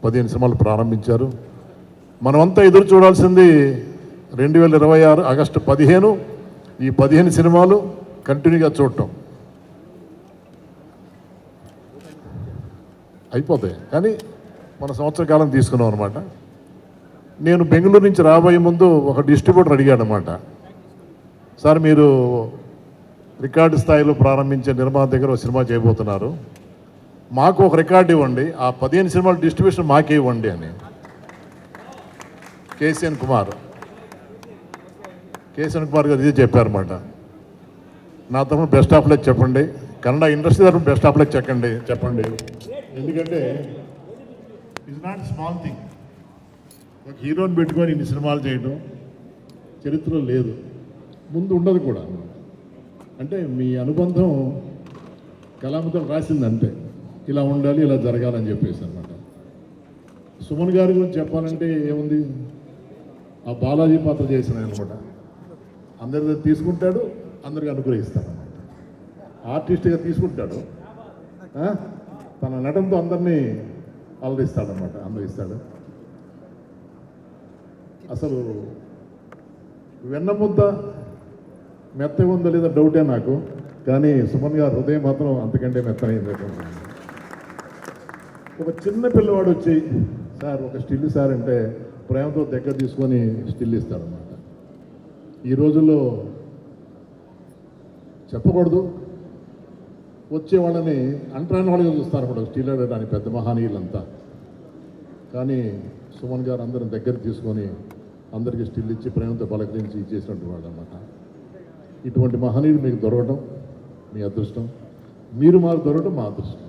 15 సినిమాలు ప్రారంభించారు. మనమంతా ఎదురు చూడాల్సింది 2026 ఆగస్టు 15 ఈ 15 సినిమాలు కంటిన్యూగా చూడటం అయిపోతాయి. కానీ మన సంవత్సర కాలం తీసుకున్నాం అనమాట. నేను బెంగళూరు నుంచి రాబోయే ముందు ఒక డిస్ట్రిబ్యూటర్ అడిగాడు అనమాట, సార్ మీరు రికార్డు స్థాయిలో ప్రారంభించే నిర్మాత దగ్గర ఒక సినిమా చేయబోతున్నారు, మాకు ఒక రికార్డు ఇవ్వండి, ఆ 15 సినిమాల డిస్ట్రిబ్యూషన్ మాకే ఇవ్వండి అని. కేసీఎన్ కుమార్ గారు ఇదే చెప్పారన్నమాట. నా తరఫున బెస్ట్ ఆఫ్ లక్ చెప్పండి, కన్నడ ఇండస్ట్రీ తరఫున బెస్ట్ ఆఫ్ లక్ చెప్పండి. ఎందుకంటే ఇట్స్ నాట్ స్మాల్ థింగ్. ఒక హీరోని పెట్టుకొని ఇన్ని సినిమాలు చేయడం చరిత్రలో లేదు, ముందు ఉండదు కూడా. అంటే మీ అనుబంధం కలాంతో రాసిందంటే ఇలా ఉండాలి, ఇలా జరగాలని చెప్పేసి అనమాట. సుమన్ గారి గురించి చెప్పాలంటే ఏముంది, ఆ బాలాజీ పాత్ర చేసిన అనమాట. అందరి తీసుకుంటాడు, అందరికి అనుగ్రహిస్తాడు అనమాట. ఆర్టిస్ట్గా తీసుకుంటాడు, తన నటనతో అందరినీ అలరిస్తాడనమాట, అందరిస్తాడు. అసలు వెన్నముద్ద మెత్తగా ఉందో లేదా డౌటే నాకు, కానీ సుమన్ గారు హృదయం మాత్రం అంతకంటే మెత్తనైంది. ఒక చిన్న పిల్లవాడు వచ్చి సార్ ఒక స్టిల్ సార్ అంటే ప్రేమతో దగ్గర తీసుకొని స్టిల్ ఇస్తాడనమాట. ఈ రోజుల్లో చెప్పకూడదు, వచ్చే వాళ్ళని అంటరాని వాళ్ళగా చూస్తారు అన్నమాట, స్టిల్ అడగడానికి పెద్ద మహానీయులంతా. కానీ సుమన్ గారు అందరం దగ్గర తీసుకొని అందరికీ స్టిల్ ఇచ్చి ప్రేమతో పలకరించి ఇచ్చేసినట్టు వాడు అన్నమాట. ఇటువంటి మహనీయులు మీకు దొరకడం మీ అదృష్టం, మీరు మాకు దొరకడం మా అదృష్టం.